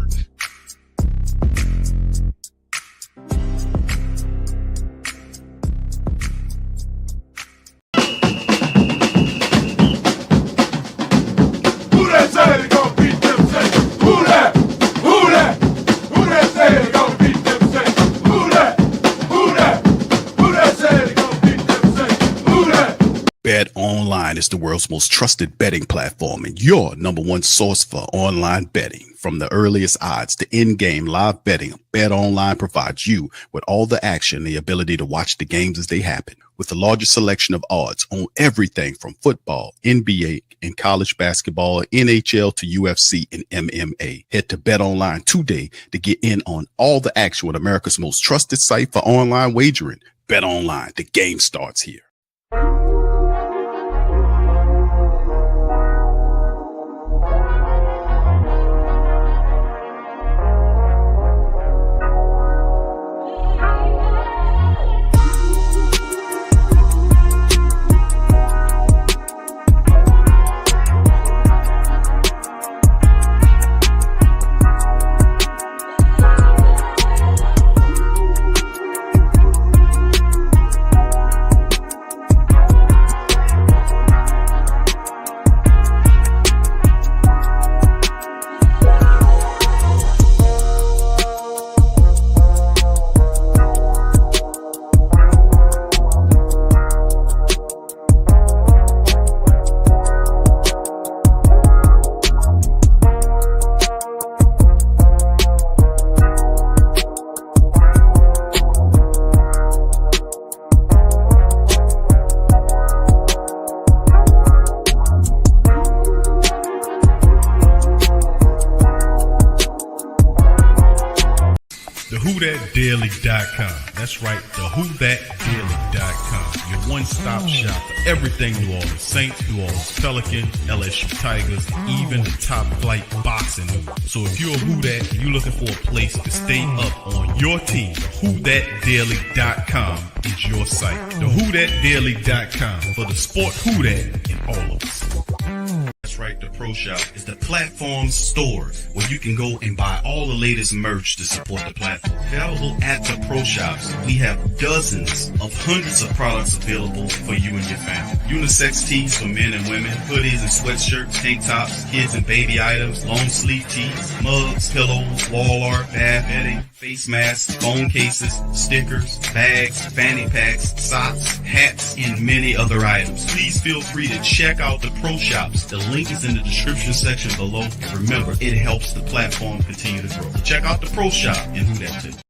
Bet Online is the world's most trusted betting platform and your number one source for online betting. From the earliest odds to in-game live betting, Bet Online provides you with all the action, the ability to watch the games as they happen. With the largest selection of odds on everything from football, NBA, and college basketball, NHL to UFC and MMA. Head to Bet Online today to get in on all the action with America's most trusted site for online wagering. Bet Online, the game starts here. WhoThatDaily.com. That's right, the WhoThatDaily.com. Your one-stop shop for everything New Orleans Saints, New Orleans Pelicans, LSU Tigers, even the top flight boxing news. So if you're a Who Dat and you're looking for a place to stay up on your team, WhoThatDaily.com is your site. The WhoThatDaily.com for the sport Who Dat in all of us. That's right, the Pro Shop is the platform store where you can go and buy all the latest merch to support the platform. Available at the Pro Shops, we have dozens of hundreds of products available for you and your family. Unisex tees for men and women, hoodies and sweatshirts, tank tops, kids and baby items, long sleeve tees, mugs, pillows, wall art, bath bedding, face masks, phone cases, stickers, bags, fanny packs, socks, hats, and many other items. Please feel free to check out the Pro Shops. The link is in the description section below. Remember, it helps the platform continue to grow. Check out the Pro Shop and Who Dat.